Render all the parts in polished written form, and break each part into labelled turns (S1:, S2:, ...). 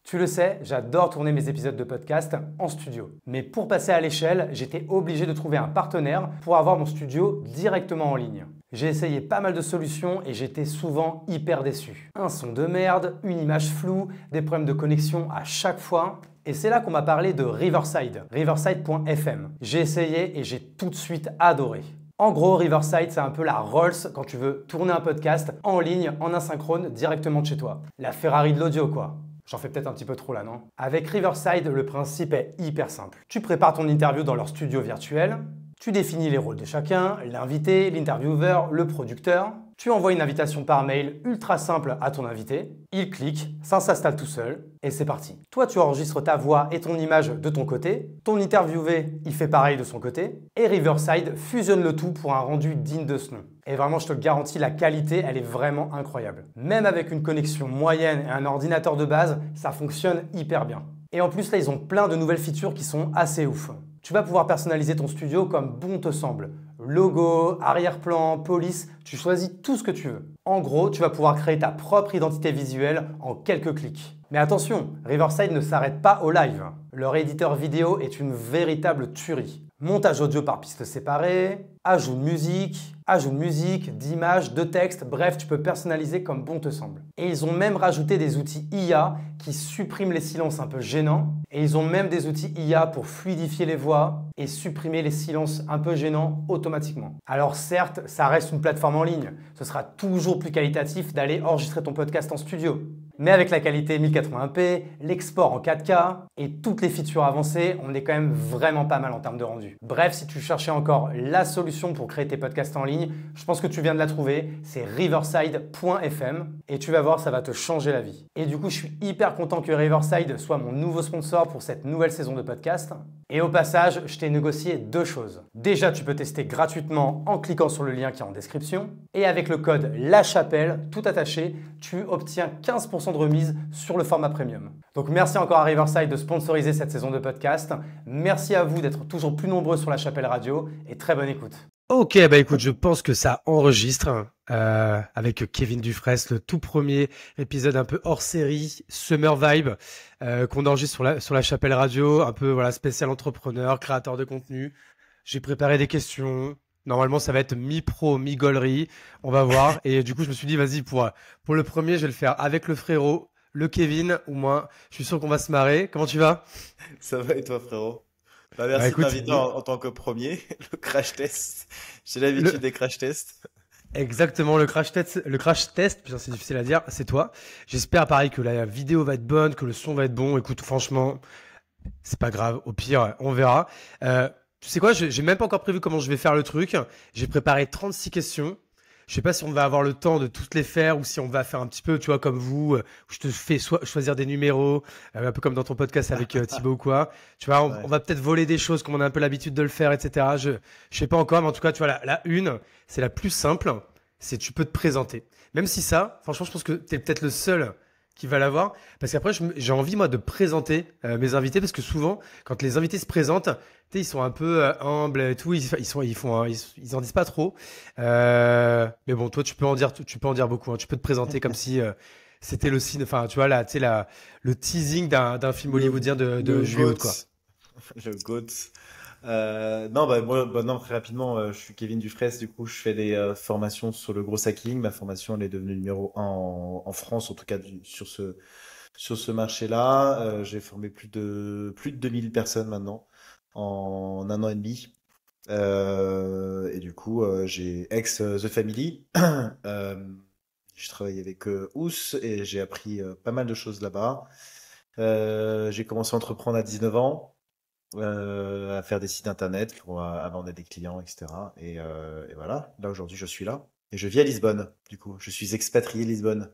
S1: Tu le sais, j'adore tourner mes épisodes de podcast en studio. Mais pour passer à l'échelle, j'étais obligé de trouver un partenaire pour avoir mon studio directement en ligne. J'ai essayé pas mal de solutions et j'étais souvent hyper déçu. Un son de merde, une image floue, des problèmes de connexion à chaque fois. Et c'est là qu'on m'a parlé de Riverside, riverside.fm. J'ai essayé et j'ai tout de suite adoré. En gros, Riverside, c'est un peu la Rolls quand tu veux tourner un podcast en ligne, en asynchrone, directement de chez toi. La Ferrari de l'audio, quoi. J'en fais peut-être un petit peu trop là, non? Avec Riverside, le principe est hyper simple. Tu prépares ton interview dans leur studio virtuel, tu définis les rôles de chacun, l'invité, l'intervieweur, le producteur. Tu envoies une invitation par mail ultra simple à ton invité. Il clique, ça s'installe tout seul et c'est parti. Toi, tu enregistres ta voix et ton image de ton côté. Ton interviewé, il fait pareil de son côté. Et Riverside fusionne le tout pour un rendu digne de ce nom. Et vraiment, je te le garantis, la qualité, elle est vraiment incroyable. Même avec une connexion moyenne et un ordinateur de base, ça fonctionne hyper bien. Et en plus, là, ils ont plein de nouvelles features qui sont assez ouf. Tu vas pouvoir personnaliser ton studio comme bon te semble. Logo, arrière-plan, police, tu choisis tout ce que tu veux. En gros, tu vas pouvoir créer ta propre identité visuelle en quelques clics. Mais attention, Riverside ne s'arrête pas au live. Leur éditeur vidéo est une véritable tuerie. Montage audio par pistes séparées, ajout de musique, d'images, de textes, bref, tu peux personnaliser comme bon te semble. Et ils ont même rajouté des outils IA qui suppriment les silences un peu gênants. Et ils ont même des outils IA pour fluidifier les voix et supprimer les silences un peu gênants automatiquement. Alors certes, ça reste une plateforme en ligne. Ce sera toujours plus qualitatif d'aller enregistrer ton podcast en studio. Mais avec la qualité 1080p, l'export en 4K et toutes les features avancées, on est quand même vraiment pas mal en termes de rendu. Bref, si tu cherchais encore la solution pour créer tes podcasts en ligne, je pense que tu viens de la trouver, c'est riverside.fm et tu vas voir, ça va te changer la vie. Et du coup, je suis hyper content que Riverside soit mon nouveau sponsor pour cette nouvelle saison de podcast. Et au passage, je t'ai négocié deux choses. Déjà, tu peux tester gratuitement en cliquant sur le lien qui est en description. Et avec le code LACHAPELLE, tout attaché, tu obtiens 15% de remise sur le format premium. Donc merci encore à Riverside de sponsoriser cette saison de podcast. Merci à vous d'être toujours plus nombreux sur La Chapelle Radio et très bonne écoute.
S2: Ok, bah écoute, je pense que ça enregistre avec Kevin Dufresne, le tout premier épisode un peu hors série, Summer Vibe, qu'on enregistre sur la Chapelle Radio, un peu voilà spécial entrepreneur, créateur de contenu. J'ai préparé des questions. Normalement, ça va être mi-pro, mi-gaulerie. On va voir. Et du coup, je me suis dit, vas-y, pour le premier, je vais le faire avec le frérot, le Kevin, ou moi. Je suis sûr qu'on va se marrer. Comment tu vas?
S3: Ça va et toi, frérot? Bah,
S2: Bah
S3: merci de
S2: écoute,
S3: m'inviter en tant que premier, le crash test. J'ai
S2: le,
S3: l'habitude des crash tests.
S2: exactement, le crash test, putain, c'est difficile à dire, c'est toi. J'espère pareil que la vidéo va être bonne, que le son va être bon. Écoute, franchement, c'est pas grave. Au pire, on verra. Tu sais quoi, j'ai même pas encore prévu comment je vais faire le truc. J'ai préparé 36 questions. Je sais pas si on va avoir le temps de toutes les faire ou si on va faire un petit peu, tu vois, comme vous, où je te fais choisir des numéros, un peu comme dans ton podcast avec Thibaut ou quoi. Tu vois, on
S3: Ouais.
S2: va peut-être voler des choses comme on a un peu l'habitude de le faire, etc. Je sais pas encore, mais en tout cas, tu vois, la une, c'est la plus simple, c'est tu peux te présenter. Même si ça, franchement, je pense que t'es peut-être le seul qui va l'avoir, parce qu'après, j'ai envie, moi, de présenter mes invités, parce que souvent, quand les invités se présentent, tu sais, ils sont un peu humbles et tout, ils en disent pas trop. Mais bon, toi, tu peux en dire beaucoup, hein. Tu peux te présenter comme si c'était le signe, enfin, tu vois, là, tu sais, le teasing d'un film
S3: Le,
S2: hollywoodien de
S3: le
S2: Julie Aude, quoi.
S3: GOAT. Le GOAT. Non, bah, moi, bah, non, très rapidement, je suis Kevin Dufresne. Du coup, je fais des formations sur le gros hacking. Ma formation, elle est devenue numéro un en France, en tout cas, sur ce marché-là. J'ai formé plus de 2000 personnes maintenant en un an et demi. Et du coup, j'ai ex The Family. Euh, j'ai travaillé avec Ous et j'ai appris pas mal de choses là-bas. J'ai commencé à entreprendre à 19 ans, à faire des sites internet à vendre à des clients, etc. Et voilà, là aujourd'hui je suis là. Et je vis à Lisbonne, du coup. Je suis expatrié Lisbonne.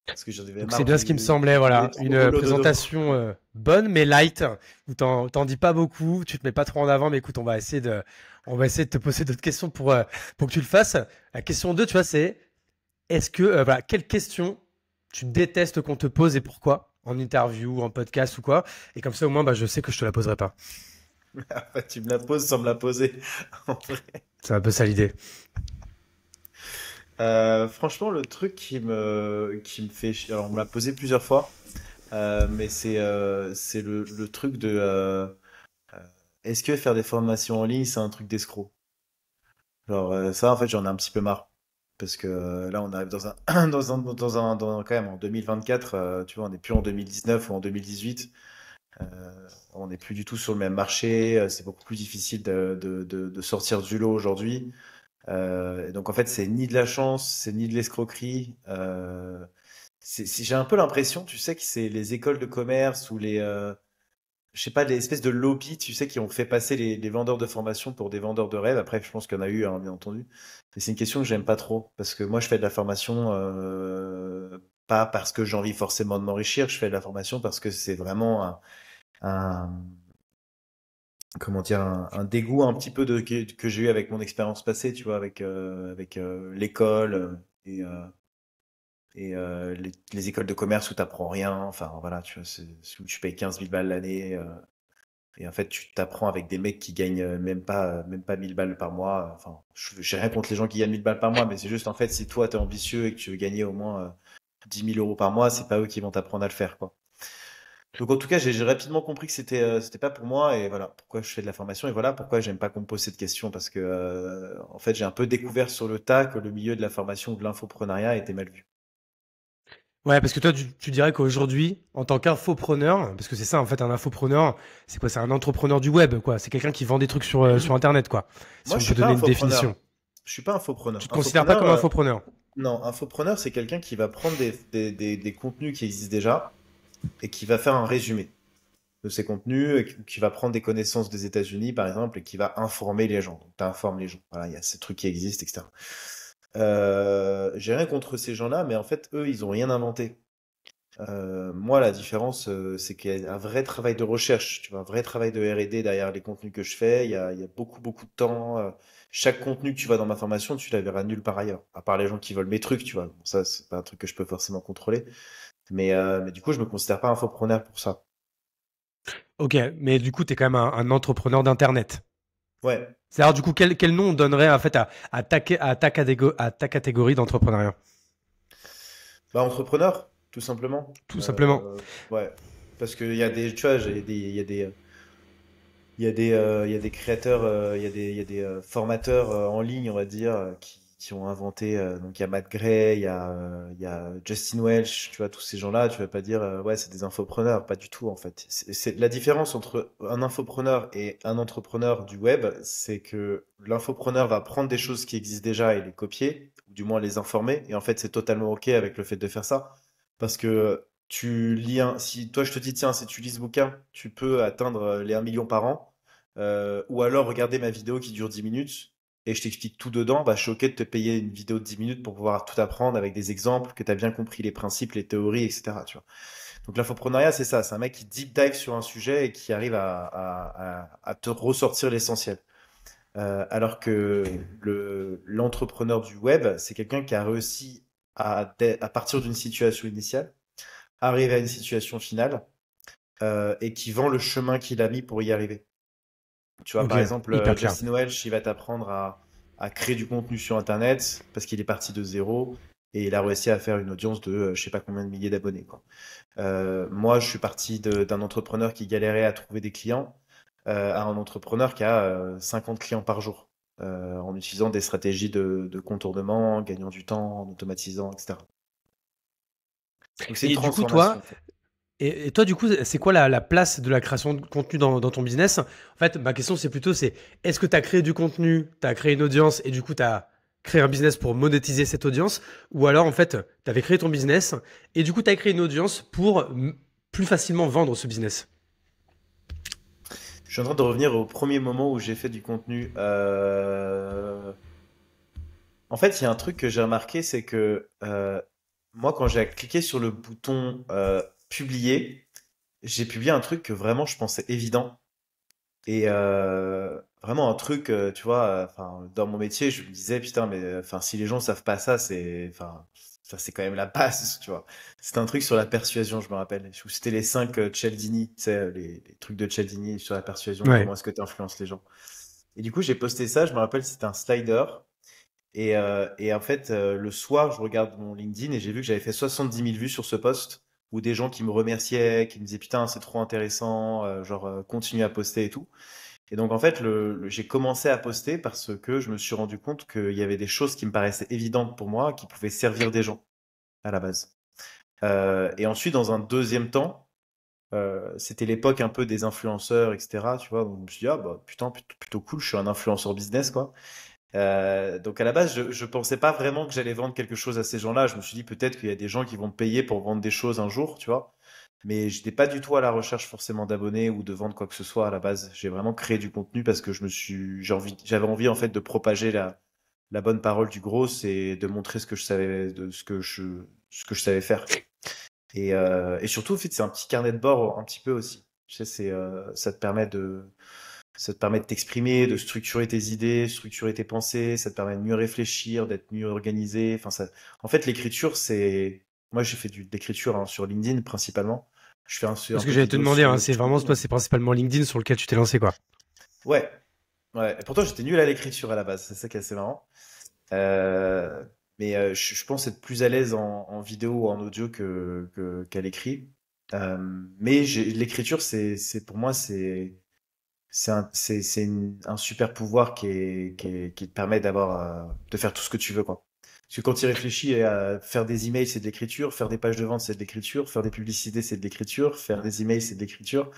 S3: Parce que j'en avais
S2: Donc c'est
S3: marre
S2: bien ce qui me semblait,
S3: du
S2: voilà,
S3: métro,
S2: une
S3: boulot, dodo.
S2: présentation bonne mais light, où t'en dis pas beaucoup, tu te mets pas trop en avant, mais écoute, on va essayer de te poser d'autres questions pour que tu le fasses. La question 2, tu vois, c'est est-ce que, voilà, quelle question tu détestes qu'on te pose et pourquoi? En interview, en podcast ou quoi? Et comme ça, au moins, bah, je sais que je te la poserai pas.
S3: En fait, tu me la poses sans me la poser. En vrai.
S2: C'est un peu ça l'idée.
S3: Franchement, le truc qui me fait chier, alors on me l'a posé plusieurs fois. Mais c'est le truc de est-ce que faire des formations en ligne, c'est un truc d'escroc? Genre ça, en fait, j'en ai un petit peu marre. Parce que là, on arrive dans un, quand même, en 2024, tu vois, on n'est plus en 2019 ou en 2018. On n'est plus du tout sur le même marché. C'est beaucoup plus difficile de sortir du lot aujourd'hui. Et donc, en fait, c'est ni de la chance, c'est ni de l'escroquerie. J'ai un peu l'impression, tu sais, que c'est les écoles de commerce ou je sais pas, les espèces de lobbies, tu sais, qui ont fait passer les vendeurs de formation pour des vendeurs de rêve. Après, je pense qu'il y en a eu, hein, bien entendu. Mais c'est une question que j'aime pas trop. Parce que moi, je fais de la formation, pas parce que j'ai envie forcément de m'enrichir. Je fais de la formation parce que c'est vraiment un- comment dire, un dégoût un petit peu que j'ai eu avec mon expérience passée, tu vois, avec l'école et les écoles de commerce où t'apprends rien. Enfin, voilà, tu vois, où tu payes 15 000 balles l'année. Et en fait, tu t'apprends avec des mecs qui gagnent même pas 1000 balles par mois. Enfin, j'ai rien contre les gens qui gagnent 1000 balles par mois, mais c'est juste, en fait, si toi, t'es ambitieux et que tu veux gagner au moins 10 000 euros par mois, c'est pas eux qui vont t'apprendre à le faire, quoi. Donc, en tout cas, j'ai rapidement compris que c'était pas pour moi, et voilà pourquoi je fais de la formation, et voilà pourquoi j'aime pas qu'on me pose cette question, parce que, en fait, j'ai un peu découvert sur le tas que le milieu de la formation ou de l'infoprenariat était mal vu.
S2: Ouais, parce que toi, tu dirais qu'aujourd'hui, en tant qu'infopreneur, parce que c'est ça en fait un infopreneur, c'est quoi? C'est un entrepreneur du web, quoi. C'est quelqu'un qui vend des trucs sur Internet, quoi. Si
S3: Moi,
S2: on
S3: je
S2: peut
S3: suis pas
S2: donner une définition.
S3: infopreneur. Je suis pas infopreneur.
S2: Tu te considères pas
S3: Infopreneur,
S2: comme infopreneur?
S3: non, infopreneur, c'est quelqu'un qui va prendre des contenus qui existent déjà et qui va faire un résumé de ces contenus, et qui va prendre des connaissances des États-Unis, par exemple, et qui va informer les gens. Donc, tu informes les gens. Voilà, il y a ces trucs qui existent, etc. J'ai rien contre ces gens-là, mais en fait, eux, ils ont rien inventé. Moi, la différence, c'est qu'il y a un vrai travail de recherche, tu vois, un vrai travail de R&D derrière les contenus que je fais. Il y a beaucoup, beaucoup de temps. Chaque contenu que tu vois dans ma formation, tu la verras nulle part ailleurs. À part les gens qui veulent mes trucs, tu vois. Bon, ça, c'est pas un truc que je peux forcément contrôler. Mais du coup, je me considère pas infopreneur pour ça.
S2: Ok, mais du coup, tu es quand même un entrepreneur d'Internet.
S3: Ouais.
S2: C'est-à-dire, du coup, quel nom on donnerait en fait à ta catégorie d'entrepreneuriat?
S3: Bah, entrepreneur, tout simplement.
S2: Tout simplement.
S3: Ouais. Parce qu'il y a des, tu vois, il y a des créateurs, il y a des formateurs en ligne, on va dire, qui ont inventé. Donc il y a Matt Gray, il y a Justin Welch, tu vois, tous ces gens-là. Tu vas pas dire, ouais, c'est des infopreneurs, pas du tout en fait. La différence entre un infopreneur et un entrepreneur du web, c'est que l'infopreneur va prendre des choses qui existent déjà et les copier, ou du moins les informer. Et en fait, c'est totalement ok avec le fait de faire ça, parce que si toi je te dis, tiens, si tu lis ce bouquin, tu peux atteindre les 1 million par an, ou alors regarder ma vidéo qui dure 10 minutes et je t'explique tout dedans, bah, je suis ok de te payer une vidéo de 10 minutes pour pouvoir tout apprendre avec des exemples, que tu as bien compris les principes, les théories, etc. Tu vois. Donc l'infoprenariat, c'est ça, c'est un mec qui deep dive sur un sujet et qui arrive à te ressortir l'essentiel. Alors que l'entrepreneur du web, c'est quelqu'un qui a réussi à partir d'une situation initiale, arriver à une situation finale, et qui vend le chemin qu'il a mis pour y arriver. Tu vois,
S2: Ok,
S3: par exemple,
S2: hyper clair.
S3: Justin Welch, il va t'apprendre à créer du contenu sur Internet parce qu'il est parti de zéro et il a réussi à faire une audience de je sais pas combien de milliers d'abonnés, quoi. Moi, je suis parti d'un entrepreneur qui galérait à trouver des clients à un entrepreneur qui a 50 clients par jour en utilisant des stratégies de contournement, en gagnant du temps, en automatisant, etc. Donc c'est une
S2: Et du coup,
S3: transformation,
S2: toi,
S3: en fait.
S2: et toi, du coup, c'est quoi la place de la création de contenu dans ton business? En fait, ma question, c'est plutôt, est-ce que tu as créé du contenu, tu as créé une audience et du coup, tu as créé un business pour monétiser cette audience? Ou alors, en fait, tu avais créé ton business et du coup, tu as créé une audience pour plus facilement vendre ce business?
S3: Je suis en train de revenir au premier moment où j'ai fait du contenu. En fait, il y a un truc que j'ai remarqué, c'est que moi, quand j'ai cliqué sur le bouton publier, j'ai publié un truc que vraiment je pensais évident. Et vraiment un truc, tu vois, enfin, dans mon métier, je me disais, putain, mais enfin, si les gens savent pas ça, enfin, ça c'est quand même la base, tu vois. C'était un truc sur la persuasion, je me rappelle. C'était les 5 Cialdini, tu sais, les trucs de Cialdini sur la persuasion,
S2: Ouais.
S3: comment est-ce que tu influences les gens. Et du coup, j'ai posté ça, je me rappelle, c'était un slider. Et en fait, le soir, je regarde mon LinkedIn et j'ai vu que j'avais fait 70 000 vues sur ce post ou des gens qui me remerciaient, qui me disaient putain, c'est trop intéressant, continue à poster et tout. Et donc en fait, j'ai commencé à poster parce que je me suis rendu compte qu'il y avait des choses qui me paraissaient évidentes pour moi, qui pouvaient servir des gens à la base. Et ensuite, dans un deuxième temps, c'était l'époque un peu des influenceurs, etc. Tu vois, donc je me suis dit, ah bah putain, plutôt cool, je suis un influenceur business, quoi. Donc à la base, je pensais pas vraiment que j'allais vendre quelque chose à ces gens-là. Je me suis dit peut-être qu'il y a des gens qui vont me payer pour vendre des choses un jour, tu vois. Mais j'étais pas du tout à la recherche forcément d'abonnés ou de vendre quoi que ce soit à la base. J'ai vraiment créé du contenu parce que j'avais envie en fait de propager la bonne parole du gros et de montrer ce que je savais, ce que je savais faire. Et surtout, en fait, c'est un petit carnet de bord un petit peu aussi. Tu sais, ça te permet de t'exprimer, de structurer tes idées, structurer tes pensées, ça te permet de mieux réfléchir, d'être mieux organisé. En fait, l'écriture, moi, j'ai fait de l'écriture hein, sur LinkedIn principalement. Je fais un
S2: Parce que
S3: peu de
S2: j'allais te
S3: vidéos
S2: demander,
S3: sur,
S2: c'est
S3: sur
S2: vraiment,
S3: LinkedIn.
S2: toi, c'est principalement LinkedIn sur lequel tu t'es lancé, quoi.
S3: Ouais, ouais. Et pourtant, j'étais nul à l'écriture à la base. C'est ça qui est assez marrant. Euh, mais je pense être plus à l'aise en vidéo ou en audio qu'à l'écrit. Mais l'écriture, pour moi, c'est un super pouvoir qui te permet de faire tout ce que tu veux, quoi. Parce que quand tu réfléchis à faire des emails, c'est de l'écriture, faire des pages de vente, c'est de l'écriture, faire des publicités, c'est de l'écriture, faire des emails, c'est de l'écriture,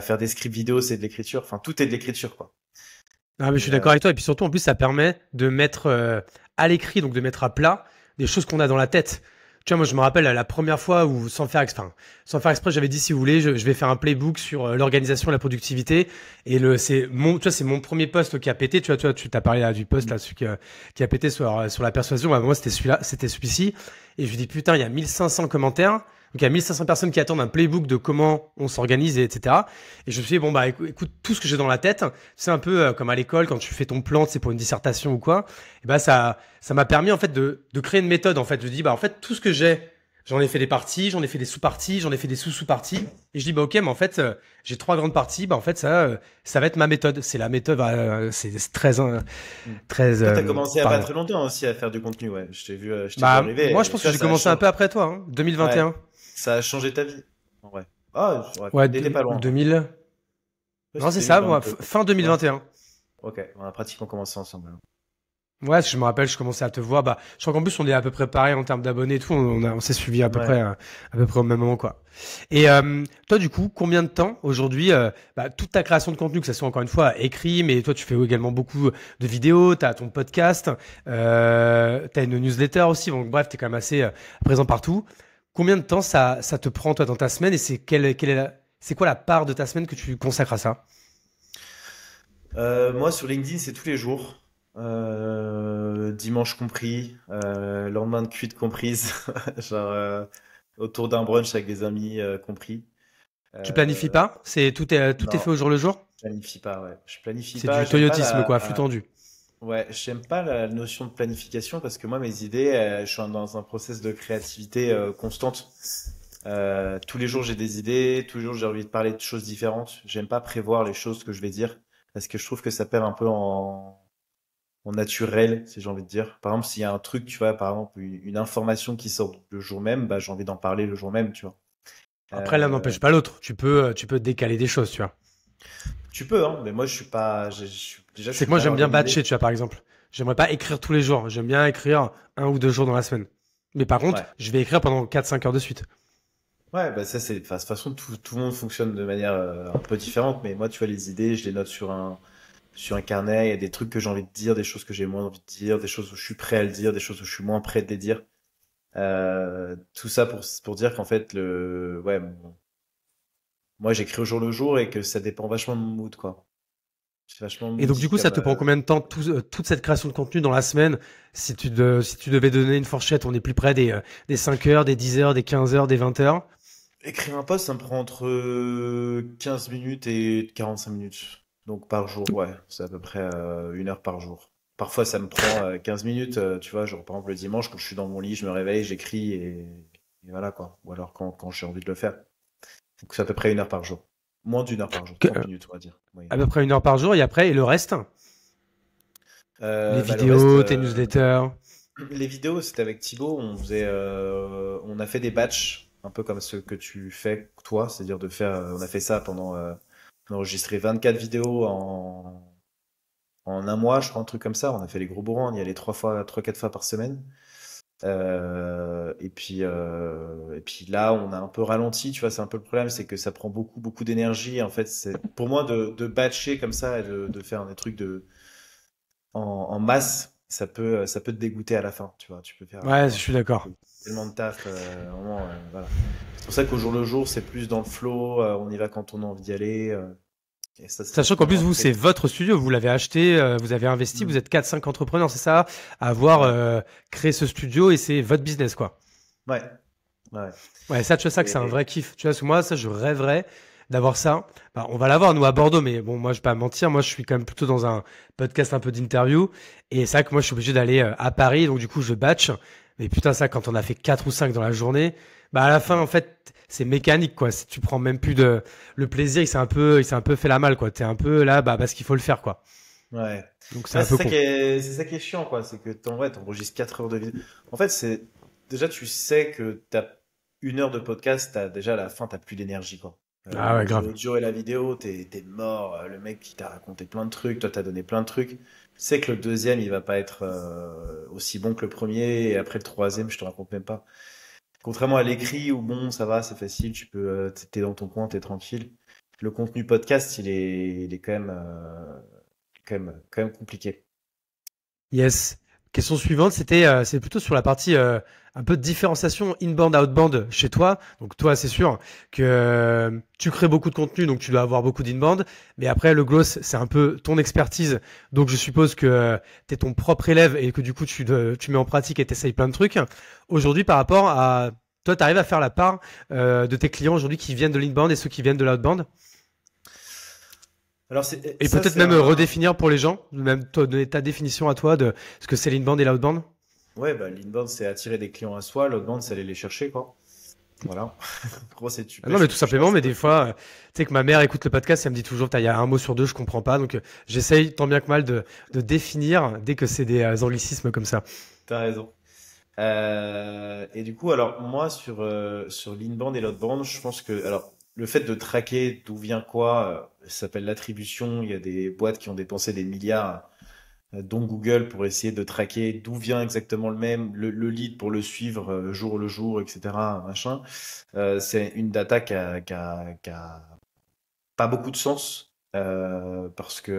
S3: faire des scripts vidéo, c'est de l'écriture. Enfin, tout est de l'écriture, quoi.
S2: Ah, mais je
S3: Et,
S2: suis d'accord avec toi. Et puis surtout, en plus, ça permet de mettre à l'écrit, donc de mettre à plat des choses qu'on a dans la tête. Tu vois, moi, je me rappelle la première fois où, sans faire exprès, j'avais dit, si vous voulez, je vais faire un playbook sur l'organisation et la productivité. Et tu vois, c'est mon premier post qui a pété. Tu t'as parlé là, du post là, celui qui a pété sur la persuasion. Bah, moi, c'était celui-ci. Et je lui dis, putain, il y a 1500 commentaires. Donc, il y a 1500 personnes qui attendent un playbook de comment on s'organise, etc. Et je me suis dit, bon, bah, écoute, tout ce que j'ai dans la tête, c'est un peu comme à l'école, quand tu fais ton plan, c'est pour une dissertation ou quoi. Et bah, ça m'a permis, en fait, de créer une méthode, en fait. Je dis, bah, en fait, tout ce que j'ai, j'en ai fait des parties, j'en ai fait des sous-parties, j'en ai fait des sous-sous-parties. Et je dis, bah, ok, mais en fait, j'ai 3 grandes parties. Bah, en fait, ça va être ma méthode. C'est la méthode, c'est très, très,
S3: toi, t'as commencé il y a pas
S2: pardon.
S3: très longtemps aussi à faire du contenu, ouais. Je t'ai vu
S2: Bah, moi,
S3: arriver.
S2: je
S3: Et
S2: pense que
S3: ça,
S2: j'ai commencé un peu après toi, hein,
S3: ouais,
S2: 2021.
S3: ça a changé ta vie. En vrai. Ah, ouais,
S2: Ouais,
S3: t'étais pas loin, ouais.
S2: 2000.
S3: Ouais,
S2: Non,
S3: c'est
S2: c'est ça, moi,
S3: 2022.
S2: fin
S3: Ouais.
S2: 2021.
S3: Ok, on a pratiquement commencé ensemble, alors.
S2: Ouais, je me rappelle, je commençais à te voir. Bah, je crois qu'en plus, on est à peu près pareil en termes d'abonnés et tout. On s'est suivi
S3: Ouais.
S2: à peu près au même moment, quoi. Et toi, du coup, combien de temps aujourd'hui, toute ta création de contenu, que ça soit encore une fois écrit, mais toi, tu fais également beaucoup de vidéos, tu as ton podcast, tu as une newsletter aussi. Donc, bref, tu es quand même assez présent partout. Combien de temps ça te prend, toi, dans ta semaine et c'est quoi la part de ta semaine que tu consacres à ça?
S3: Moi, sur LinkedIn, c'est tous les jours. Dimanche compris, lendemain de cuite comprise, genre autour d'un brunch avec des amis compris.
S2: Tu planifies
S3: Euh,
S2: pas? Tout est fait
S3: non,
S2: au jour le jour?
S3: je planifie pas, ouais. Je planifie
S2: C'est
S3: pas,
S2: du
S3: j'aime pas
S2: toyotisme, quoi, flux tendu.
S3: ouais, j'aime pas la notion de planification parce que moi, mes idées, je suis dans un process de créativité constante. Tous les jours, j'ai des idées, tous les jours, j'ai envie de parler de choses différentes. J'aime pas prévoir les choses que je vais dire parce que je trouve que ça perd un peu en naturel, si j'ai envie de dire. Par exemple, s'il y a un truc, tu vois, par exemple, une information qui sort le jour même, bah, j'ai envie d'en parler le jour même, tu vois.
S2: Après, l'un
S3: Euh,
S2: n'empêche pas l'autre. Tu peux décaler des choses, tu vois.
S3: Tu peux, hein, mais moi, je suis pas, déjà, je
S2: C'est que
S3: suis
S2: moi,
S3: mal
S2: j'aime bien
S3: organisé.
S2: batcher, tu vois, par exemple. J'aimerais pas écrire tous les jours. J'aime bien écrire 1 ou 2 jours dans la semaine. Mais par contre,
S3: Ouais.
S2: je vais écrire pendant 4, 5 heures de suite.
S3: Ouais, bah ça c'est, enfin, de toute façon tout le monde fonctionne de manière un peu différente, mais moi tu vois les idées, je les note sur un carnet, il y a des trucs que j'ai envie de dire, des choses que j'ai moins envie de dire, des choses où je suis prêt à le dire, des choses où je suis moins prêt de les dire. Tout ça pour dire qu'en fait ouais, moi j'écris au jour le jour et que ça dépend vachement de mon mood quoi. C'est vachement
S2: Et donc, du
S3: moody
S2: coup, ça
S3: comme
S2: te prend combien de temps, toute cette création de contenu dans la semaine? Si tu devais donner une fourchette, on est plus près des 5 heures, des 10 heures, des 15 heures, des 20 heures.
S3: écrire un post, ça me prend entre 15 minutes et 45 minutes. Donc par jour, ouais, c'est à peu près 1 heure par jour. Parfois, ça me prend 15 minutes, tu vois, genre par exemple le dimanche, quand je suis dans mon lit, je me réveille, j'écris et voilà quoi. Ou alors quand j'ai envie de le faire. Donc c'est à peu près 1 heure par jour. Moins d'1 heure par jour, 30 minutes, on va dire.
S2: À
S3: Moyenne.
S2: peu près 1 heure par jour. Et après, et le reste? Les
S3: Bah, le reste,
S2: vidéos, tes newsletters.
S3: les vidéos, c'était avec Thibaut, on a fait des batchs. un peu comme ce que tu fais toi, c'est-à-dire de faire, on a fait ça pendant, on a enregistré 24 vidéos en un mois, je crois, un truc comme ça. On a fait les gros bourrins, on y allait 4 fois par semaine. Et puis là, on a un peu ralenti, tu vois, c'est un peu le problème, c'est que ça prend beaucoup, beaucoup d'énergie. En fait, c'est pour moi de batcher comme ça et de faire des trucs en masse, ça peut te dégoûter à la fin, tu vois. Tu peux faire
S2: Ouais, je suis d'accord.
S3: tellement de taf, vraiment, voilà. C'est pour ça qu'au jour le jour, c'est plus dans le flow, on y va quand on a envie d'y aller. Et ça
S2: Sachant qu'en plus,
S3: finalement
S2: vous,
S3: très
S2: c'est
S3: vite.
S2: votre studio, vous l'avez acheté, vous avez investi,
S3: Mm.
S2: vous êtes 4-5 entrepreneurs, c'est ça, à avoir
S3: Ouais,
S2: créé ce studio et c'est votre business, quoi.
S3: ouais, ouais.
S2: Ouais, ça, tu vois, ça, que c'est un
S3: Et,
S2: vrai kiff. Tu vois, parce que moi, ça, je rêverais d'avoir ça. Bah, on va l'avoir, nous, à Bordeaux, mais bon, moi, je vais pas mentir. Moi, je suis quand même plutôt dans un podcast un peu d'interview. Et c'est vrai que moi, je suis obligé d'aller à Paris. Donc, du coup, je batch. Mais putain, ça, quand on a fait 4 ou 5 dans la journée, bah, à la fin,
S3: mm,
S2: en fait, c'est mécanique, quoi. Tu prends même plus le plaisir, il s'est un peu fait la malle, quoi. T'es un peu là, bah, parce qu'il faut le faire, quoi.
S3: ouais.
S2: Donc, c'est
S3: Ouais,
S2: un peu con.
S3: c'est ça qui est chiant, quoi. C'est que ouais, t'enregistres 4 heures de vidéo. En fait, déjà, tu sais que t'as 1 heure de podcast, t'as déjà à la fin, t'as plus d'énergie, quoi.
S2: Ah ouais,
S3: Entre
S2: grave.
S3: l'audio et la vidéo, t'es mort. Le mec qui t'a raconté plein de trucs, toi, t'as donné plein de trucs. Tu sais que le deuxième, il va pas être aussi bon que le premier, et après le troisième, je te raconte même pas. Contrairement à l'écrit où bon, ça va, c'est facile, t'es dans ton coin, t'es tranquille. Le contenu podcast, il est quand même compliqué.
S2: Yes. Question suivante, c'est plutôt sur la partie un peu de différenciation inbound outbound chez toi. Donc toi, c'est sûr que tu crées beaucoup de contenu, donc tu dois avoir beaucoup d'inbound. Mais après, le gloss, c'est un peu ton expertise. Donc je suppose que tu es ton propre élève et que du coup tu mets en pratique et tu essayes plein de trucs. Aujourd'hui, par rapport à toi, tu arrives à faire la part de tes clients aujourd'hui qui viennent de l'inbound et ceux qui viennent de l'outbound.
S3: Alors
S2: Et
S3: ça,
S2: peut-être
S3: c'est
S2: même
S3: un.
S2: redéfinier pour les gens, même toi, donner ta définition à toi de ce que c'est l'inbound et l'outbound.
S3: Ouais, bah, l'inbound, c'est attirer des clients à soi. L'outbound, c'est aller les chercher, quoi. Voilà. En gros, c'est tu
S2: Ah non, mais
S3: pêches,
S2: tout
S3: tu
S2: simplement,
S3: chasses.
S2: mais des fois, tu sais que ma mère écoute le podcast et elle me dit toujours, il y a un mot sur deux, je comprends pas. Donc, j'essaye tant bien que mal de définir dès que c'est des anglicismes comme ça.
S3: T'as raison. Et du coup, alors, moi, sur l'inbound et l'outbound, je pense que, alors, le fait de traquer d'où vient quoi, ça s'appelle l'attribution. Il y a des boîtes qui ont dépensé des milliards dont Google pour essayer de traquer d'où vient exactement le lead pour le suivre jour le jour, etc. Machin. C'est une data qui a pas beaucoup de sens parce que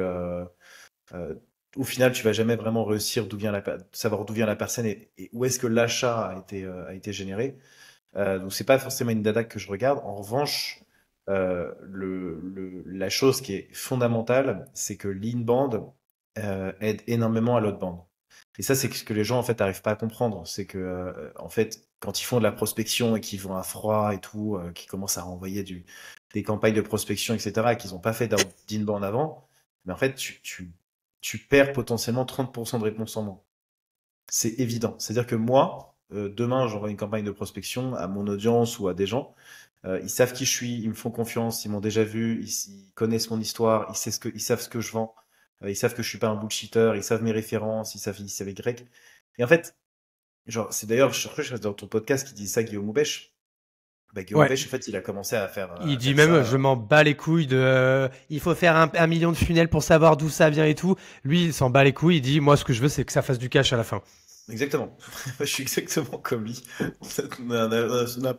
S3: euh, au final, tu vas jamais vraiment réussir savoir d'où vient la personne et où est-ce que l'achat a été généré. Donc c'est pas forcément une data que je regarde. En revanche, la chose qui est fondamentale, c'est que l'inbound aide énormément à l'outbound. Et ça, c'est ce que les gens en fait n'arrivent pas à comprendre. C'est que en fait, quand ils font de la prospection et qu'ils vont à froid et tout, qu'ils commencent à envoyer des campagnes de prospection, etc., et qu'ils n'ont pas fait d'inbound avant, mais en fait, tu perds potentiellement 30% de réponses en moins. C'est évident. C'est-à-dire que moi, demain, j'envoie une campagne de prospection à mon audience ou à des gens. Ils savent qui je suis, ils me font confiance, ils m'ont déjà vu, ils connaissent mon histoire, ils savent ce que je vends, ils savent que je suis pas un bullshitter, ils savent mes références, ils savent Y. Et en fait, genre, c'est d'ailleurs, je crois que c'est dans ton podcast qui dit ça, Guillaume Houbèche. Bah, Guillaume
S2: Ouais.
S3: Houbèche, en fait, il a commencé
S2: Il
S3: à
S2: dit
S3: faire
S2: même,
S3: ça.
S2: je m'en bats les couilles de, il faut faire un million de funnels pour savoir d'où ça vient et tout. Lui, il s'en bat les couilles. Il dit, moi, ce que je veux, c'est que ça fasse du cash à la fin.
S3: Exactement. Je suis exactement comme lui. On a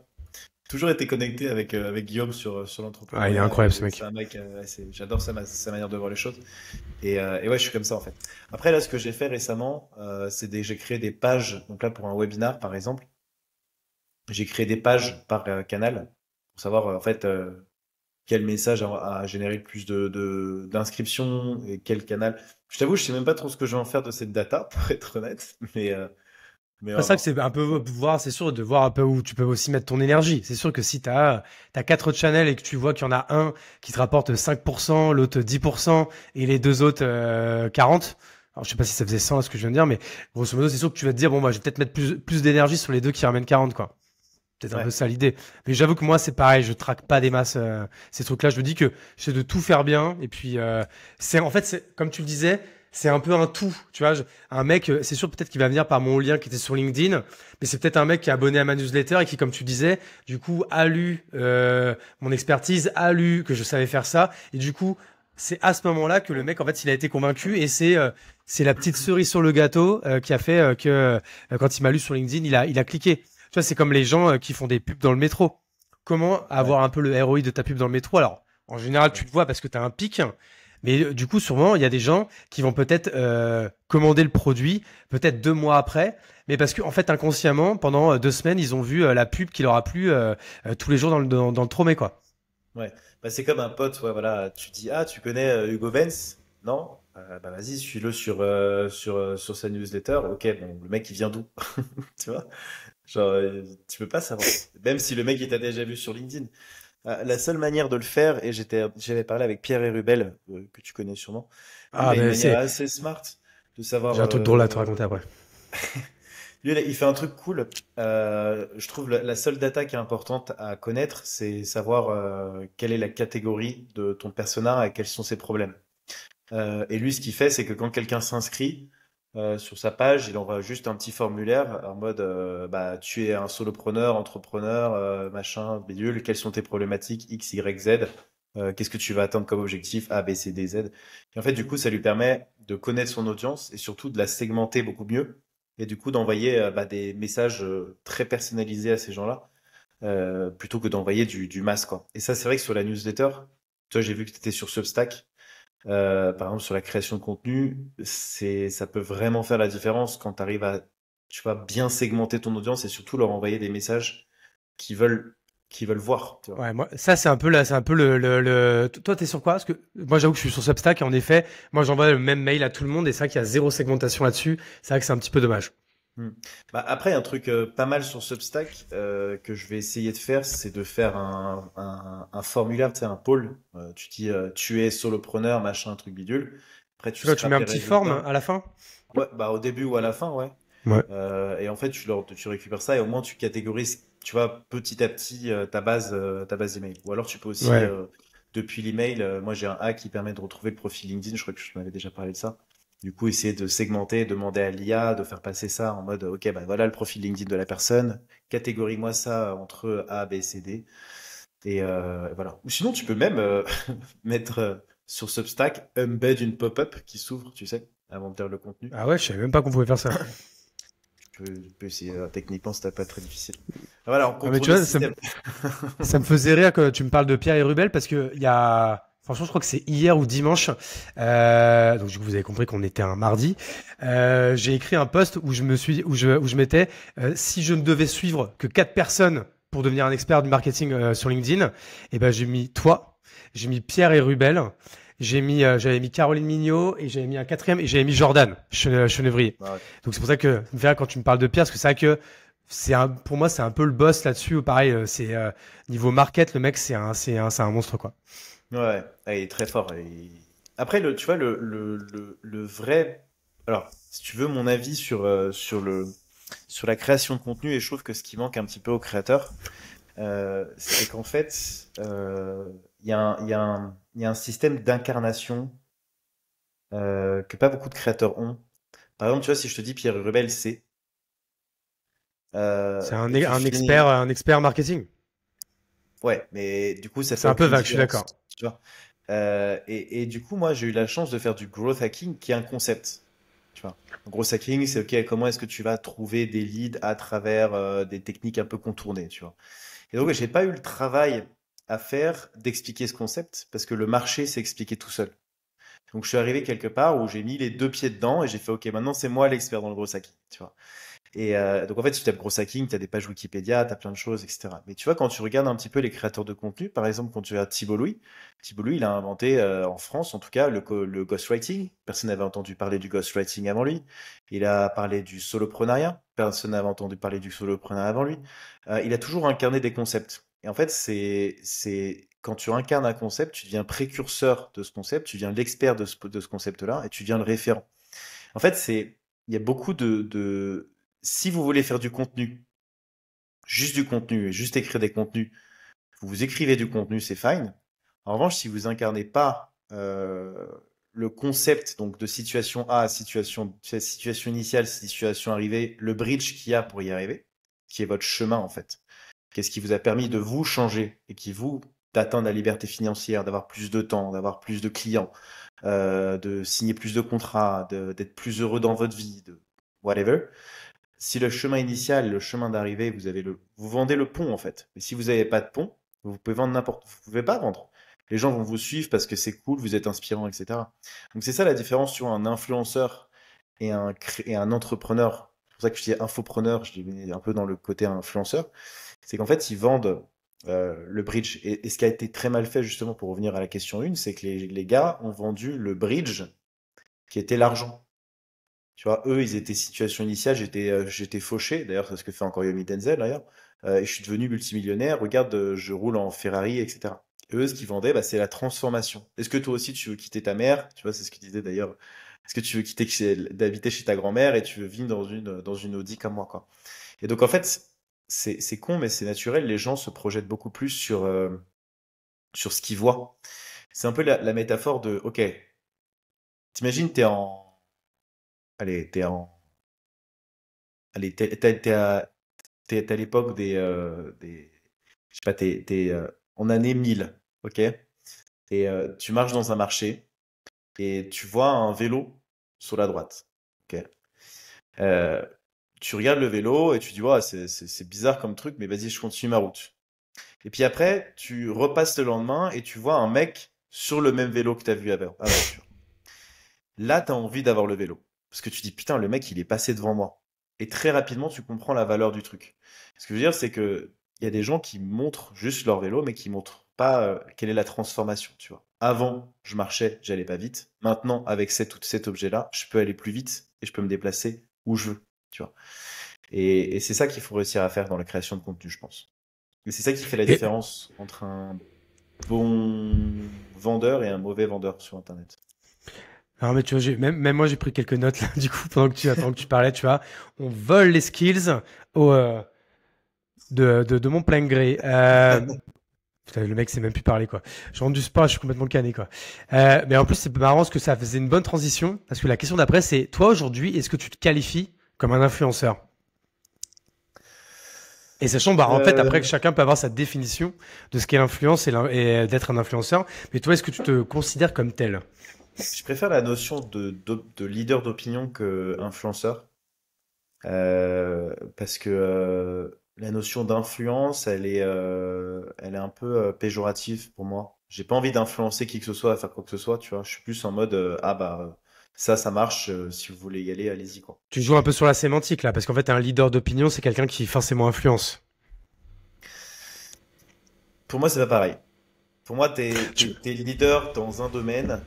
S3: toujours été connecté avec Guillaume sur
S2: Ah, il est
S3: l'entrepreneuriat.
S2: incroyable, ce
S3: Et c'est
S2: mec.
S3: un mec, j'adore sa manière de voir les choses. Et ouais, je suis comme ça en fait. Après, là, ce que j'ai fait récemment, j'ai créé des pages. Donc là, pour un webinar, par exemple, j'ai créé des pages par canal pour savoir en fait quel message a généré le plus d'inscriptions et quel canal. Je t'avoue, je sais même pas trop ce que je vais en faire de cette data, pour être honnête, mais on
S2: C'est
S3: va
S2: ça que
S3: voir.
S2: c'est un peu voir, c'est sûr, de voir un peu où tu peux aussi mettre ton énergie. C'est sûr que si tu as, 4 channels et que tu vois qu'il y en a un qui te rapporte 5%, l'autre 10% et les deux autres 40%. Alors, je sais pas si ça faisait sens ce que je viens de dire, mais grosso modo, c'est sûr que tu vas te dire, bon, bah, je vais peut-être mettre plus d'énergie sur les deux qui ramènent 40, quoi. Peut-être un peu
S3: Ouais.
S2: ça l'idée. Mais j'avoue que moi, c'est pareil, je traque pas des masses ces trucs-là. Je me dis que j'essaie de tout faire bien. Et puis, en fait, comme tu le disais, c'est un peu un tout. Tu vois, un mec, c'est sûr peut-être qu'il va venir par mon lien qui était sur LinkedIn, mais c'est peut-être un mec qui est abonné à ma newsletter et qui, comme tu disais, du coup, a lu mon expertise, a lu que je savais faire ça, et du coup, c'est à ce moment-là que le mec, en fait, il a été convaincu, et c'est la petite cerise sur le gâteau qui a fait que quand il m'a lu sur LinkedIn, il a cliqué. Tu vois, c'est comme les gens qui font des pubs dans le métro. Comment
S3: Ouais,
S2: avoir un peu le ROI de ta pub dans le métro? Alors, en général, tu
S3: ouais.
S2: le vois parce que tu as un pic, mais du coup, sûrement, il y a des gens qui vont peut-être commander le produit, peut-être 2 mois après, mais parce qu'en fait, inconsciemment, pendant 2 semaines, ils ont vu la pub qui leur a plu tous les jours dans le Tromé, quoi.
S3: Ouais. Bah, c'est comme un pote, ouais, voilà. Tu dis, ah, tu connais Hugo Benz? Non? Bah, vas-y, suis-le sur sa newsletter. Ok, bon, le mec, il vient d'où? Tu vois? Genre, tu peux pas savoir. Même si le mec, il t'a déjà vu sur LinkedIn. La seule manière de le faire, et j'avais parlé avec Pierre Hérubel, que tu connais sûrement. Lui, il
S2: Ah,
S3: a une
S2: mais
S3: manière assez smart de savoir.
S2: j'ai un truc drôle à te raconter après.
S3: Lui, il fait un truc cool. Je trouve la seule data qui est importante à connaître, c'est savoir quelle est la catégorie de ton persona et quels sont ses problèmes. Et lui, ce qu'il fait, c'est que quand quelqu'un s'inscrit sur sa page, il envoie juste un petit formulaire en mode bah, tu es un solopreneur, entrepreneur, machin, bidule, quelles sont tes problématiques X, Y, Z, qu'est-ce que tu vas atteindre comme objectif A, B, C, D, Z. Et en fait, du coup, ça lui permet de connaître son audience et surtout de la segmenter beaucoup mieux et du coup d'envoyer bah, des messages très personnalisés à ces gens-là plutôt que d'envoyer du mass, quoi. Et ça, c'est vrai que sur la newsletter, toi, j'ai vu que tu étais sur Substack. Par exemple, sur la création de contenu, ça peut vraiment faire la différence quand tu arrives à, tu vois, bien segmenter ton audience et surtout leur envoyer des messages qu'ils veulent, qu'ils veulent voir, tu vois.
S2: Ouais, moi, ça, c'est un peu Toi, t'es sur quoi? Parce que moi, j'avoue que je suis sur Substack et en effet, moi, j'envoie le même mail à tout le monde et c'est vrai qu'il y a zéro segmentation là-dessus. C'est vrai que c'est un petit peu dommage.
S3: Hmm. Bah, après, un truc pas mal sur Substack que je vais essayer de faire, c'est de faire un formulaire, tu sais, un poll. Tu dis, tu es solopreneur, machin, truc bidule. Après, tu
S2: C'est quoi, tu mets
S3: scrapes
S2: un
S3: les
S2: petit form
S3: résultats.
S2: à la fin?
S3: Ouais, bah au début ou à la fin, ouais.
S2: Ouais.
S3: Et en fait, tu récupères ça et au moins tu catégorises, tu vois, petit à petit ta base email. Ou alors tu peux aussi,
S2: Ouais.
S3: depuis l'email, moi j'ai un hack qui permet de retrouver le profil LinkedIn, je crois que je m'avais déjà parlé de ça. Du coup, essayer de segmenter, demander à l'IA de faire passer ça en mode, ok, bah voilà le profil LinkedIn de la personne, catégorie-moi ça entre A, B, C, D. Et voilà. Ou sinon, tu peux même mettre sur Substack, embed une pop-up qui s'ouvre, tu sais, avant de lire le contenu.
S2: Ah ouais, je savais même pas qu'on pouvait faire ça.
S3: Tu peux essayer, techniquement, c'était pas très difficile. Voilà, on
S2: Ah, mais
S3: contrôle
S2: tu
S3: le
S2: vois,
S3: système.
S2: ça me faisait rire que tu me parles de Pierre et Rubel parce que il y a, franchement, je crois que c'est hier ou dimanche. Donc, du coup, vous avez compris qu'on était un mardi. J'ai écrit un post où je mettais, si je ne devais suivre que 4 personnes pour devenir un expert du marketing sur LinkedIn, et ben, j'ai mis toi, j'ai mis Pierre et Rubel, j'avais mis Caroline Mignot et j'avais mis un quatrième et j'avais mis Jordan Chenevrier.
S3: Ouais,
S2: Donc, c'est pour ça que, ça me fait rire quand tu me parles de Pierre parce que c'est vrai que pour moi, c'est un peu le boss là-dessus. Pareil, niveau market, le mec, c'est un monstre, quoi.
S3: ouais, ouais, il est très fort. Après, tu vois, le vrai. Alors, si tu veux mon avis sur la création de contenu, et je trouve que ce qui manque un petit peu aux créateurs, c'est qu'en fait, il y a un système d'incarnation que pas beaucoup de créateurs ont. Par exemple, tu vois, si je te dis Pierre Rebelle, c'est. Et tu finis.
S2: Un expert marketing.
S3: Ouais, mais du coup, ça fait
S2: C'est un peu
S3: aucune
S2: vague, je suis
S3: différence.
S2: d'accord.
S3: Tu vois. Et du coup, moi, j'ai eu la chance de faire du growth hacking, qui est un concept. Tu vois. Le growth hacking, c'est OK, comment est-ce que tu vas trouver des leads à travers des techniques un peu contournées, tu vois. Et donc, j'ai pas eu le travail à faire d'expliquer ce concept, parce que le marché s'est expliqué tout seul. Donc, je suis arrivé quelque part où j'ai mis les deux pieds dedans et j'ai fait OK, maintenant c'est moi l'expert dans le growth hacking, tu vois. Et donc en fait, si tu tapes gros hacking, tu as des pages Wikipédia, tu as plein de choses, etc. Mais tu vois, quand tu regardes un petit peu les créateurs de contenu, par exemple, quand tu regardes Thibault Louis, il a inventé en France, en tout cas, le ghostwriting. Personne n'avait entendu parler du ghostwriting avant lui. Il a parlé du soloprenariat. Personne n'avait entendu parler du soloprenariat avant lui. Il a toujours incarné des concepts. Et en fait, quand tu incarnes un concept, tu deviens précurseur de ce concept, tu deviens l'expert de ce concept-là et tu deviens le référent. En fait, il y a beaucoup si vous voulez faire du contenu, juste du contenu et juste écrire des contenus, vous écrivez du contenu, c'est fine. En revanche, si vous incarnez pas le concept donc de situation A, situation initiale, situation arrivée, le bridge qu'il y a pour y arriver, qui est votre chemin en fait. Qu'est-ce qui vous a permis de vous changer et d'atteindre la liberté financière, d'avoir plus de temps, d'avoir plus de clients, de signer plus de contrats, d'être plus heureux dans votre vie, de whatever. Si le chemin initial, le chemin d'arrivée, vous vendez le pont en fait. Mais si vous n'avez pas de pont, vous pouvez vendre vous pouvez pas vendre. Les gens vont vous suivre parce que c'est cool, vous êtes inspirant, etc. Donc c'est ça la différence sur un influenceur et un entrepreneur. C'est pour ça que je dis infopreneur, je dis un peu dans le côté influenceur. C'est qu'en fait, ils vendent le bridge. Et ce qui a été très mal fait, justement, pour revenir à la question 1, c'est que les gars ont vendu le bridge qui était l'argent. Tu vois, eux, ils étaient situation initiale, j'étais fauché, d'ailleurs, c'est ce que fait encore Yomi Denzel, d'ailleurs, et je suis devenu multimillionnaire, regarde, je roule en Ferrari, etc. Eux, ce qu'ils vendaient, bah, c'est la transformation. Est-ce que toi aussi, tu veux quitter ta mère? Tu vois, c'est ce qu'ils disaient d'ailleurs. Est-ce que tu veux d'habiter chez ta grand-mère et tu veux vivre dans une Audi comme moi, quoi. Et donc, en fait, c'est con, mais c'est naturel, les gens se projettent beaucoup plus sur ce qu'ils voient. C'est un peu la métaphore de, ok, t'imagines, allez, t'es à l'époque je sais pas, t'es en année 1000, ok? Et tu marches dans un marché et tu vois un vélo sur la droite, ok? Euh, Tu regardes le vélo et tu dis, ouais, c'est bizarre comme truc, mais vas-y, je continue ma route. Et puis après, tu repasses le lendemain et tu vois un mec sur le même vélo que tu as vu avant. Là, tu as envie d'avoir le vélo. Parce que tu dis, putain, le mec, il est passé devant moi. Et très rapidement, tu comprends la valeur du truc. Ce que je veux dire, c'est que il y a des gens qui montrent juste leur vélo, mais qui montrent pas quelle est la transformation, tu vois. Avant, je marchais, j'allais pas vite. Maintenant, avec cet objet-là, je peux aller plus vite et je peux me déplacer où je veux, tu vois. Et c'est ça qu'il faut réussir à faire dans la création de contenu, je pense. Et c'est ça qui fait la
S2: Et,
S3: différence entre un bon vendeur et un mauvais vendeur sur Internet.
S2: non, mais tu vois, même moi, j'ai pris quelques notes là, du coup, pendant que tu parlais, tu vois. On vole les skills au, de mon plein gré. Putain, le mec sait même plus parler, quoi. Je rentre du sport, je suis complètement cané, quoi. Mais en plus, c'est marrant parce que ça faisait une bonne transition. Parce que la question d'après, c'est toi aujourd'hui, est-ce que tu te qualifies comme un influenceur? Et sachant, bah, en fait, après
S3: Euh,
S2: que chacun peut avoir sa définition de ce qu'est l'influence et d'être un influenceur. Mais toi, est-ce que tu te considères comme tel?
S3: je préfère la notion de leader d'opinion que influenceur. Parce que la notion d'influence, elle est un peu péjorative pour moi. J'ai pas envie d'influencer qui que ce soit à faire quoi que ce soit, tu vois. Je suis plus en mode ah bah ça marche. Si vous voulez y aller, allez-y quoi.
S2: Tu joues un peu sur la sémantique, là, parce qu'en fait, un leader d'opinion, c'est quelqu'un qui forcément influence.
S3: Pour moi, c'est pas pareil. Pour moi,
S2: Tu-
S3: t'es leader dans un domaine,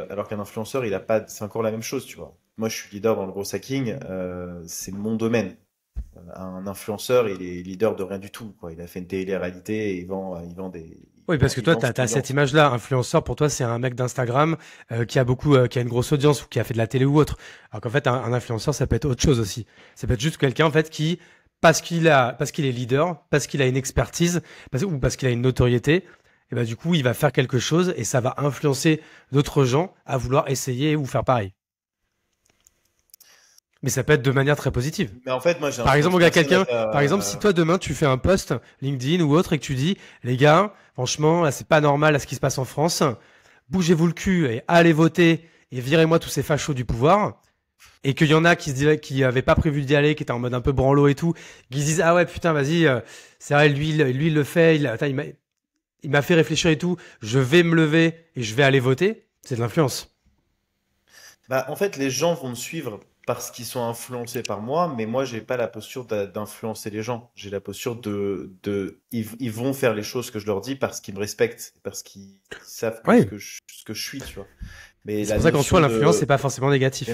S3: alors qu'un influenceur, il a pas, c'est encore la même chose, tu vois. Moi, je suis leader dans le gros hacking, c'est mon domaine. Un influenceur, il est leader de rien du tout, quoi. Il a fait une télé-réalité et
S2: Oui, parce que
S3: il
S2: toi,
S3: vend
S2: tu
S3: son
S2: as cette
S3: audience.
S2: image-là. Influenceur, pour toi, c'est un mec d'Instagram qui a une grosse audience ou qui a fait de la télé ou autre. Alors qu'en fait, un influenceur, ça peut être autre chose aussi. Ça peut être juste quelqu'un, en fait, qui, parce qu'il est leader, parce qu'il a une expertise, ou parce qu'il a une notoriété, et bah, du coup, il va faire quelque chose et ça va influencer d'autres gens à vouloir essayer ou faire pareil. Mais ça peut être de manière très positive.
S3: Mais en fait, moi,
S2: Par exemple,
S3: j'influence
S2: regarde
S3: personne à
S2: quelqu'un,
S3: faire.
S2: par exemple, si toi demain tu fais un post LinkedIn ou autre et que tu dis, les gars, franchement, là c'est pas normal à ce qui se passe en France, bougez-vous le cul et allez voter et virez-moi tous ces fachos du pouvoir. Et qu'il y en a qui se disaient, qui avaient pas prévu d'y aller, qui étaient en mode un peu branlo et tout, qui se disent, ah ouais, putain, vas-y, c'est vrai, lui, il le fait, attends, il m'a fait réfléchir et tout, je vais me lever et je vais aller voter. C'est de l'influence.
S3: Bah, en fait, les gens vont me suivre parce qu'ils sont influencés par moi, mais moi, j'ai pas la posture d'influencer les gens. J'ai la posture ils vont faire les choses que je leur dis parce qu'ils me respectent, parce qu'ils savent
S2: Oui.
S3: ce que je suis, tu vois. Mais
S2: C'est
S3: la
S2: pour ça qu'en soi,
S3: notion
S2: l'influence, c'est
S3: de,
S2: pas forcément
S3: mais
S2: négatif.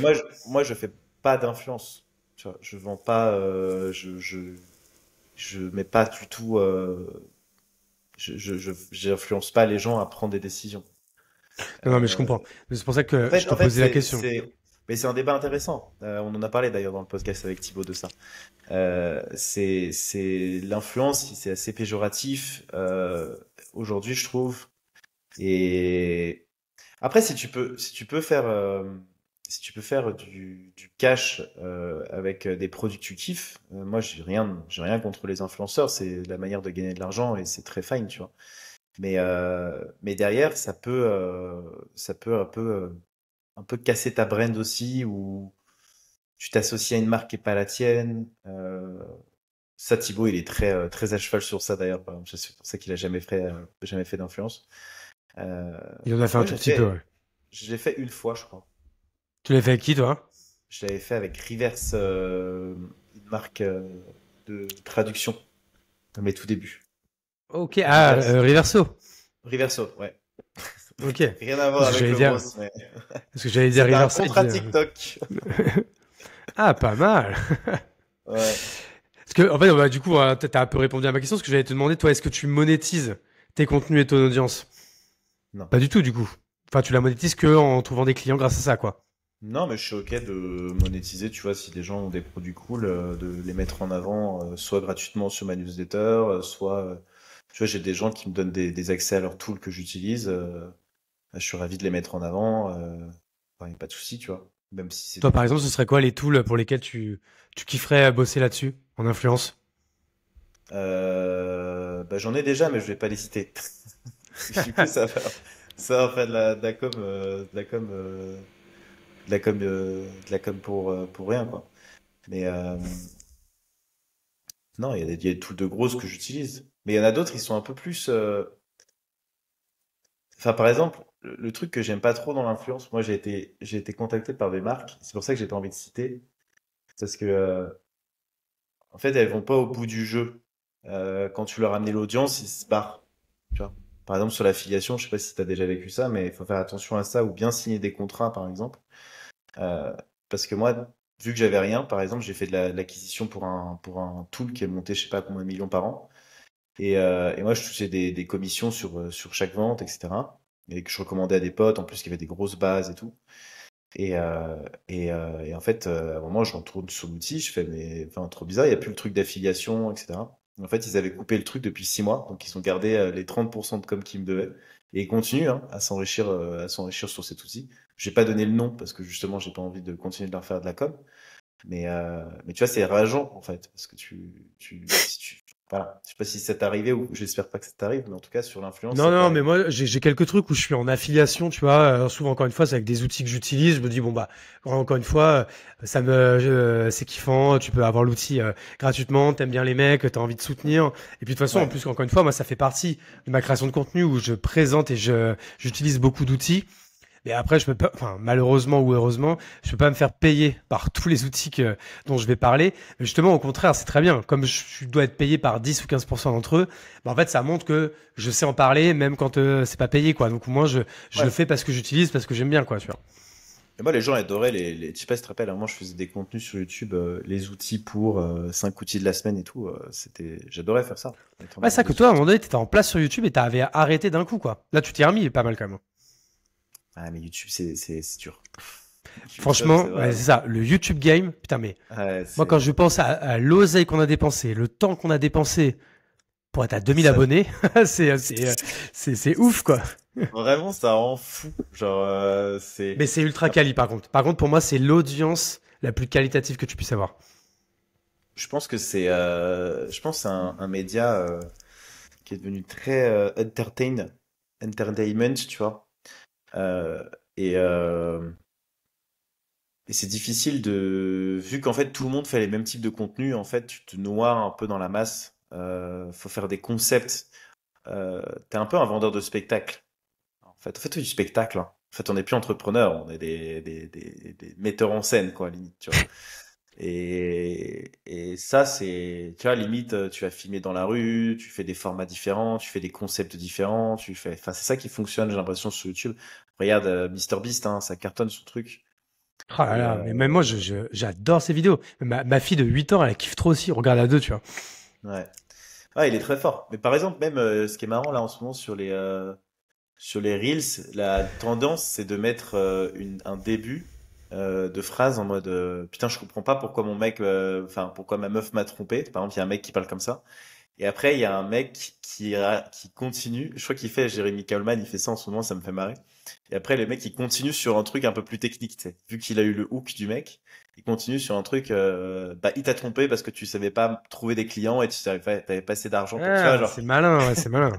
S3: moi, je fais pas d'influence. Tu vois, je vends pas, je mets pas du tout, j'influence pas les gens à prendre des décisions.
S2: Non, non, mais je
S3: Euh,
S2: comprends. Mais c'est pour ça que je te
S3: En fait,
S2: posais la question.
S3: mais c'est un débat intéressant. On en a parlé d'ailleurs dans le podcast avec Thibaut de ça. L'influence, c'est assez péjoratif aujourd'hui, je trouve. Et Après, si tu peux faire du cash avec des produits que tu kiffes, moi j'ai rien contre les influenceurs, c'est la manière de gagner de l'argent et c'est très fine, tu vois. Mais derrière, ça peut un peu casser ta brand aussi, ou tu t'associes à une marque qui est pas la tienne. Ça, Thibaut, il est très à cheval sur ça d'ailleurs. Par exemple, c'est pour ça qu'il a jamais fait d'influence. Euh,
S2: Il en a fait un
S3: Moi,
S2: tout petit peu, ouais.
S3: je l'ai fait une fois, je crois.
S2: Tu l'as fait avec qui, toi?
S3: Je l'avais fait avec Reverse, une marque de traduction, à mes tout débuts.
S2: Ok, ah,
S3: Reverse.
S2: Reverso.
S3: Reverso, ouais.
S2: Ok.
S3: Rien à voir
S2: Parce que
S3: avec
S2: j'allais
S3: le
S2: dire,
S3: boss, mais
S2: parce que j'allais dire
S3: c'était un
S2: Reverso.
S3: contrat TikTok.
S2: Ah, pas mal.
S3: Ouais.
S2: Parce que, en fait, bah, du coup, t'as un peu répondu à ma question, parce que j'allais te demander, toi, est-ce que tu monétises tes contenus et ton audience?
S3: Non.
S2: Pas du tout, du coup. Enfin, tu la monétises que en trouvant des clients grâce à ça, quoi.
S3: Non, mais je suis OK de monétiser, tu vois, si des gens ont des produits cool, de les mettre en avant, soit gratuitement sur ma newsletter, soit, tu vois, j'ai des gens qui me donnent des accès à leurs tools que j'utilise, bah, je suis ravi de les mettre en avant, enfin, y a pas de souci, tu vois. Même si c'est
S2: Toi, par
S3: du,
S2: exemple, ce serait quoi les tools pour lesquels tu kifferais bosser là-dessus, en influence?
S3: bah, j'en ai déjà, mais je vais pas les citer. Du coup, ça va faire de la com, de la com pour rien, quoi. Mais, non, il y a des tools de grosses que j'utilise. Mais il y en a d'autres, ils sont un peu plus. Enfin, par exemple, le truc que j'aime pas trop dans l'influence, moi j'ai été contacté par des marques, c'est pour ça que j'ai pas envie de citer, parce que en fait elles vont pas au bout du jeu. Quand tu leur amenes l'audience, ils se barrent. Tu vois. Par exemple, sur l'affiliation, je sais pas si tu as déjà vécu ça, mais il faut faire attention à ça ou bien signer des contrats, par exemple. Euh, Parce que moi, vu que j'avais rien, par exemple, j'ai fait de l'acquisition pour un tool qui est monté, je sais pas combien de millions par an. Et moi, je touchais des commissions sur chaque vente, etc. Et que je recommandais à des potes, en plus, qui avaient des grosses bases et tout. Et en fait, à un moment, je retourne sur l'outil, je fais, mais enfin, trop bizarre, il n'y a plus le truc d'affiliation, etc. En fait, ils avaient coupé le truc depuis 6 mois, donc ils ont gardé les 30% de com qu'ils me devaient. Et ils continuent hein, à s'enrichir sur cet outil. J'ai pas donné le nom parce que justement, j'ai pas envie de continuer de leur faire de la com. Mais tu vois, c'est rageant en fait, parce que si tu, voilà. Je sais pas si ça t'est arrivé ou j'espère pas que ça t'arrive, mais en tout cas, sur l'influence,
S2: Non,
S3: ça peut
S2: non, mais
S3: arriver.
S2: moi, j'ai quelques trucs où je suis en affiliation, tu vois. Souvent, encore une fois, c'est avec des outils que j'utilise. Je me dis, bon, bah, encore une fois, c'est kiffant. Tu peux avoir l'outil gratuitement. T'aimes bien les mecs, t'as envie de soutenir. Et puis, de toute façon, en
S3: Ouais,
S2: plus, encore une fois, moi, ça fait partie de ma création de contenu où je présente et j'utilise beaucoup d'outils. Mais après, je peux pas, enfin, malheureusement ou heureusement, je peux pas me faire payer par tous les outils dont je vais parler. Mais justement, au contraire, c'est très bien. Comme je dois être payé par 10 ou 15% d'entre eux, bah, en fait, ça montre que je sais en parler, même quand c'est pas payé, quoi. Donc, moi, je le
S3: ouais.
S2: fais parce que j'utilise, parce que j'aime bien, quoi, tu vois.
S3: Et moi, les gens adoraient je sais pas si tu te rappelles, à un moment, je faisais des contenus sur YouTube, les outils pour 5 outils de la semaine et tout. J'adorais faire ça, mettre en
S2: Ouais,
S3: avant
S2: ça que
S3: des
S2: toi, à un
S3: outils.
S2: moment donné, t'étais en place sur YouTube et t'avais arrêté d'un coup, quoi. Là, tu t'y es remis pas mal, quand même.
S3: Ah, mais YouTube, c'est dur. YouTube, c'est
S2: Franchement, ouais,
S3: vraiment.
S2: c'est ça. Le YouTube game, putain, mais
S3: Ouais,
S2: moi, quand
S3: c'est.
S2: je pense à l'oseille qu'on a dépensé, le temps qu'on a dépensé pour être à 2000
S3: Ça...
S2: abonnés, c'est ouf, quoi.
S3: Vraiment, ça rend fou. Genre,
S2: Mais c'est ultra quali, par contre. Par contre, pour moi, c'est l'audience la plus qualitative que tu puisses avoir.
S3: je pense que je pense que c'est un média qui est devenu très entertainment, tu vois. Euh, et, euh, et c'est difficile vu qu'en fait tout le monde fait les mêmes types de contenus, en fait, tu te noies un peu dans la masse. Faut faire des concepts. T'es un peu un vendeur de spectacle. En fait, on fait du spectacle, hein. En fait, on n'est plus entrepreneur, on est des metteurs en scène, quoi, limite, tu vois. Et ça, c'est, tu vois, limite, tu vas filmer dans la rue, tu fais des formats différents, tu fais des concepts différents, enfin, c'est ça qui fonctionne, j'ai l'impression, sur YouTube. Regarde, MrBeast, hein, ça cartonne son truc.
S2: Oh là
S3: Et,
S2: là, mais même moi, j'adore ces vidéos. Ma fille de 8 ans, elle kiffe trop aussi. On regarde à deux, tu vois.
S3: ouais. Ah, il est très fort. Mais par exemple, même, ce qui est marrant, là, en ce moment, sur les Reels, la tendance, c'est de mettre un début de phrase en mode putain, je comprends pas pourquoi mon mec, enfin, pourquoi ma meuf m'a trompé. Par exemple, il y a un mec qui parle comme ça. Et après, il y a un mec qui continue. Je crois qu'il fait, Jérémy Kallman, il fait ça en ce moment, ça me fait marrer. Et après, le mec, il continue sur un truc un peu plus technique, tu sais. Vu qu'il a eu le hook du mec, il continue sur un truc, bah, il t'a trompé parce que tu savais pas trouver des clients et t'avais pas assez d'argent pour, tu vois,
S2: Ah,
S3: genre.
S2: c'est malin, ouais, c'est malin.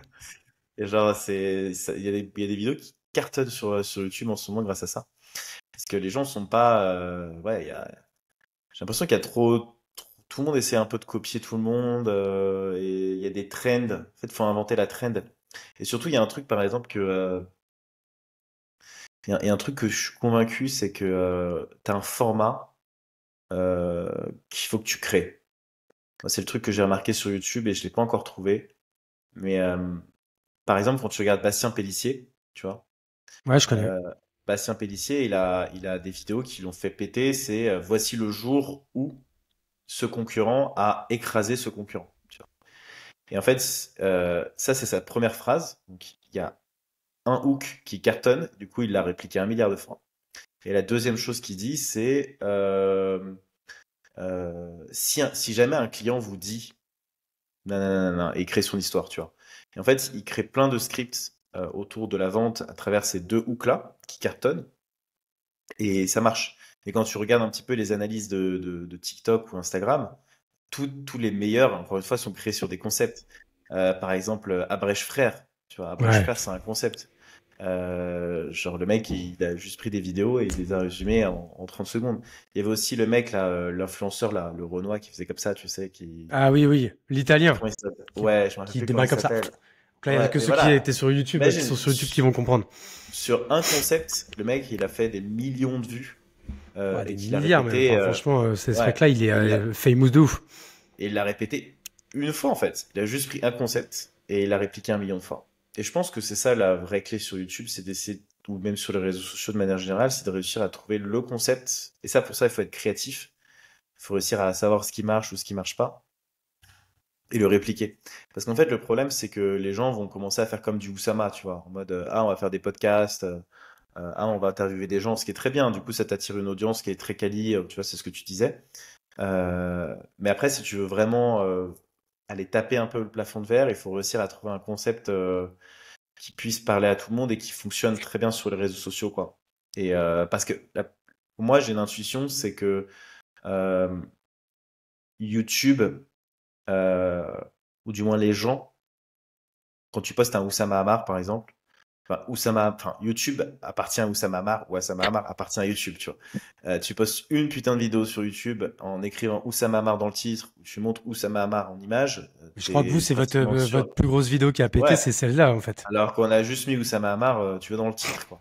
S3: Et genre, il y a des vidéos qui cartonnent sur YouTube en ce moment grâce à ça. Parce que les gens sont pas, ouais, j'ai l'impression qu'il y a tout le monde essaie un peu de copier tout le monde, et il y a des trends. En fait, il faut inventer la trend. Et surtout, il y a un truc, par exemple, il y a un truc que je suis convaincu, c'est que tu as un format qu'il faut que tu crées. Moi, c'est le truc que j'ai remarqué sur YouTube et je l'ai pas encore trouvé. Mais par exemple, quand tu regardes Bastien Pellissier, tu vois,
S2: Ouais, je connais.
S3: euh, Bastien Pellissier, il a des vidéos qui l'ont fait péter. C'est voici le jour où ce concurrent a écrasé ce concurrent. Tu vois. Et en fait, ça, c'est sa première phrase. Donc, il y a un hook qui cartonne. Du coup, il l'a répliqué 1 milliard de fois. Et la deuxième chose qu'il dit, c'est si jamais un client vous dit nanana, et il crée son histoire, tu vois. Et en fait, il crée plein de scripts autour de la vente à travers ces deux hooks-là qui cartonnent et ça marche. Et quand tu regardes un petit peu les analyses de TikTok ou Instagram, tous les meilleurs, encore une fois, sont créés sur des concepts. Par exemple, Abrèche Frère, tu vois, Abrèche
S2: Ouais.
S3: Frère, c'est un concept. Genre le mec, il a juste pris des vidéos et il les a résumées en 30 secondes. Il y avait aussi le mec là, l'influenceur là, le Renoir qui faisait comme ça, tu sais,
S2: Ah oui, oui, l'italien
S3: comment il s'appelle?
S2: qui,
S3: Ouais, je me rappelle
S2: qui
S3: plus comment il
S2: démarre comme ça.
S3: s'appelle.
S2: Donc là, il n'y a
S3: Ouais,
S2: que
S3: mais
S2: ceux qui
S3: voilà.
S2: étaient sur YouTube, qui sont
S3: Imagine,
S2: sur YouTube qui vont comprendre.
S3: sur un concept, le mec, il a fait des millions de vues
S2: Ouais,
S3: et
S2: des
S3: qu'il a
S2: milliards même.
S3: répété,
S2: Enfin, franchement, ce
S3: ouais,
S2: mec-là, il est
S3: et
S2: famous de ouf.
S3: il l'a répété une fois en fait. Il a juste pris un concept et il l'a répliqué 1 million de fois. Et je pense que c'est ça la vraie clé sur YouTube, c'est d'essayer, ou même sur les réseaux sociaux de manière générale, c'est de réussir à trouver le concept. Et ça, pour ça, il faut être créatif. Il faut réussir à savoir ce qui marche ou ce qui marche pas et le répliquer. Parce qu'en fait, le problème, c'est que les gens vont commencer à faire comme du Oussama, tu vois, en mode ah, on va faire des podcasts, ah, on va interviewer des gens, ce qui est très bien. Du coup, ça t'attire une audience qui est très quali, tu vois, c'est ce que tu disais. Mais après, si tu veux vraiment aller taper un peu le plafond de verre, il faut réussir à trouver un concept qui puisse parler à tout le monde et qui fonctionne très bien sur les réseaux sociaux, quoi. Et parce que moi, j'ai une intuition, c'est que euh, YouTube, euh, ou du moins les gens, quand tu postes un Oussama Hamar, par exemple, enfin, YouTube appartient à Oussama Hamar ou Oussama Hamar appartient à YouTube, tu vois. Tu postes une putain de vidéo sur YouTube en écrivant Oussama Hamar dans le titre, tu montres Oussama Hamar en image,
S2: Je crois que vous,
S3: t'es
S2: c'est
S3: pratiquement sûr.
S2: votre plus grosse vidéo qui a pété,
S3: Ouais,
S2: c'est celle-là, en fait.
S3: alors qu'on a juste mis Oussama Hamar, tu vois, dans le titre, quoi.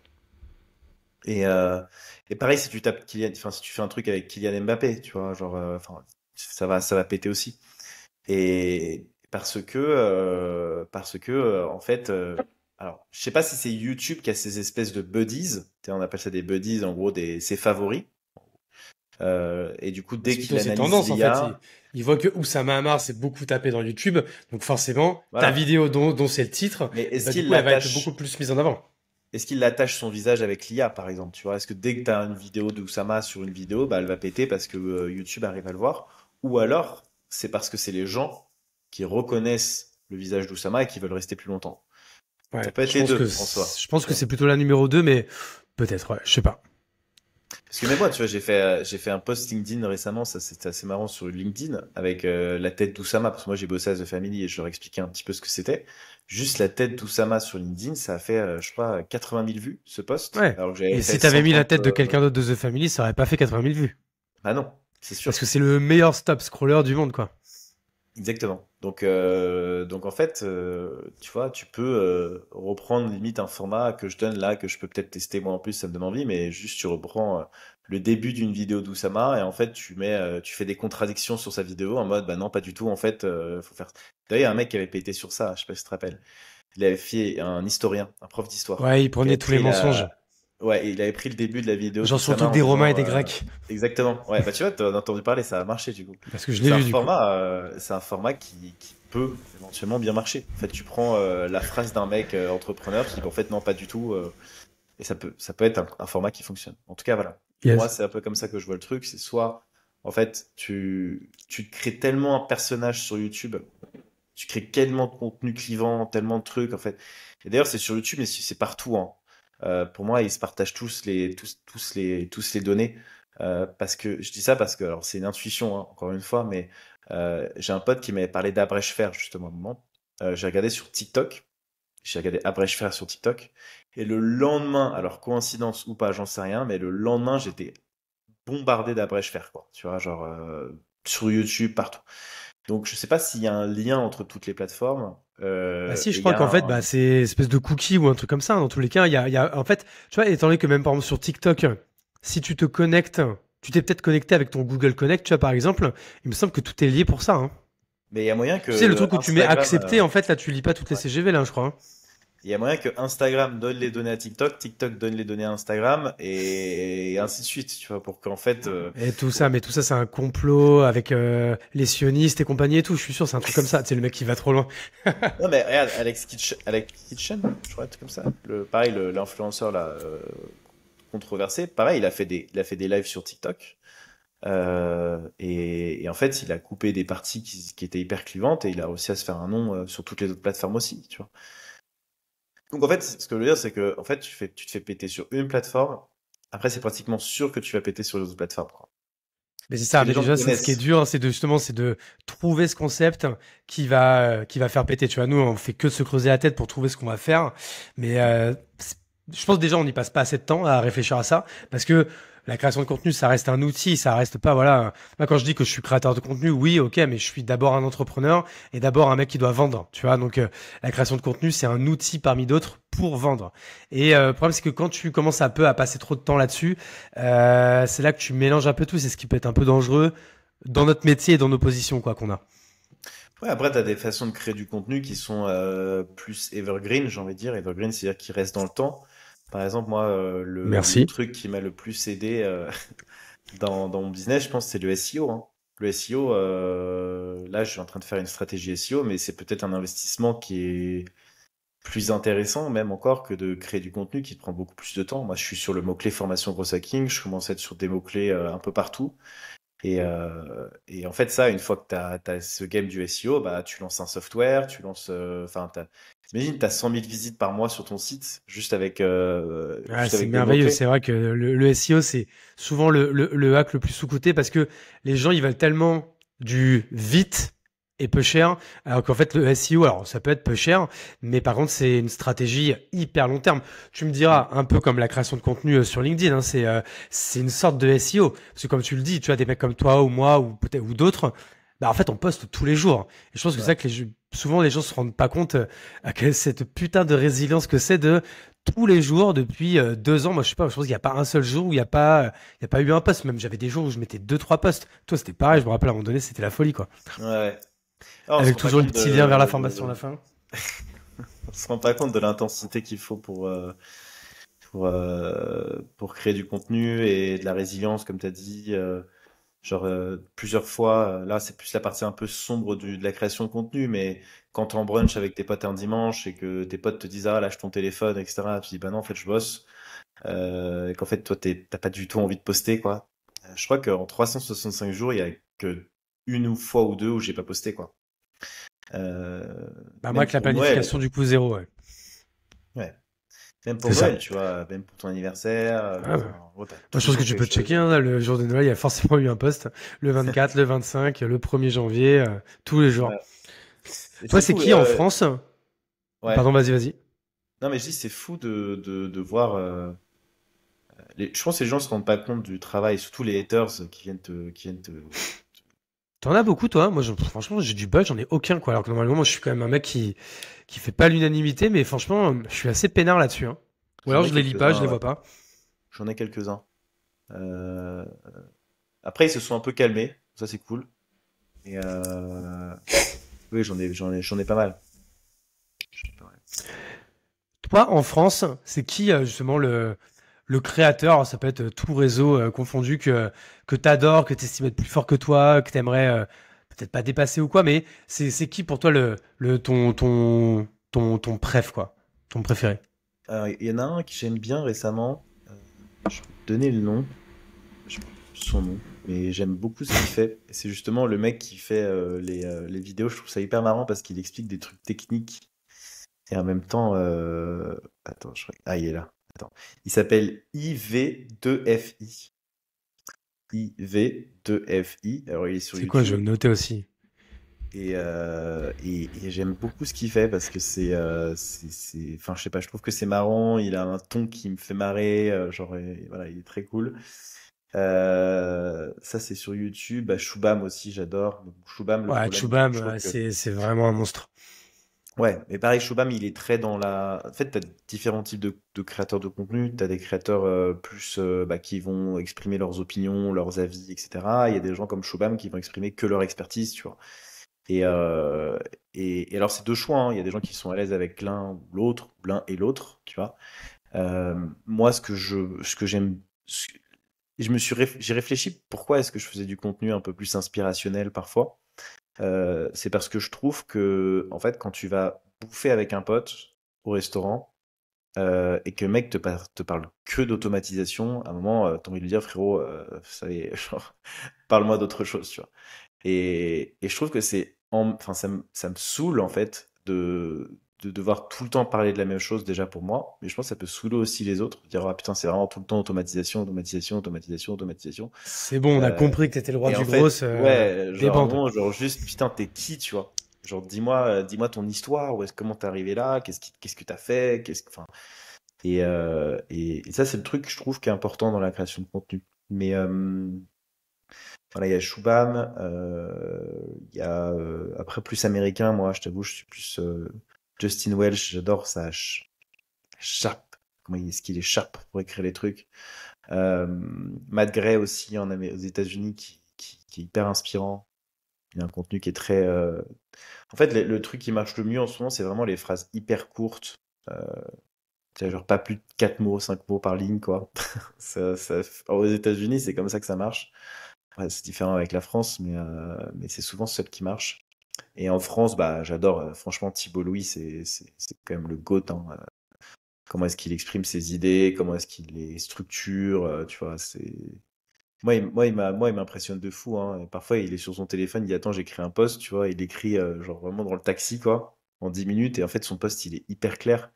S3: Et, euh, et pareil, si tu tapes Kylian, enfin, si tu fais un truc avec Kylian Mbappé, tu vois, genre, enfin, ça va péter aussi. Et parce que, en fait, alors, je sais pas si c'est YouTube qui a ces espèces de buddies, tu sais, on appelle ça des buddies, en gros, ses favoris. Et du coup,
S2: C'est
S3: dès qu'il
S2: plutôt ses
S3: analyse
S2: tendances, en fait.
S3: l'IA,
S2: Il voit que Oussama Hamar s'est beaucoup tapé dans YouTube. Donc forcément, ta
S3: voilà.
S2: vidéo dont c'est le titre,
S3: Mais
S2: et bah, du coup, elle va être beaucoup plus mise en avant.
S3: est-ce qu'il attache son visage avec l'IA, par exemple, tu vois? Est-ce que dès que tu as une vidéo d'Oussama sur une vidéo, bah, elle va péter parce que YouTube arrive à le voir? Ou alors, c'est parce que c'est les gens qui reconnaissent le visage d'Oussama et qui veulent rester plus longtemps. Ça
S2: Ouais,
S3: peut être les deux en soi,
S2: je pense
S3: tu
S2: que
S3: vois.
S2: c'est plutôt la numéro 2, mais peut-être, ouais, je sais pas.
S3: Parce que même moi, tu vois, j'ai fait un post LinkedIn récemment, ça c'était assez marrant sur LinkedIn, avec la tête d'Oussama, parce que moi j'ai bossé à The Family et je leur expliquais un petit peu ce que c'était. Juste la tête d'Oussama sur LinkedIn, ça a fait, je crois, 80 000 vues, ce post,
S2: Ouais.
S3: alors que j'avais
S2: Et si
S3: fait
S2: t'avais mis la
S3: 130.
S2: tête de quelqu'un d'autre de The Family, ça aurait pas fait 80 000 vues.
S3: Bah non, c'est
S2: Parce
S3: sûr.
S2: que c'est le meilleur stop scroller du monde, quoi.
S3: Exactement. Donc en fait, tu vois, tu peux reprendre limite un format que je donne là, que je peux peut-être tester moi en plus, ça me donne envie, mais juste tu reprends le début d'une vidéo d'Oussama et en fait tu fais des contradictions sur sa vidéo en mode bah non pas du tout en fait faut faire. D'ailleurs il y a un mec qui avait pété sur ça, je sais pas si tu te rappelles. Il avait fait un historien, un prof d'histoire,
S2: Ouais, il
S3: qui
S2: prenait
S3: avait
S2: tous les
S3: pris
S2: mensonges.
S3: ouais, il avait pris le début de la vidéo
S2: Genre surtout
S3: d'Oussama en
S2: des Romains et
S3: disant
S2: des Grecs.
S3: exactement. Ouais, bah tu vois, t'en as entendu parler, ça a marché du coup.
S2: Parce que je
S3: Et
S2: l'ai
S3: c'est un
S2: vu, du coup.
S3: format, c'est un format qui peut éventuellement bien marcher. En fait, tu prends la phrase d'un mec entrepreneur qui dit en fait non, pas du tout, et ça peut être un format qui fonctionne. En tout cas, voilà. Moi,
S2: Yes.
S3: c'est un peu comme ça que je vois le truc. C'est soit, en fait, tu te crées tellement un personnage sur YouTube tu crées tellement de contenu clivant, tellement de trucs en fait. Et d'ailleurs, c'est sur YouTube, mais c'est partout, hein. Pour moi, ils se partagent tous les données. Parce que je dis ça parce que alors c'est une intuition, hein, encore une fois, mais j'ai un pote qui m'avait parlé d'Abrèche Fer justement à un moment. J'ai regardé sur TikTok. J'ai regardé Abrèche Fer sur TikTok. Et le lendemain, alors coïncidence ou pas, j'en sais rien, mais le lendemain, j'étais bombardé d'Abrèche Fer, quoi. Tu vois, genre sur YouTube, partout. Donc je sais pas s'il y a un lien entre toutes les plateformes.
S2: Bah si,
S3: Et
S2: je
S3: il y
S2: crois
S3: a
S2: qu'en fait, bah, c'est espèce de cookie ou un truc comme ça. Dans tous les cas, en fait, tu vois, étant donné que même par exemple sur TikTok, si tu te connectes, tu t'es peut-être connecté avec ton Google Connect, tu vois, par exemple, il me semble que tout est lié pour ça, hein.
S3: mais il y a moyen
S2: Tu sais, le
S3: que
S2: truc où tu mets
S3: Instagram,
S2: accepter, en fait, là, tu lis pas toutes les
S3: ouais.
S2: CGV, là, je crois, hein.
S3: Il y a moyen que Instagram donne les données à TikTok, TikTok donne les données à Instagram et ainsi de suite, tu vois, pour qu'en fait,
S2: Et tout ça, mais tout ça, c'est un complot avec les sionistes et compagnie et tout. Je suis sûr, c'est un truc comme ça. C'est le mec qui va trop loin.
S3: non mais regarde, Alex Kitchen, je crois, un truc comme ça. Pareil, l'influenceur là, controversé, pareil, il a fait des lives sur TikTok. Et en fait, il a coupé des parties qui étaient hyper clivantes et il a réussi à se faire un nom sur toutes les autres plateformes aussi, tu vois. Donc en fait, ce que je veux dire, c'est que en fait, tu te fais péter sur une plateforme. Après, c'est pratiquement sûr que tu vas péter sur les autres plateformes, quoi.
S2: Mais c'est
S3: Parce que
S2: ça.
S3: les
S2: Mais
S3: gens te
S2: déjà, c'est ce qui est
S3: connaissent.
S2: dur, hein, c'est de trouver ce concept qui va faire péter. Tu vois, nous, on fait que de se creuser la tête pour trouver ce qu'on va faire. Mais je pense déjà, on n'y passe pas assez de temps à réfléchir à ça parce que la création de contenu, ça reste un outil, ça reste pas, voilà. Moi, quand je dis que je suis créateur de contenu, oui, ok, mais je suis d'abord un entrepreneur et d'abord un mec qui doit vendre. Tu vois, donc la création de contenu, c'est un outil parmi d'autres pour vendre. Et le problème, c'est que quand tu commences un peu à passer trop de temps là-dessus, c'est là que tu mélanges un peu tout. C'est ce qui peut être un peu dangereux dans notre métier et dans nos positions, quoi, qu'on a.
S3: Ouais, après, tu as des façons de créer du contenu qui sont plus evergreen, j'ai envie de dire. Evergreen, c'est-à-dire qui restent dans le temps. Par exemple, moi, le
S2: Merci.
S3: truc qui m'a le plus aidé dans mon business, je pense, c'est le SEO, hein. Le SEO, là, je suis en train de faire une stratégie SEO, mais c'est peut-être un investissement qui est plus intéressant, même encore, que de créer du contenu qui te prend beaucoup plus de temps. Moi, je suis sur le mot-clé formation gros hacking, je commence à être sur des mots-clés un peu partout. Et en fait, ça, une fois que t'as ce game du SEO, bah, tu lances un software, tu lances, enfin, t'imagines, t'as 100 000 visites par mois sur ton site,
S2: Ouais,
S3: juste
S2: c'est
S3: avec des
S2: merveilleux.
S3: mots-clés.
S2: C'est vrai que le SEO, c'est souvent le hack le plus sous-coté parce que les gens, ils veulent tellement du vite et peu cher, alors qu'en fait, le SEO, alors ça peut être peu cher, mais par contre, c'est une stratégie hyper long terme. Tu me
S3: Mm.
S2: diras, un peu comme la création de contenu sur LinkedIn, hein, c'est une sorte de SEO. Parce que comme tu le dis, tu as des mecs comme toi ou moi ou peut-être ou d'autres, bah en fait, on poste tous les jours. Et je pense que c'est
S3: Ouais.
S2: ça que souvent les gens se rendent pas compte à quelle cette putain de résilience que c'est de tous les jours depuis 2 ans. Moi, je sais pas, je pense qu'il n'y a pas un seul jour où il y a pas eu un post. Même j'avais des jours où je mettais deux, trois posts. Toi, c'était pareil. Je me rappelle à un moment donné, c'était la folie, quoi.
S3: Ouais. Ouais. Ah, on se
S2: Avec
S3: rend pas
S2: toujours le
S3: compte
S2: petit lien vers la formation à la fin.
S3: on se rend pas compte de l'intensité qu'il faut pour créer du contenu et de la résilience, comme tu as dit. Genre plusieurs fois, là c'est plus la partie un peu sombre de la création de contenu, mais quand t'es en brunch avec tes potes un dimanche et que tes potes te disent ah lâche ton téléphone, etc. Tu dis bah non en fait je bosse, et qu'en fait toi t'as pas du tout envie de poster quoi. Je crois qu'en 365 jours il y a que une fois ou deux où j'ai pas posté quoi. Euh,
S2: Bah, moi,
S3: même
S2: avec la
S3: pour Noël,
S2: planification, du coup, zéro, ouais.
S3: ouais. Même pour
S2: C'est ça.
S3: Noël, tu vois, même pour ton anniversaire,
S2: Ah, ouais.
S3: enfin, ouais, t'as
S2: Moi, je pense que
S3: toujours
S2: tu
S3: quelque
S2: peux
S3: chose.
S2: checker, hein, là, le jour de Noël, il y a forcément eu un post. Le 24, le 25, le 1er janvier, tous les jours.
S3: Ouais. Et
S2: Toi,
S3: c'est
S2: c'est
S3: fou,
S2: qui en France?
S3: ouais.
S2: Pardon, vas-y, vas-y.
S3: Non mais je dis c'est fou de voir. Je pense que les gens se rendent pas compte du travail, surtout les haters qui viennent te.
S2: T'en as beaucoup, toi? Moi, franchement, j'ai du buzz, j'en ai aucun, quoi. Alors que normalement, moi, je suis quand même un mec qui fait pas l'unanimité, mais franchement, je suis assez peinard là-dessus, hein. Ou
S3: J'en
S2: alors,
S3: ai
S2: je les lis pas, je
S3: quelques-uns,
S2: les
S3: ouais.
S2: vois pas.
S3: J'en ai quelques-uns. Euh, Après, ils se sont un peu calmés, ça c'est cool. Et oui, j'en ai pas mal. J'en ai pas mal.
S2: Toi, en France, c'est qui, justement, le créateur, alors ça peut être tout réseau confondu, que t'adores, que t'estimes être plus fort que toi, que t'aimerais peut-être pas dépasser ou quoi, mais c'est qui pour toi ton préf, quoi, ton préféré?
S3: Il y en a un que j'aime bien récemment. Je peux te donner le nom. Je sais plus son nom. mais j'aime beaucoup ce qu'il fait. Et c'est justement le mec qui fait les vidéos. Je trouve ça hyper marrant parce qu'il explique des trucs techniques et en même temps, attends, ah, il est là. Attends. Il s'appelle IV2FI. IV2FI. Alors, il est sur
S2: C'est quoi, je vais
S3: YouTube.
S2: le noter aussi.
S3: Et j'aime beaucoup ce qu'il fait parce que enfin, je sais pas, je trouve que c'est marrant. Il a un ton qui me fait marrer. Genre, voilà, il est très cool. Ça, c'est sur YouTube. Bah, Shubham aussi, j'adore. Donc, Shubham, le
S2: Ouais,
S3: problème, c'est que
S2: Chubam,
S3: je trouve que
S2: c'est vraiment un monstre.
S3: ouais, mais pareil, Shubham, il est très dans la. En fait, tu as différents types de créateurs de contenu. Tu as des créateurs plus bah, qui vont exprimer leurs opinions, leurs avis, etc. Il y a des gens comme Shubham qui vont exprimer que leur expertise, tu vois. Et, euh, et alors, c'est deux choix, hein. Il y a des gens qui sont à l'aise avec l'un ou l'autre, ou l'un et l'autre, tu vois. Moi, ce que j'aime, j'ai réfléchi pourquoi est-ce que je faisais du contenu un peu plus inspirationnel parfois. C'est parce que je trouve que, en fait, quand tu vas bouffer avec un pote au restaurant et que le mec te parle que d'automatisation, à un moment, t'as envie de lui dire, frérot, ça y est, genre, parle-moi d'autre chose, tu vois. Et je trouve que enfin, ça me saoule, en fait, de devoir tout le temps parler de la même chose déjà pour moi, mais je pense que ça peut saouler aussi les autres, de dire, ah putain, c'est vraiment tout le temps automatisation, automatisation, automatisation, automatisation.
S2: C'est bon, on a
S3: Euh,
S2: compris que t'étais le roi
S3: et
S2: du
S3: en
S2: gros,
S3: fait, ouais,
S2: des
S3: genre, à un
S2: bandes.
S3: moment, genre, juste, putain, t'es qui, tu vois? Genre, dis-moi ton histoire, comment t'es arrivé là, qu'est-ce que t'as fait, enfin, et ça, c'est le truc que je trouve qui est important dans la création de contenu. Mais, voilà, il y a Shubham, il y a, après, plus américain, moi, je t'avoue, je suis plus, Justin Welsh, j'adore sa chape, est-ce qu'il est sharp pour écrire les trucs. Euh, Matt Gray aussi, aux États-Unis, qui est hyper inspirant. Il y a un contenu qui est très. En fait, le truc qui marche le mieux en ce moment, c'est vraiment les phrases hyper courtes. Euh, tu sais, genre pas plus de 4 mots, 5 mots par ligne, quoi. Aux États-Unis, c'est comme ça que ça marche. Ouais, c'est différent avec la France, mais c'est souvent celle qui marche. Et en France, bah, j'adore. Franchement, Thibault Louis, c'est quand même le GOAT, hein. Comment est-ce qu'il exprime ses idées, comment est-ce qu'il les structure, tu vois, c'est. Moi, il m'impressionne de fou, hein. Et parfois, il est sur son téléphone, il dit attends, j'écris un post, tu vois, il écrit genre vraiment dans le taxi, quoi, en 10 minutes. Et en fait, son post, il est hyper clair.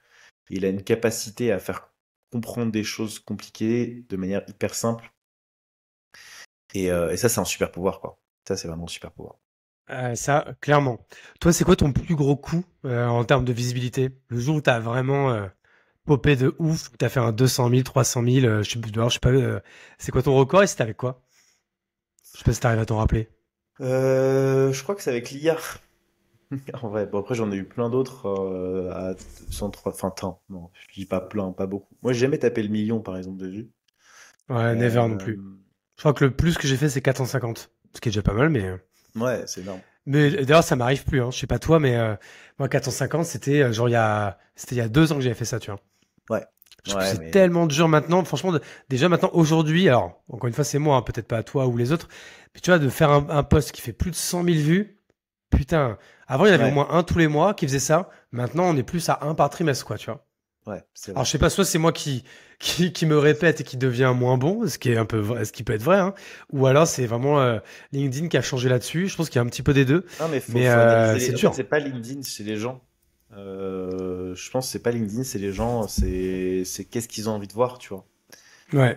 S3: Et il a une capacité à faire comprendre des choses compliquées de manière hyper simple. Et ça, c'est un super pouvoir, quoi. Ça, c'est vraiment un super pouvoir.
S2: Ça, clairement. Toi, c'est quoi ton plus gros coup en termes de visibilité? Le jour où t'as vraiment popé de ouf, où t'as fait un 200 000, 300 000, je sais pas, c'est quoi ton record et c'était avec quoi? Je sais pas si t'arrives à t'en rappeler.
S3: Je crois que c'est avec l'IA. En vrai, bon, après, j'en ai eu plein d'autres à 103, enfin, tant, non, je dis pas plein, pas beaucoup. Moi, j'ai jamais tapé le million, par exemple, de vues.
S2: Ouais, never non
S3: Euh,
S2: plus. Je crois que le plus que j'ai fait, c'est 450. Ce qui est déjà pas mal, mais.
S3: Ouais, c'est énorme.
S2: Mais d'ailleurs, ça m'arrive plus, hein. Je sais pas toi, mais moi, 450, c'était genre c'était il y a 2 ans que j'avais fait ça, tu vois.
S3: Ouais,
S2: Je trouve que
S3: ouais,
S2: c'est
S3: mais
S2: tellement dur maintenant. Franchement, déjà maintenant, aujourd'hui, alors, encore une fois, c'est moi, hein, peut-être pas à toi ou les autres, mais tu vois, de faire un post qui fait plus de 100 000 vues, putain, avant, il y en avait au
S3: ouais,
S2: moins un tous les mois qui faisait ça. Maintenant, on est plus à un par trimestre, quoi, tu vois.
S3: ouais, c'est
S2: Alors,
S3: vrai.
S2: je sais pas, soit c'est moi qui me répète et qui devient moins bon, ce qui est un peu ce qui peut être vrai, hein, ou alors c'est vraiment LinkedIn qui a changé là-dessus. Je pense qu'il y a un petit peu des deux,
S3: Non, mais
S2: mais
S3: faut analyser
S2: c'est
S3: En fait,
S2: dur.
S3: c'est pas LinkedIn, c'est les gens. Je pense que c'est pas LinkedIn, c'est les gens, c'est qu'est-ce qu'ils ont envie de voir, tu vois.
S2: Ouais.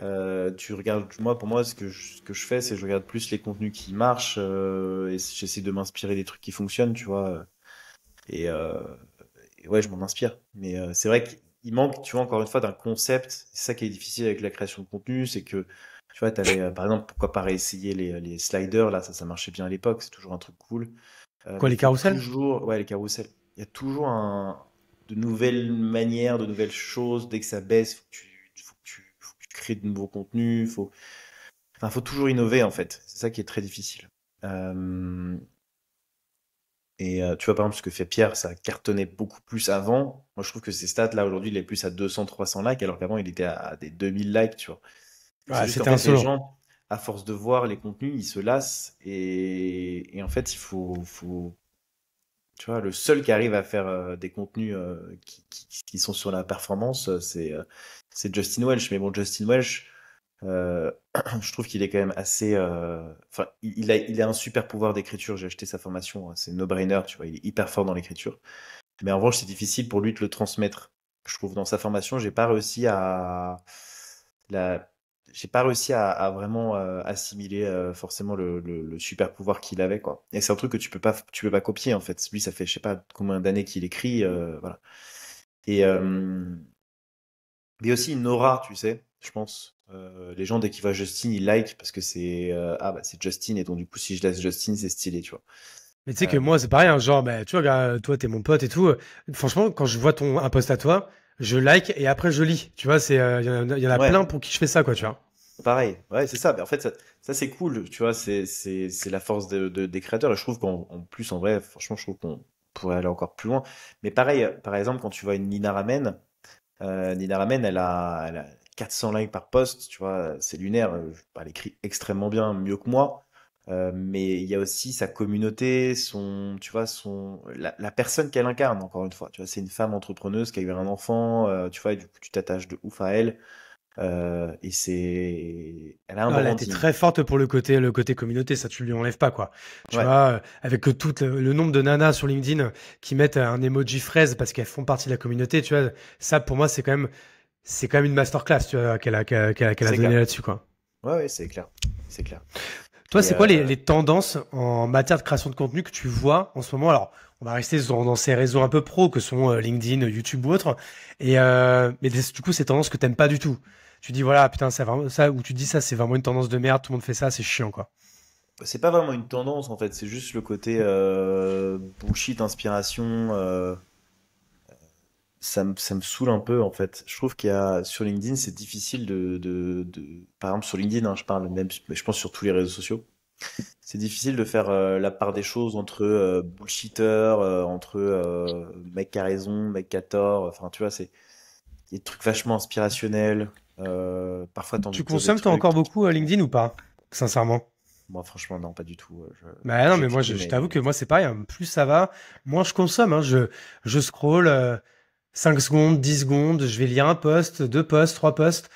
S3: Tu regardes, pour moi, ce que je fais, c'est que je regarde plus les contenus qui marchent et j'essaie de m'inspirer des trucs qui fonctionnent, tu vois. Et, euh, et ouais, je m'en inspire. Mais c'est vrai qu'il manque, tu vois, encore une fois, d'un concept. C'est ça qui est difficile avec la création de contenu, c'est que, tu vois, t'avais, par exemple, pourquoi pas réessayer les sliders, là, ça marchait bien à l'époque, c'est toujours un truc cool.
S2: Quoi,
S3: Mais il
S2: les
S3: faut
S2: carousels?
S3: toujours, ouais, les carousels. Il y a toujours de nouvelles manières, de nouvelles choses. Dès que ça baisse, faut que tu crées de nouveaux contenus. Enfin, faut toujours innover, en fait. C'est ça qui est très difficile. Euh, tu vois, par exemple, ce que fait Pierre, ça cartonnait beaucoup plus avant. Moi, je trouve que ces stats-là, aujourd'hui, il est plus à 200, 300 likes, alors qu'avant, il était à des 2000 likes, tu vois. C'est
S2: Ouais,
S3: juste qu'en
S2: c'était
S3: fait, les
S2: insolent.
S3: gens, à force de voir les contenus, ils se lassent. Et en fait, tu vois, le seul qui arrive à faire des contenus qui sont sur la performance, c'est Justin Welsh. Mais bon, Justin Welsh, Euh, je trouve qu'il est quand même assez. Enfin, il a un super pouvoir d'écriture. J'ai acheté sa formation, hein, c'est no-brainer, tu vois. Il est hyper fort dans l'écriture. Mais en revanche, c'est difficile pour lui de le transmettre. Je trouve dans sa formation, la... j'ai pas réussi à vraiment assimiler forcément le super pouvoir qu'il avait, quoi. Et c'est un truc que tu peux pas copier en fait. Lui, ça fait je sais pas combien d'années qu'il écrit, voilà. Et mais aussi une aura, tu sais, je pense. Les gens dès qu'ils voient Justin, ils like parce que ah bah c'est Justin et donc du coup si je laisse Justin, c'est stylé, tu vois.
S2: Mais tu sais que
S3: Euh,
S2: moi, c'est pareil, hein, genre, bah, tu vois, gars, toi, t'es mon pote et tout. Franchement, quand je vois un post à toi, je like et après je lis. Tu vois, il y en a
S3: ouais,
S2: plein pour qui je fais ça, quoi, tu vois.
S3: pareil. Ouais, c'est ça. Mais en fait, ça c'est cool, tu vois. C'est la force des créateurs. Et je trouve qu'en plus, en vrai, franchement, je trouve qu'on pourrait aller encore plus loin. Mais pareil, par exemple, quand tu vois une Nina Ramen, elle a 400 likes par post, tu vois, c'est lunaire. Elle écrit extrêmement bien, mieux que moi. Mais il y a aussi sa communauté, tu vois, la personne qu'elle incarne, encore une fois. Tu vois, c'est une femme entrepreneuse qui a eu un enfant, tu vois, et du coup, tu t'attaches de ouf à elle. Elle a un
S2: Non, elle a été
S3: branding.
S2: très forte pour le côté communauté, ça tu lui enlèves pas, quoi. Tu
S3: Ouais,
S2: vois, avec tout le nombre de nanas sur LinkedIn qui mettent un emoji fraise parce qu'elles font partie de la communauté, tu vois, ça pour moi c'est quand même une masterclass, tu vois, qu'elle a
S3: c'est
S2: donné
S3: clair.
S2: là-dessus, quoi.
S3: Ouais, ouais, c'est clair. C'est clair.
S2: Toi,
S3: Et
S2: c'est quoi les tendances en matière de création de contenu que tu vois en ce moment? Alors, on va rester dans ces réseaux un peu pro que sont LinkedIn, YouTube ou autres. Mais du coup, ces tendances que t'aimes pas du tout. Tu dis, voilà, putain, c'est vraiment ça, ou tu dis ça, c'est vraiment une tendance de merde, tout le monde fait ça, c'est chiant, quoi.
S3: c'est pas vraiment une tendance en fait, c'est juste le côté bullshit inspiration. Ça me saoule un peu en fait. Je trouve sur LinkedIn, c'est difficile par exemple sur LinkedIn, hein, je parle même, mais je pense sur tous les réseaux sociaux. C'est difficile de faire la part des choses entre bullshitter, entre mec qui a raison, mec qui a tort. Enfin, tu vois, c'est des trucs vachement inspirationnels. Parfois, t'as envie
S2: Tu
S3: de dire des
S2: consommes, toi,
S3: trucs.
S2: encore beaucoup LinkedIn ou pas? Sincèrement.
S3: Moi, franchement, non, pas du tout.
S2: Bah non, mais moi,
S3: J'écris,
S2: je
S3: mais
S2: t'avoue que moi, c'est pareil, hein. Plus ça va, moins je consomme, hein. Je scroll 5 secondes, 10 secondes, je vais lire un post, deux posts, trois posts.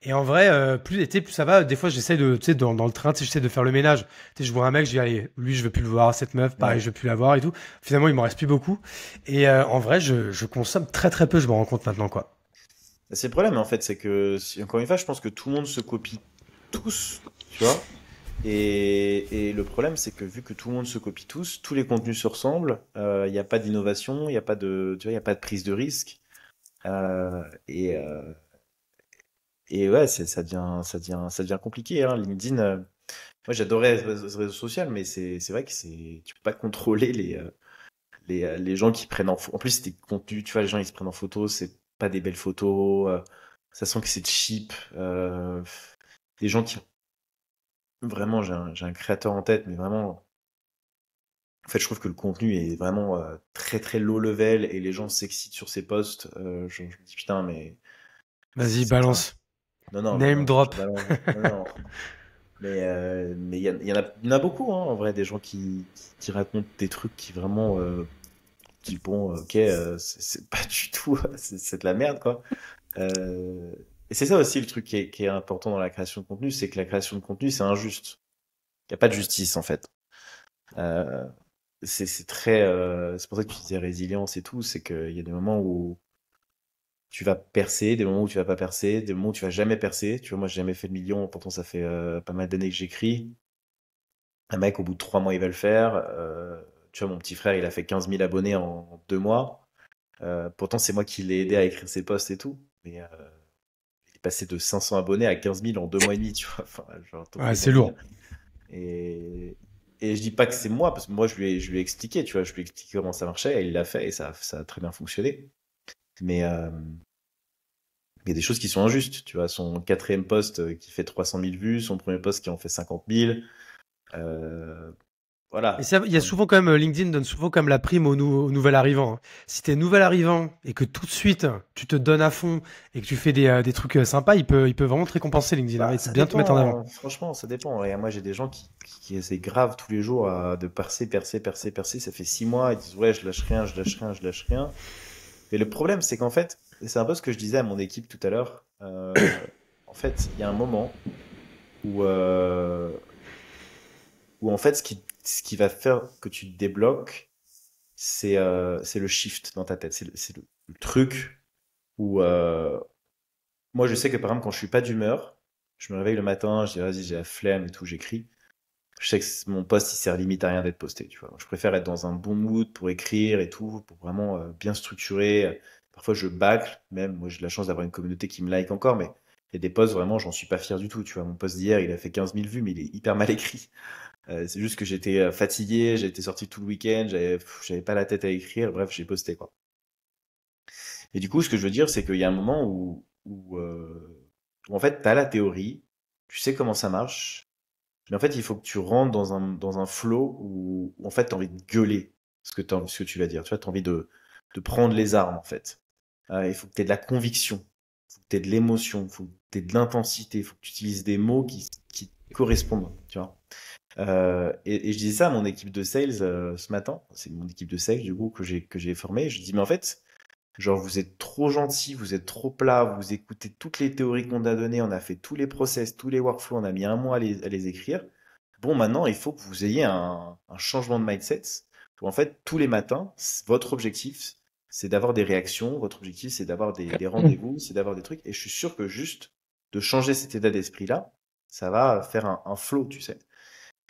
S2: Et en vrai, plus ça va, des fois j'essaie de, tu sais, dans le train, tu sais, j'essaie de faire le ménage. Tu sais, je vois un mec, je dis, allez, lui, je veux plus le voir, cette meuf, pareil,
S3: ouais.
S2: je veux plus la voir et tout. Finalement, il m'en reste plus beaucoup. Et en vrai, je consomme très très peu, je me rends compte maintenant, quoi.
S3: C'est le problème en fait, c'est que encore une fois, je pense que tout le monde se copie tous, tu vois. Et le problème, c'est que vu que tout le monde se copie tous les contenus se ressemblent. Il n'y a pas d'innovation, il n'y a pas tu vois, il y a pas de prise de risque. Euh, et, euh, et ouais, ça devient compliqué, hein. LinkedIn, moi j'adorais ce réseau social, mais c'est vrai que tu peux pas contrôler les gens qui prennent en plus, c'est des contenus, tu vois, les gens ils se prennent en photo, c'est pas des belles photos, ça sent que c'est cheap. Des gens qui, vraiment, j'ai un créateur en tête, mais vraiment, en fait, je trouve que le contenu est vraiment très très low level et les gens s'excitent sur ces posts. Je me dis putain, mais
S2: Vas-y,
S3: enfin,
S2: balance.
S3: non, non, mais
S2: Name
S3: non, je
S2: drop.
S3: balance. Non, non. Mais il y en a beaucoup, hein, en vrai, des gens qui racontent des trucs qui vraiment, qui bon, ok, c'est pas du tout, c'est de la merde, quoi. Et c'est ça aussi le truc qui est important dans la création de contenu, c'est que la création de contenu, c'est injuste. Il n'y a pas de justice, en fait. Euh, c'est pour ça que tu disais résilience et tout, c'est qu'il y a des moments où tu vas percer, des moments où tu vas pas percer, des moments où tu vas jamais percer. Tu vois, moi, j'ai jamais fait le million, pourtant ça fait pas mal d'années que j'écris. Un mec, au bout de 3 mois, il va le faire. Tu vois, mon petit frère, il a fait 15 000 abonnés en 2 mois. Pourtant, c'est moi qui l'ai aidé à écrire ses posts et tout. Mais il est passé de 500 abonnés à 15 000 en 2 mois et demi, tu vois. Enfin, genre, ton
S2: Ouais,
S3: truc
S2: c'est
S3: en délire.
S2: lourd.
S3: Et, et je dis pas que c'est moi, parce que moi, je lui ai expliqué, tu vois, je lui ai expliqué comment ça marchait, et il l'a fait, et ça a très bien fonctionné. Mais il y a des choses qui sont injustes, tu vois. Son quatrième post qui fait 300 000 vues, son premier post qui en fait 50 000. Euh,
S2: Et
S3: voilà.
S2: ça, il y a souvent quand même, LinkedIn donne souvent comme la prime aux nouvel arrivants, hein. Si t'es nouvel arrivant et que tout de suite tu te donnes à fond et que tu fais des trucs sympas, il peut vraiment te récompenser LinkedIn, hein.
S3: Bah,
S2: Il peut
S3: ça
S2: bien te mettre en avant.
S3: dépend, franchement, ça dépend. Et moi, j'ai des gens qui essaient grave tous les jours de percer, percer, percer, percer. Ça fait 6 mois, ils disent, ouais, je lâche rien, je lâche rien, je lâche rien. Et le problème, c'est qu'en fait, c'est un peu ce que je disais à mon équipe tout à l'heure. en fait, il y a un moment où, en fait, ce qui va faire que tu te débloques, c'est le shift dans ta tête. C'est le truc où, moi, je sais que par exemple, quand je suis pas d'humeur, je me réveille le matin, je dis, vas-y, j'ai la flemme et tout, j'écris. Je sais que mon post, il sert limite à rien d'être posté, tu vois. Je préfère être dans un bon mood pour écrire et tout, pour vraiment bien structurer. Parfois, je bâcle, même. Moi, j'ai de la chance d'avoir une communauté qui me like encore, mais il y a des posts, vraiment, j'en suis pas fier du tout, tu vois. Mon post d'hier, il a fait 15 000 vues, mais il est hyper mal écrit. C'est juste que j'étais fatigué, j'ai été sorti tout le week-end, j'avais pas la tête à écrire, bref, j'ai posté, quoi. Et du coup, ce que je veux dire, c'est qu'il y a un moment où en fait, tu as la théorie, tu sais comment ça marche, mais en fait, il faut que tu rentres dans un flow où en fait, tu as envie de gueuler ce que tu vas dire. Tu vois, tu as envie de prendre les armes, en fait. Il faut que tu aies de la conviction, il faut que tu aies de l'émotion, il faut que tu aies de l'intensité, il faut que tu utilises des mots qui correspondent, tu vois. Et je disais ça à mon équipe de sales ce matin. C'est mon équipe de sales, du coup, que j'ai formée. Je dis, mais en fait, genre, vous êtes trop gentil, vous êtes trop plat, vous écoutez toutes les théories qu'on a données, on a fait tous les process, tous les workflows, on a mis un mois à les écrire. Bon, maintenant, il faut que vous ayez un changement de mindset. Où en fait, tous les matins, votre objectif, c'est d'avoir des réactions, votre objectif, c'est d'avoir des rendez-vous, c'est d'avoir des trucs. Et je suis sûr que juste de changer cet état d'esprit-là, ça va faire un flow, tu sais.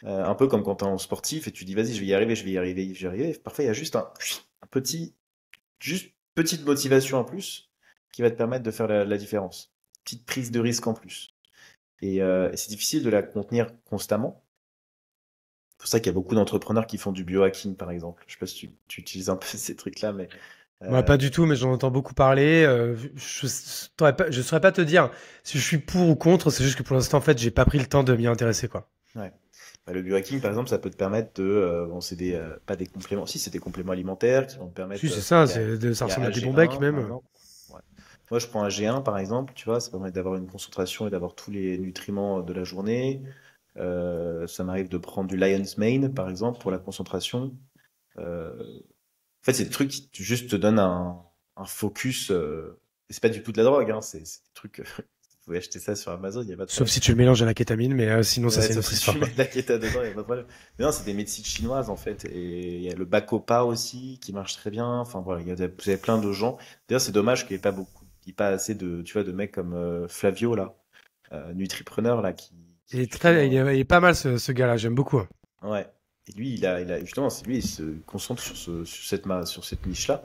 S3: Un peu comme quand tu es en sportif et tu dis, vas-y, je vais y arriver, je vais y arriver, je vais y arriver. Parfois, il y a juste un petit juste petite motivation en plus qui va te permettre de faire la différence. Petite prise de risque en plus. Et c'est difficile de la contenir constamment. C'est pour ça qu'il y a beaucoup d'entrepreneurs qui font du biohacking, par exemple. Je sais pas si tu utilises un peu ces trucs-là, mais
S2: Moi,
S3: euh,
S2: pas du tout, mais j'en entends beaucoup parler. Je saurais pas te dire si je suis pour ou contre. C'est juste que pour l'instant, en fait, j'ai pas pris le temps de m'y intéresser, quoi.
S3: ouais. Bah, le biohacking, par exemple, ça peut te permettre bon, c'est pas des compléments, si c'est des compléments alimentaires qui vont te permettre.
S2: Si, c'est ça. Ça
S3: Il y a
S2: ressemble à des bons becs,
S3: AG1, par
S2: même.
S3: exemple. Ouais. Moi, je prends AG1, par exemple, tu vois, ça permet d'avoir une concentration et d'avoir tous les nutriments de la journée. Ça m'arrive de prendre du Lion's Mane, par exemple, pour la concentration. En fait, c'est des trucs qui juste te donnent un focus. Et c'est pas du tout de la drogue, hein, c'est des trucs. Vous pouvez acheter ça sur Amazon, il n'y a pas de
S2: Sauf
S3: problème.
S2: si tu le mélanges à la kétamine, mais sinon, ça,
S3: Ouais,
S2: c'est une
S3: sauf
S2: autre
S3: si
S2: histoire,
S3: tu
S2: quoi.
S3: mets de la kéta dedans, il n'y a pas de problème. Mais non, c'est des médecines chinoises, en fait. Et il y a le Bacopa aussi, qui marche très bien. Enfin, voilà, vous avez plein de gens. D'ailleurs, c'est dommage qu'il n'y ait pas beaucoup, il n'y ait pas assez de, tu vois, de mecs comme Flavio, là, Nutripreneur, là, qui justement.
S2: Il est pas mal, ce gars-là. J'aime beaucoup, hein.
S3: Ouais. Et lui, justement, c'est lui, il se concentre sur cette niche-là.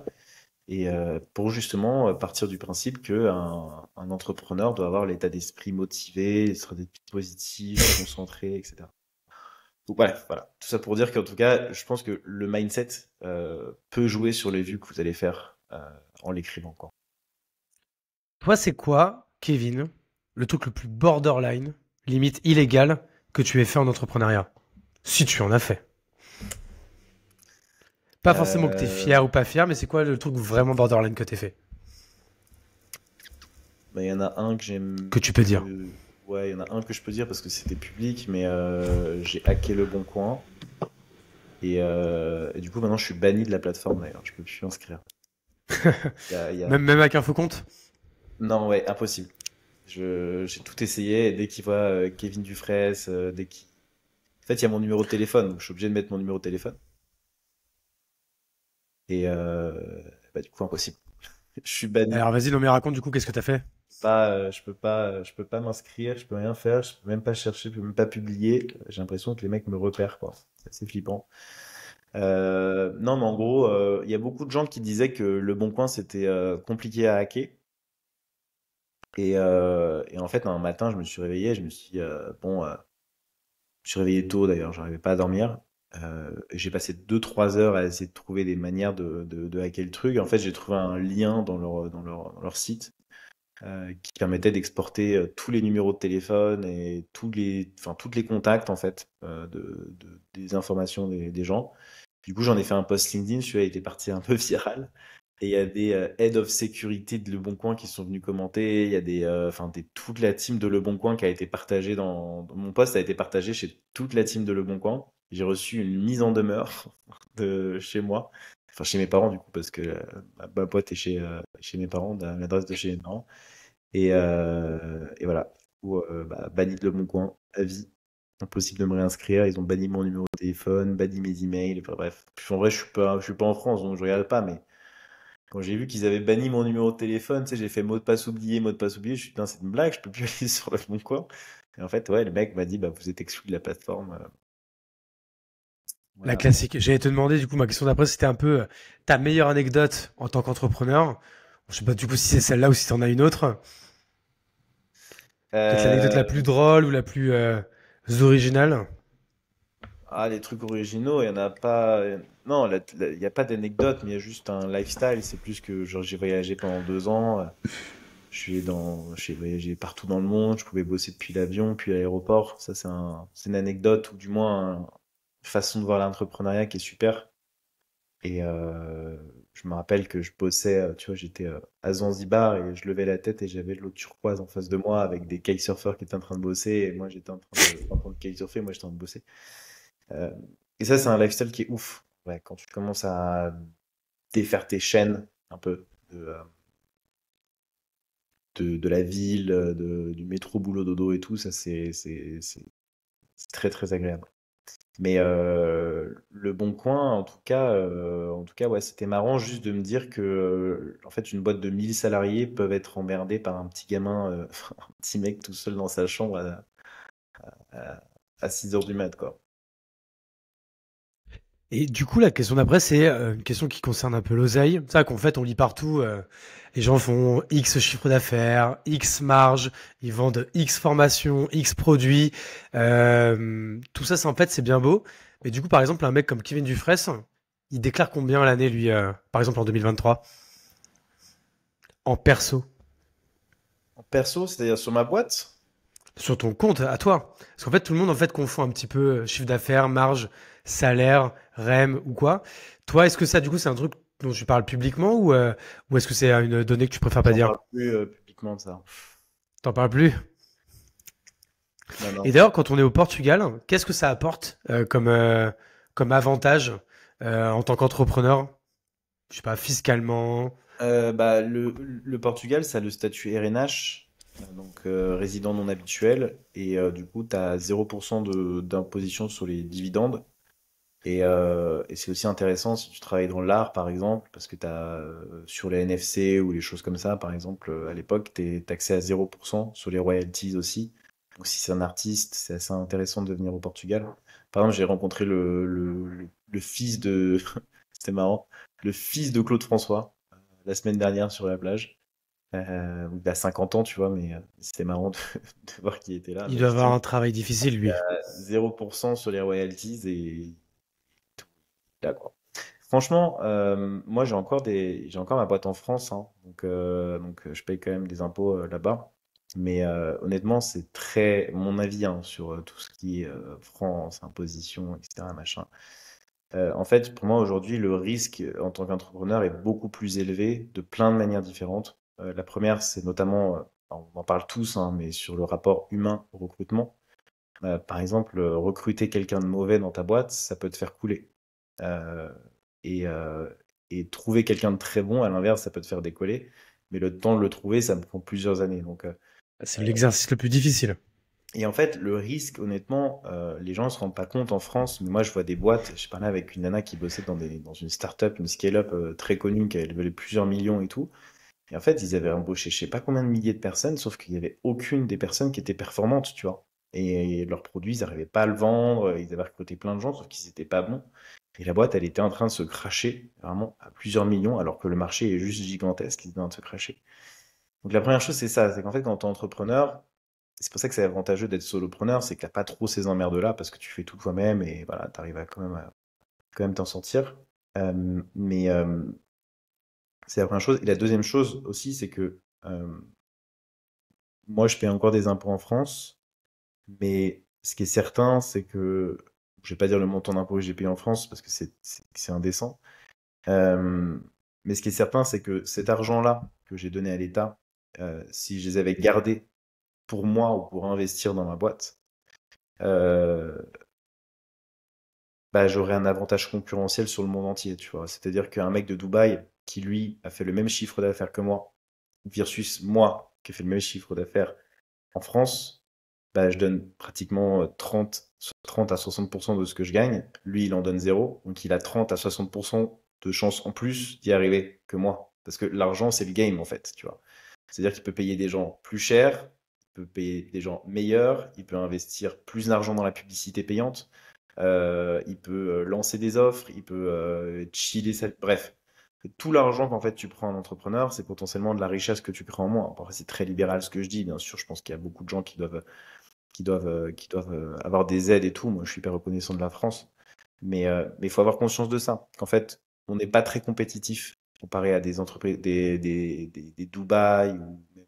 S3: Et pour justement partir du principe que un entrepreneur doit avoir l'état d'esprit motivé, être positif, concentré, etc. Donc voilà. Tout ça pour dire qu'en tout cas, je pense que le mindset peut jouer sur les vues que vous allez faire en l'écrivant, quoi.
S2: Toi, c'est quoi, Kevin, le truc le plus borderline, limite illégal, que tu aies fait en entrepreneuriat? Si tu en as fait. Pas forcément que t'es
S3: Euh,
S2: fier ou pas fier, mais c'est quoi le truc vraiment borderline que t'aies fait?
S3: Bah, il y en a un que j'aime.
S2: Que tu peux dire.
S3: Ouais, il y en a un que je peux dire parce que c'était public, mais j'ai hacké Le Bon Coin. Et du coup, maintenant, je suis banni de la plateforme d'ailleurs. Je peux plus m'inscrire. Il y a-
S2: Même avec un faux compte?
S3: Non, ouais, impossible. J'ai tout essayé. Et dès qu'il voit Kevin Dufresne, en fait, il y a mon numéro de téléphone, donc je suis obligé de mettre mon numéro de téléphone. Et bah, du coup, impossible. Je suis banni.
S2: Alors vas-y, non mais raconte du coup, qu'est-ce que t'as fait?
S3: Je peux pas m'inscrire, je peux rien faire, je peux même pas chercher, je peux même pas publier. J'ai l'impression que les mecs me repèrent, quoi. C'est assez flippant. Non, mais en gros, il y a beaucoup de gens qui disaient que Le Bon Coin c'était compliqué à hacker. Et en fait, un matin, je me suis réveillé, je me suis dit, bon, je suis réveillé tôt d'ailleurs, j'arrivais pas à dormir. Et j'ai passé 2-3 heures à essayer de trouver des manières de hacker le truc. En fait, j'ai trouvé un lien dans leur site qui permettait d'exporter tous les numéros de téléphone et enfin, toutes les contacts en fait des informations des gens. Du coup, j'en ai fait un post LinkedIn, celui-là a été parti un peu viral. Et il y a des head of sécurité de Le Bon Coin qui sont venus commenter. Il y a enfin, toute la team de Le Bon Coin qui a été partagée dans mon post a été partagé chez toute la team de Le Bon Coin. J'ai reçu une mise en demeure de chez moi, enfin chez mes parents du coup parce que ma boîte est chez mes parents, l'adresse de chez mes parents. Et voilà. coup, banni de Le Bon Coin à vie. Impossible de me réinscrire. Ils ont banni mon numéro de téléphone, banni mes emails. Enfin, bref. Puis, en vrai, je suis pas en France, donc je regarde pas. Mais quand j'ai vu qu'ils avaient banni mon numéro de téléphone, tu sais, j'ai fait mot de passe oublié, mot de passe oublié. Je suis dit, putain, c'est une blague, je peux plus aller sur Le Bon Coin. Et en fait, ouais, le mec m'a dit, bah, vous êtes exclu de la plateforme.
S2: La
S3: Voilà.
S2: classique. J'allais te demander, du coup, ma question d'après, c'était un peu ta meilleure anecdote en tant qu'entrepreneur. Je sais pas du coup si c'est celle-là ou si t'en as une autre. Peut-être l'anecdote la
S3: Euh,
S2: plus drôle ou la plus originale.
S3: les trucs originaux, il y en a pas. Non, il n'y a pas d'anecdote, mais il y a juste un lifestyle. C'est plus que genre j'ai voyagé pendant 2 ans. J'ai voyagé partout dans le monde. Je pouvais bosser depuis l'avion, puis l'aéroport. Ça, c'est une anecdote ou du moins une façon de voir l'entrepreneuriat qui est super. Et je me rappelle que je bossais, tu vois, j'étais à Zanzibar et je levais la tête et j'avais de l'eau turquoise en face de moi avec des kitesurfers qui étaient en train de bosser et moi j'étais en train de kitesurfer, moi j'étais en train de bosser. Euh, et ça, c'est un lifestyle qui est ouf. Ouais, quand tu commences à défaire tes chaînes un peu de la ville, du métro, boulot, dodo et tout, ça, c'est très, très agréable. Mais Le Bon Coin, en tout cas, ouais, c'était marrant juste de me dire que, en fait, une boîte de 1000 salariés peuvent être emmerdés par un petit gamin, un petit mec tout seul dans sa chambre à, à 6 heures du mat, quoi.
S2: Et du coup, la question d'après, c'est une question qui concerne un peu l'oseille. C'est ça qu'en fait, on lit partout, les gens font X chiffre d'affaires, X marge, ils vendent X formations, X produits. Tout ça, c'est en fait, c'est bien beau. Mais du coup, par exemple, un mec comme Kevin Dufresne, il déclare combien à l'année, lui, par exemple, en 2023, en perso,
S3: En perso, c'est-à-dire sur ma boîte,
S2: sur ton compte, à toi. Parce qu'en fait, tout le monde, en fait, confond un petit peu chiffre d'affaires, marge, salaire, REM ou quoi. Toi, est-ce que ça, du coup, c'est un truc dont tu parles publiquement ou est-ce que c'est une donnée que tu préfères pas
S3: j'en
S2: dire?
S3: parle plus publiquement de ça.
S2: T'en parles plus?
S3: Non,
S2: Et
S3: non.
S2: d'ailleurs, quand on est au Portugal, qu'est-ce que ça apporte comme avantage en tant qu'entrepreneur? Je sais pas, fiscalement.
S3: Le Portugal, ça a le statut RNH, donc résident non habituel, et du coup, tu as 0% d'imposition sur les dividendes. Et c'est aussi intéressant si tu travailles dans l'art, par exemple, parce que tu as sur les NFC ou les choses comme ça, par exemple, à l'époque, tu es taxé à 0% sur les royalties aussi. Donc si c'est un artiste, c'est assez intéressant de venir au Portugal. Par exemple, j'ai rencontré le fils de... C'était marrant. Le fils de Claude François, la semaine dernière sur la plage. Il a 50 ans, tu vois, mais c'était marrant de, de voir qu'il était là.
S2: Il
S3: Mais
S2: doit avoir
S3: effectivement,
S2: un travail difficile, lui.
S3: 0% sur les royalties et là, quoi. Franchement, moi j'ai encore ma boîte en France, hein, donc je paye quand même des impôts là-bas. Mais honnêtement, c'est très mon avis hein, sur tout ce qui est France, imposition, etc. Machin. En fait, pour moi aujourd'hui, le risque en tant qu'entrepreneur est beaucoup plus élevé de plein de manières différentes. La première, c'est notamment, on en parle tous, hein, mais sur le rapport humain au recrutement. Par exemple, recruter quelqu'un de mauvais dans ta boîte, ça peut te faire couler. Euh, et, euh, et trouver quelqu'un de très bon, à l'inverse, ça peut te faire décoller. Mais le temps de le trouver, ça me prend plusieurs années.
S2: C'est l'exercice le plus difficile.
S3: Et en fait, le risque, honnêtement, les gens ne se rendent pas compte en France. Mais moi, je vois des boîtes. Je parlais avec une nana qui bossait dans une start-up, une scale-up très connue, qui avait levé plusieurs millions et tout. Et en fait, ils avaient embauché je sais pas combien de milliers de personnes, sauf qu'il n'y avait aucune des personnes qui était performante, tu vois. Et leurs produits, ils n'arrivaient pas à le vendre. Ils avaient recruté plein de gens, sauf qu'ils n'étaient pas bons. Et la boîte, elle était en train de se cracher, vraiment, à plusieurs millions, alors que le marché est juste gigantesque, il était en train de se cracher. Donc la première chose, c'est ça, c'est qu'en fait, quand tu es entrepreneur, c'est pour ça que c'est avantageux d'être solopreneur, c'est que t'as pas trop ces emmerdes-là, parce que tu fais tout toi-même, et voilà, tu arrives à quand même t'en sortir. Mais c'est la première chose. Et la deuxième chose aussi, c'est que moi, je paye encore des impôts en France, mais ce qui est certain, c'est que, je vais pas dire le montant d'impôts que j'ai payé en France, parce que c'est indécent. Euh, mais ce qui est certain, c'est que cet argent-là que j'ai donné à l'État, si je les avais gardés pour moi ou pour investir dans ma boîte, euh, bah, j'aurais un avantage concurrentiel sur le monde entier, tu vois. C'est-à-dire qu'un mec de Dubaï qui, lui, a fait le même chiffre d'affaires que moi, versus moi, qui ai fait le même chiffre d'affaires En France, bah, je donne pratiquement 30 à 60% de ce que je gagne. Lui, il en donne zéro. Donc, il a 30 à 60% de chances en plus d'y arriver que moi. Parce que l'argent, c'est le game, en fait, tu vois. C'est-à-dire qu'il peut payer des gens plus chers, il peut payer des gens meilleurs, il peut investir plus d'argent dans la publicité payante, il peut lancer des offres, il peut chiller, bref. Tout l'argent qu'en fait tu prends en entrepreneur, c'est potentiellement de la richesse que tu crées en moins. Après, c'est très libéral ce que je dis, bien sûr. Je pense qu'il y a beaucoup de gens qui doivent avoir des aides et tout. Moi, je suis hyper reconnaissant de la France. Mais il faut avoir conscience de ça. Qu'en fait, on n'est pas très compétitif comparé à des entreprises, des Dubaï ou même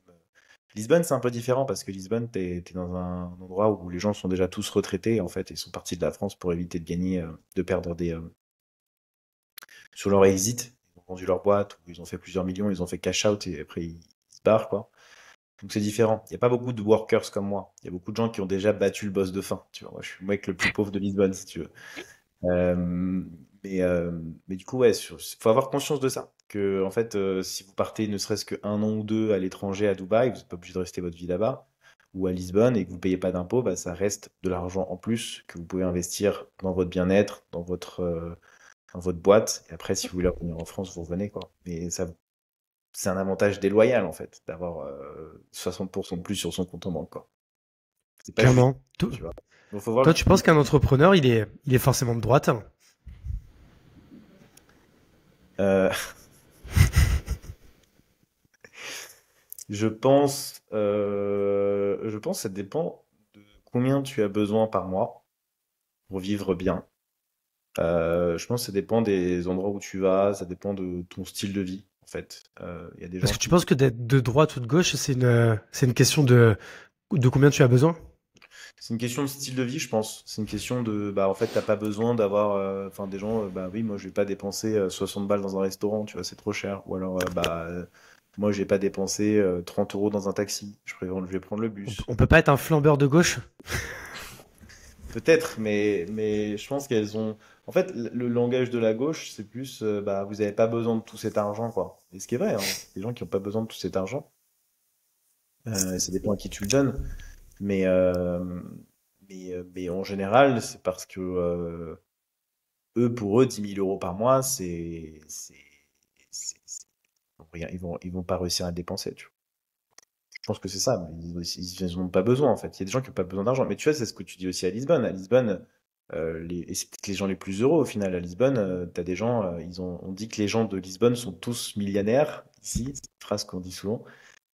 S3: Lisbonne, c'est un peu différent parce que Lisbonne, t'es dans un endroit où les gens sont déjà tous retraités en fait, et sont partis de la France pour éviter de gagner, de perdre sur leur exit. Ils ont vendu leur boîte, ou ils ont fait plusieurs millions, ils ont fait cash out et après ils se barrent quoi. Donc c'est différent. Il n'y a pas beaucoup de workers comme moi. Il y a beaucoup de gens qui ont déjà battu le boss de fin. Tu vois, moi, je suis le mec le plus pauvre de Lisbonne, si tu veux. Euh, mais du coup, ouais, faut avoir conscience de ça. Que, en fait, si vous partez ne serait-ce qu'un an ou deux à l'étranger, à Dubaï, vous n'êtes pas obligé de rester votre vie là-bas, ou à Lisbonne, et que vous ne payez pas d'impôts, bah, ça reste de l'argent en plus que vous pouvez investir dans votre bien-être, dans votre boîte. Et après, si vous voulez revenir en France, vous revenez, quoi. Mais ça, c'est un avantage déloyal, en fait, d'avoir 60% de plus sur son compte en banque, quoi. C'est pas juste,
S2: Clairement.
S3: tu vois. Donc, faut voir
S2: Toi, tu penses qu'un entrepreneur, il est forcément de droite?
S3: Euh, je pense que ça dépend de combien tu as besoin par mois pour vivre bien. Je pense que ça dépend des endroits où tu vas, ça dépend de ton style de vie, en fait. Il y a des
S2: Parce
S3: gens
S2: que tu
S3: qui...
S2: penses que d'être de droite ou de gauche, c'est une question de combien tu as besoin?
S3: C'est une question de style de vie, je pense. C'est une question de... Bah, en fait, t'as pas besoin d'avoir... Enfin, des gens, bah oui, moi, je vais pas dépenser 60 balles dans un restaurant, tu vois, c'est trop cher. Ou alors, moi, je vais pas dépenser 30 euros dans un taxi. Je vais prendre le
S2: On,
S3: bus.
S2: on peut pas être un flambeur de gauche?
S3: Peut-être, mais je pense qu'elles ont. En fait, le langage de la gauche, c'est plus, bah, vous n'avez pas besoin de tout cet argent, quoi. Et ce qui est vrai, hein. Des gens qui n'ont pas besoin de tout cet argent. Ça dépend à qui tu le donnes. Mais en général, c'est parce que pour eux, 10 000 euros par mois, ils vont pas réussir à le dépenser, tu vois. Je pense que c'est ça. Ils n'ont pas besoin, en fait. Il y a des gens qui n'ont pas besoin d'argent. Mais tu vois, c'est ce que tu dis aussi à Lisbonne. À Lisbonne, et c'est peut-être les gens les plus heureux au final. À Lisbonne, tu as des gens, on dit que les gens de Lisbonne sont tous millionnaires, ici. C'est une phrase qu'on dit souvent.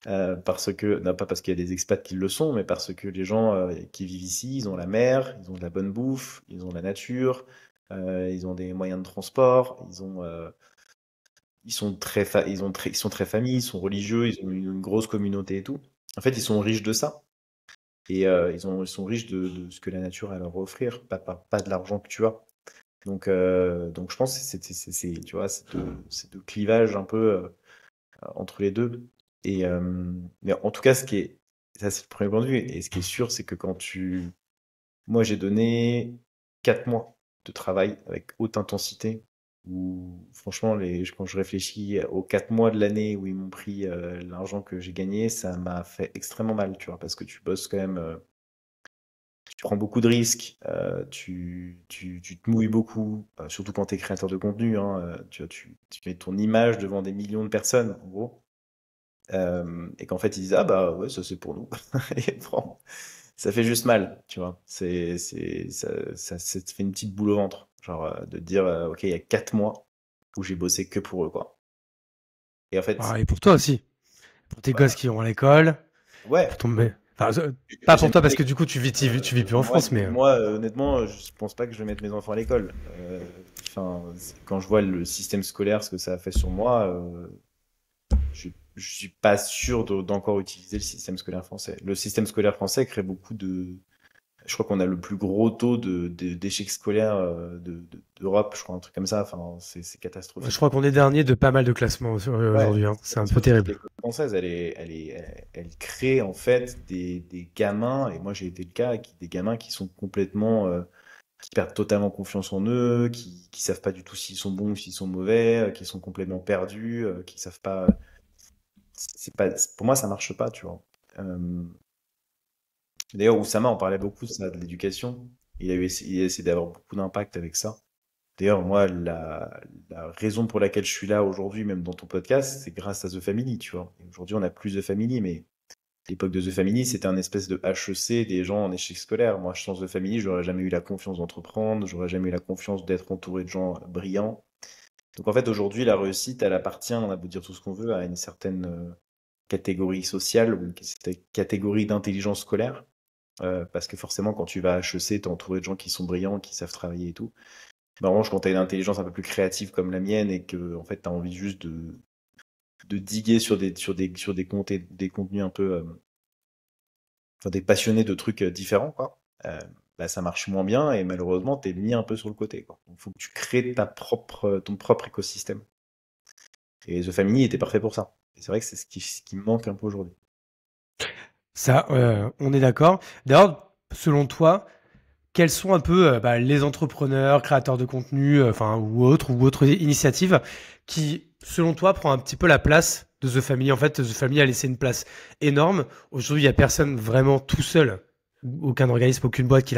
S3: Parce que, non, pas parce qu'il y a des expats qui le sont, mais parce que les gens qui vivent ici, ils ont la mer, ils ont de la bonne bouffe, ils ont la nature, ils ont des moyens de transport, ils sont très familles, ils sont religieux, ils ont une grosse communauté et tout. En fait, ils sont riches de ça. Et ils sont riches de ce que la nature a à leur offrir, pas de l'argent que tu as. Donc je pense que tu vois, c'est de clivage un peu entre les deux. Mais en tout cas, ça c'est le premier point de vue. Et ce qui est sûr, c'est que moi j'ai donné 4 mois de travail avec haute intensité, où franchement, quand je réfléchis aux 4 mois de l'année où ils m'ont pris l'argent que j'ai gagné, ça m'a fait extrêmement mal, tu vois, parce que tu bosses quand même, tu prends beaucoup de risques, tu te mouilles beaucoup, surtout quand tu es créateur de contenu, hein, tu mets ton image devant des millions de personnes, en gros. Et qu'en fait ils disent ah bah ouais ça c'est pour nous et bon, ça fait juste mal, tu vois, ça te fait une petite boule au ventre, genre de te dire ok il y a 4 mois où j'ai bossé que pour eux quoi. Et en fait
S2: Ah, et pour toi aussi. Pour tes gosses
S3: bah,
S2: qui vont à l'école, pour
S3: ouais,
S2: ton... Enfin, pas pour toi parce
S3: j'aimerais
S2: que du coup tu vis plus en
S3: moi,
S2: France, mais...
S3: honnêtement je pense pas que je vais mettre mes enfants à l'école. Enfin quand je vois le système scolaire ce que ça a fait sur moi, je suis pas sûr d'encore utiliser le système scolaire français. Le système scolaire français crée beaucoup de. Je crois qu'on a le plus gros taux d'échecs scolaires d'Europe, je crois, un truc comme ça. Enfin, c'est
S2: Je
S3: catastrophique.
S2: crois qu'on est dernier de pas mal de classements
S3: Ouais,
S2: aujourd'hui, hein.
S3: c'est
S2: C'est un peu
S3: catastrophique.
S2: terrible.
S3: L'école française, elle crée en fait des gamins, et moi j'ai été le cas, des gamins qui sont complètement, qui perdent totalement confiance en eux, qui savent pas du tout s'ils sont bons ou s'ils sont mauvais, qui sont complètement perdus, qui savent pas. Pour moi, ça marche pas, tu vois. Euh, D'ailleurs, Oussama en parlait beaucoup de ça, de l'éducation. Il a essayé d'avoir beaucoup d'impact avec ça. D'ailleurs, moi, la raison pour laquelle je suis là aujourd'hui, même dans ton podcast, c'est grâce à The Family, tu vois. Et aujourd'hui, on a plus The Family, mais à l'époque de The Family, c'était un espèce de HEC des gens en échec scolaire. Moi, sans The Family, j'aurais jamais eu la confiance d'entreprendre, j'aurais jamais eu la confiance d'être entouré de gens brillants. Donc en fait, aujourd'hui, la réussite, elle appartient, on a beau dire tout ce qu'on veut, à une certaine catégorie sociale ou une catégorie d'intelligence scolaire. Parce que forcément, quand tu vas à HEC, t'es entouré de gens qui sont brillants, qui savent travailler et tout. Mais en revanche, quand t'as une intelligence un peu plus créative comme la mienne et que en fait, t'as envie juste de diguer des contenus un peu, enfin, d'être passionné de trucs différents, quoi. Bah, ça marche moins bien et malheureusement, t'es mis un peu sur le côté, quoi. Il faut que tu crées ton propre écosystème. Et The Family était parfait pour ça. Et c'est vrai que c'est ce qui me manque un peu aujourd'hui.
S2: Ça, on est d'accord. D'ailleurs, selon toi, quels sont un peu les entrepreneurs, créateurs de contenu, enfin ou autres initiatives qui, selon toi, prend un petit peu la place de The Family. En fait, The Family a laissé une place énorme. Aujourd'hui, il y a personne vraiment tout seul, aucun organisme, aucune boîte qui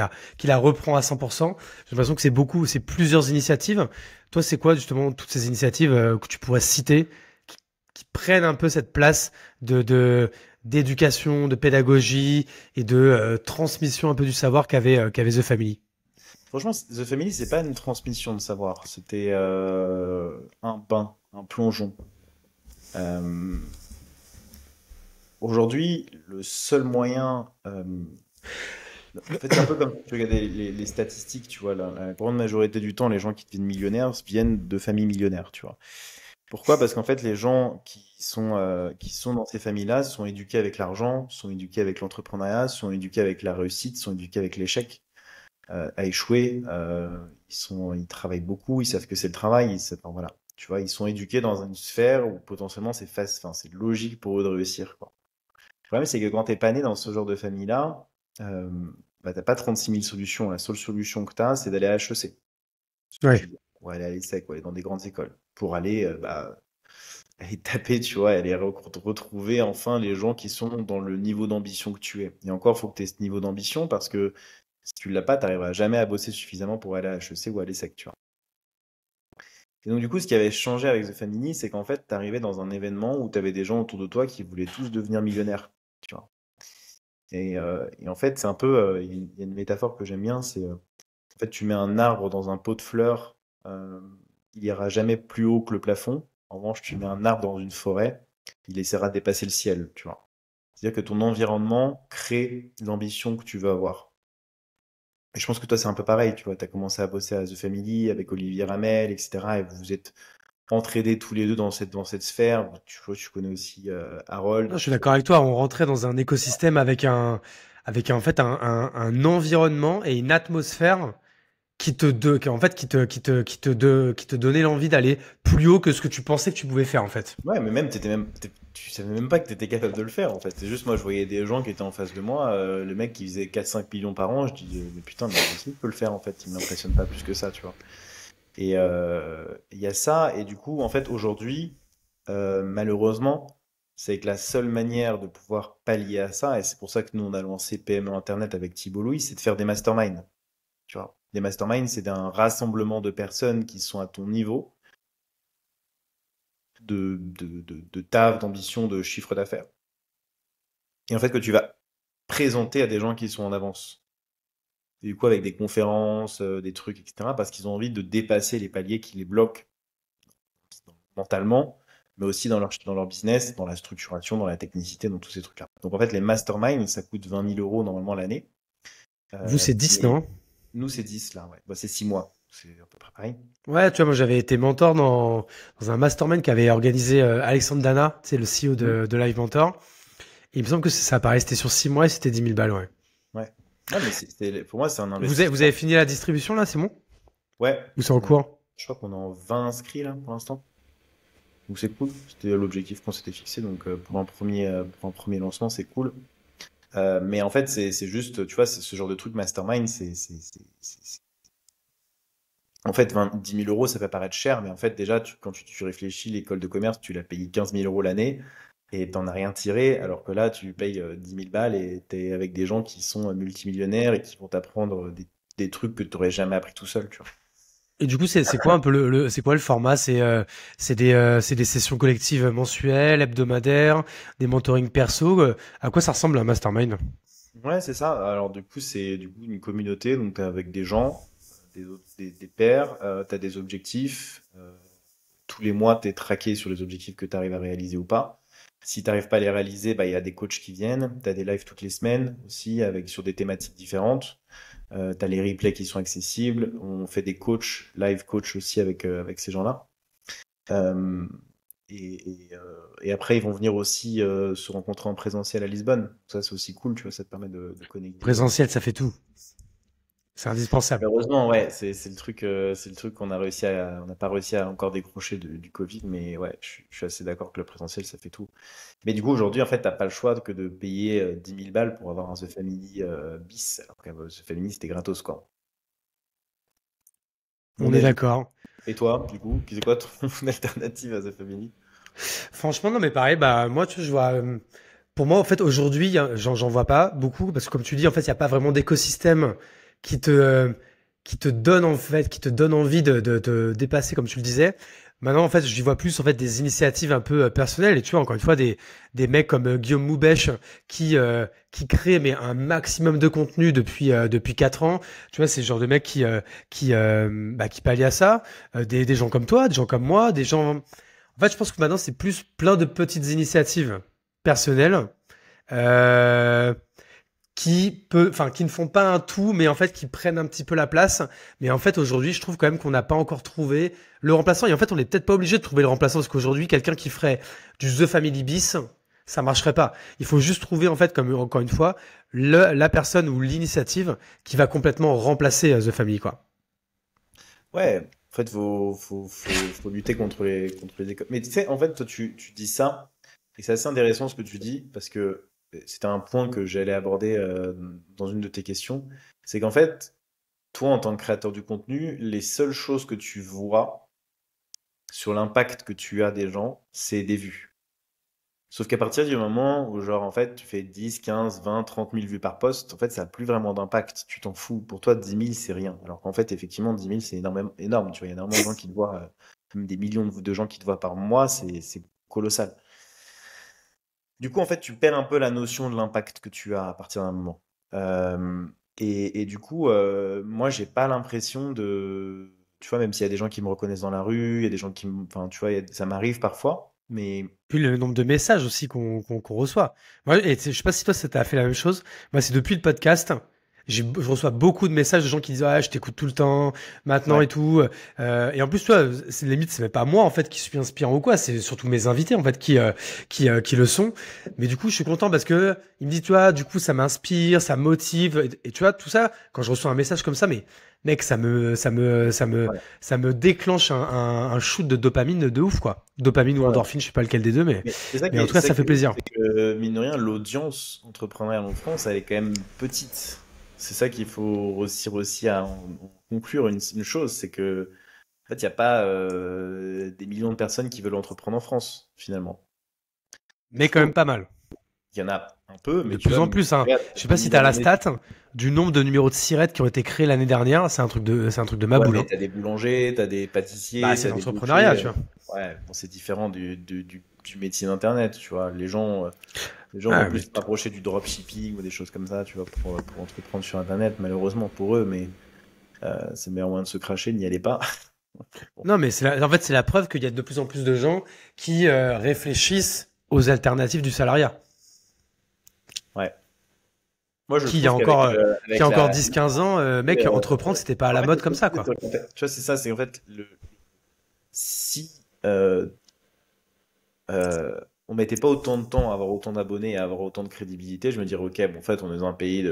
S2: la reprend à 100%. J'ai l'impression que c'est plusieurs initiatives. Toi, c'est quoi justement toutes ces initiatives que tu pourrais citer qui prennent un peu cette place d'éducation, de pédagogie et de transmission un peu du savoir qu'avait The Family.
S3: Franchement, The Family, c'est pas une transmission de savoir. C'était un bain, un plongeon. Euh, Aujourd'hui, le seul moyen. En fait, c'est un peu comme tu regardes les statistiques, tu vois. La grande majorité du temps, les gens qui deviennent millionnaires viennent de familles millionnaires, tu vois. Pourquoi? Parce qu'en fait, les gens qui sont dans ces familles-là sont éduqués avec l'argent, sont éduqués avec l'entrepreneuriat, sont éduqués avec la réussite, sont éduqués avec l'échec, à échouer. Ils travaillent beaucoup, ils savent que c'est le travail. Enfin, voilà. Tu vois, ils sont éduqués dans une sphère où potentiellement enfin, c'est logique pour eux de réussir, quoi. Le problème, c'est que quand t'es pas né dans ce genre de famille-là, euh, bah, t'as pas 36 000 solutions. La seule solution que t'as, c'est d'aller à HEC. Ce que je
S2: Ouais.
S3: veux dire. Ou aller à l'ESSEC, ou aller dans des grandes écoles. Pour aller, aller taper, tu vois, aller retrouver enfin les gens qui sont dans le niveau d'ambition que tu es. Et encore, faut que tu aies ce niveau d'ambition parce que si tu l'as pas, t'arriveras jamais à bosser suffisamment pour aller à HEC ou à l'ESSEC, tu vois. Et donc, du coup, ce qui avait changé avec The Family, c'est qu'en fait, t'arrivais dans un événement où t'avais des gens autour de toi qui voulaient tous devenir millionnaires, tu vois. Et en fait, c'est un peu, il y a une métaphore que j'aime bien, c'est, en fait, tu mets un arbre dans un pot de fleurs, il ira jamais plus haut que le plafond. En revanche, tu mets un arbre dans une forêt, il essaiera de dépasser le ciel, tu vois. C'est-à-dire que ton environnement crée l'ambition que tu veux avoir. Et je pense que toi, c'est un peu pareil, tu vois. Tu as commencé à bosser à The Family avec Olivier Ramel, etc. Et vous vous êtes entraînés tous les deux dans cette sphère. Tu vois, tu connais aussi
S2: Non,
S3: Harold.
S2: je suis d'accord avec toi. On rentrait dans un écosystème avec en fait un environnement et une atmosphère qui te donnait l'envie d'aller plus haut que ce que tu pensais que tu pouvais faire en fait.
S3: Ouais, mais même, tu savais même pas que tu étais capable de le faire, en fait. C'est juste, moi, je voyais des gens qui étaient en face de moi, le mec qui faisait 4-5 millions par an, je dis, mais putain, mais qui peut le faire, en fait? Il m'impressionne pas plus que ça, tu vois. Et il y a ça, et du coup, en fait, aujourd'hui, malheureusement, c'est que la seule manière de pouvoir pallier à ça, et c'est pour ça que nous, on a lancé PME Internet avec Thibault Louis, c'est de faire des masterminds, tu vois. Des masterminds, c'est un rassemblement de personnes qui sont à ton niveau, de taf, d'ambition, de chiffre d'affaires. Et en fait, que tu vas présenter à des gens qui sont en avance. Et du coup, avec des conférences, des trucs, etc., parce qu'ils ont envie de dépasser les paliers qui les bloquent mentalement, mais aussi dans leur business, dans la structuration, dans la technicité, dans tous ces trucs-là. Donc en fait, les masterminds, ça coûte 20 000 euros normalement l'année.
S2: Vous, c'est 10,
S3: Mais
S2: non?
S3: nous, c'est 10 là, ouais. Bah, c'est 6 mois. C'est à peu près pareil.
S2: Ouais, tu vois, moi j'avais été mentor dans un mastermind qu'avait organisé Alexandre Dana, c'est le CEO
S3: Mm.
S2: de Live Mentor. Et il me semble que ça paraît, c'était sur 6 mois et c'était 10 000 balles, ouais.
S3: Ouais. Non, mais pour moi, c'est un
S2: Vous avez
S3: investissement.
S2: fini la distribution là, c'est bon?
S3: Ouais.
S2: Ou c'est en cours?
S3: Je crois qu'on est en 20 inscrits là pour l'instant. Donc c'est cool, c'était l'objectif qu'on s'était fixé, donc pour un premier lancement, c'est cool. Mais en fait, c'est juste, tu vois, c'est ce genre de truc mastermind, en fait, 10 000 euros, ça peut paraître cher, mais en fait, déjà, quand tu réfléchis, l'école de commerce, tu l'as payé 15 000 euros l'année. et t'en as rien tiré, alors que là, tu payes 10 000 balles et t'es avec des gens qui sont multimillionnaires et qui vont t'apprendre des trucs que t'aurais jamais appris tout seul, tu vois.
S2: Et du coup, c'est quoi un peu c'est quoi le format? C'est des sessions collectives mensuelles, hebdomadaires, des mentorings perso. À quoi ça ressemble un mastermind?
S3: Ouais, c'est ça. Alors du coup, c'est du coup une communauté, donc t'es avec des gens, des pairs, t'as des objectifs. Tous les mois, t'es traqué sur les objectifs que tu arrives à réaliser ou pas. Si t'arrives pas à les réaliser, bah il y a des coachs qui viennent. T'as des lives toutes les semaines aussi, avec sur des thématiques différentes. T'as les replays qui sont accessibles. On fait des coachs, live coach aussi avec ces gens-là. Euh, et après, ils vont venir aussi se rencontrer en présentiel à Lisbonne. Ça, c'est aussi cool, tu vois, ça te permet de connecter.
S2: Présentiel, ça fait tout. C'est indispensable.
S3: Malheureusement, ouais, c'est le truc on n'a pas réussi à encore décrocher du Covid, mais ouais, je suis assez d'accord que le présentiel, ça fait tout. Mais du coup, aujourd'hui, en fait, t'as pas le choix que de payer 10 000 balles pour avoir un The Family bis, alors que The Family, c'était gratos, quoi.
S2: On
S3: Mon
S2: est
S3: avis.
S2: d'accord.
S3: Et toi, du coup, c'est quoi ton alternative à The Family?
S2: Franchement, non, mais pareil, bah, moi, tu vois, je vois, pour moi, en fait, aujourd'hui, hein, j'en vois pas beaucoup, parce que comme tu dis, en fait, il n'y a pas vraiment d'écosystème qui te, euh, qui te donne, en fait, qui te donne envie de te dépasser, comme tu le disais. Maintenant, en fait, j'y vois plus, en fait, des initiatives un peu personnelles, et tu vois, encore une fois, des mecs comme Guillaume Moubèche qui créent, mais un maximum de contenu depuis 4 ans. Tu vois, c'est le genre de mecs qui pallient à ça. Des gens comme toi, des gens comme moi, des gens, en fait, je pense que maintenant, c'est plus plein de petites initiatives personnelles euh, qui ne font pas un tout, mais en fait, qui prennent un petit peu la place. Mais en fait, aujourd'hui, je trouve quand même qu'on n'a pas encore trouvé le remplaçant. Et en fait, on n'est peut-être pas obligé de trouver le remplaçant parce qu'aujourd'hui, quelqu'un qui ferait du The Family bis, ça marcherait pas. Il faut juste trouver, en fait, comme encore une fois, la personne ou l'initiative qui va complètement remplacer The Family, quoi.
S3: Ouais, en fait, faut lutter contre les écoles. Mais tu sais, en fait, toi, tu dis ça, et c'est assez intéressant ce que tu dis, parce que c'était un point que j'allais aborder dans une de tes questions. C'est qu'en fait, toi, en tant que créateur du contenu, les seules choses que tu vois sur l'impact que tu as des gens, c'est des vues. Sauf qu'à partir du moment où, genre, en fait, tu fais 10, 15, 20, 30 000 vues par post, en fait, ça n'a plus vraiment d'impact. Tu t'en fous. Pour toi, 10 000, c'est rien. Alors qu'en fait, effectivement, 10 000, c'est énorme, énorme. Tu vois, il y a énormément de gens qui te voient, même des millions de gens qui te voient par mois, c'est colossal. Du coup, en fait, tu perds un peu la notion de l'impact que tu as à partir d'un moment. Euh, et du coup, moi, j'ai pas l'impression de. Tu vois, même s'il y a des gens qui me reconnaissent dans la rue, il y a des gens qui me. Enfin, tu vois, ça m'arrive parfois, mais.
S2: Puis le nombre de messages aussi qu'on reçoit. Moi, et je sais pas si toi, ça t'a fait la même chose. Moi, c'est depuis le podcast. Je reçois beaucoup de messages de gens qui disent ah je t'écoute tout le temps maintenant et
S3: Ouais.
S2: tout et en plus toi c'est limite c'est même pas moi en fait qui suis inspirant ou quoi c'est surtout mes invités en fait qui le sont mais du coup je suis content parce que il me dit tu vois du coup ça m'inspire ça me motive et tu vois tout ça quand je reçois un message comme ça mais mec
S3: Ouais.
S2: ça me déclenche un shoot de dopamine de ouf quoi dopamine ou
S3: Ouais.
S2: endorphine je sais pas lequel des deux
S3: Mais c'est ça
S2: mais
S3: qui
S2: en
S3: est,
S2: tout cas
S3: c'est ça
S2: ça
S3: qui
S2: fait
S3: est ouf,
S2: plaisir.
S3: c'est que mine de rien, l'audience entrepreneuriale en France, elle est quand même petite. C'est ça qu'il faut aussi à en conclure une chose, c'est que en fait, il n'y a pas des millions de personnes qui veulent entreprendre en France, finalement.
S2: Mais
S3: Je
S2: quand
S3: trouve.
S2: même pas mal.
S3: Il y en a un peu,
S2: De
S3: mais tu
S2: plus
S3: vois,
S2: en plus, hein.
S3: regarde,
S2: Je sais pas
S3: 20
S2: si
S3: 000
S2: t'as la
S3: abonnés.
S2: stat du nombre de numéros de sirettes qui ont été créés l'année dernière. C'est un truc de
S3: Ouais,
S2: maboule,
S3: mais
S2: hein.
S3: t'as des boulangers, t'as des
S2: Bah,
S3: pâtissiers,
S2: c'est
S3: t'as des
S2: l'entrepreneuriat,
S3: bouchers.
S2: tu vois.
S3: Ouais, bon, c'est différent du métier d'Internet, tu vois. Les gens vont
S2: Ah,
S3: plus
S2: mais
S3: se rapprocher du dropshipping ou des choses comme ça, tu vois, pour entreprendre sur Internet, malheureusement pour eux, mais c'est le meilleur moyen de se cracher, n'y allez pas. Bon,
S2: non, mais en fait, c'est la preuve qu'il y a de plus en plus de gens qui réfléchissent aux alternatives du salariat.
S3: ouais. Moi, je
S2: Qui, il y a
S3: trouve qu'avec
S2: encore, qui, il y a
S3: avec
S2: encore
S3: la
S2: 10-15 ans, mec,
S3: euh,
S2: entreprendre, c'était pas à
S3: en
S2: la
S3: fait,
S2: mode comme ça, quoi.
S3: tu vois, c'est ça, c'est en fait si euh, on mettait pas autant de temps à avoir autant d'abonnés et à avoir autant de crédibilité, je me dirais ok, bon, en fait, on est dans un pays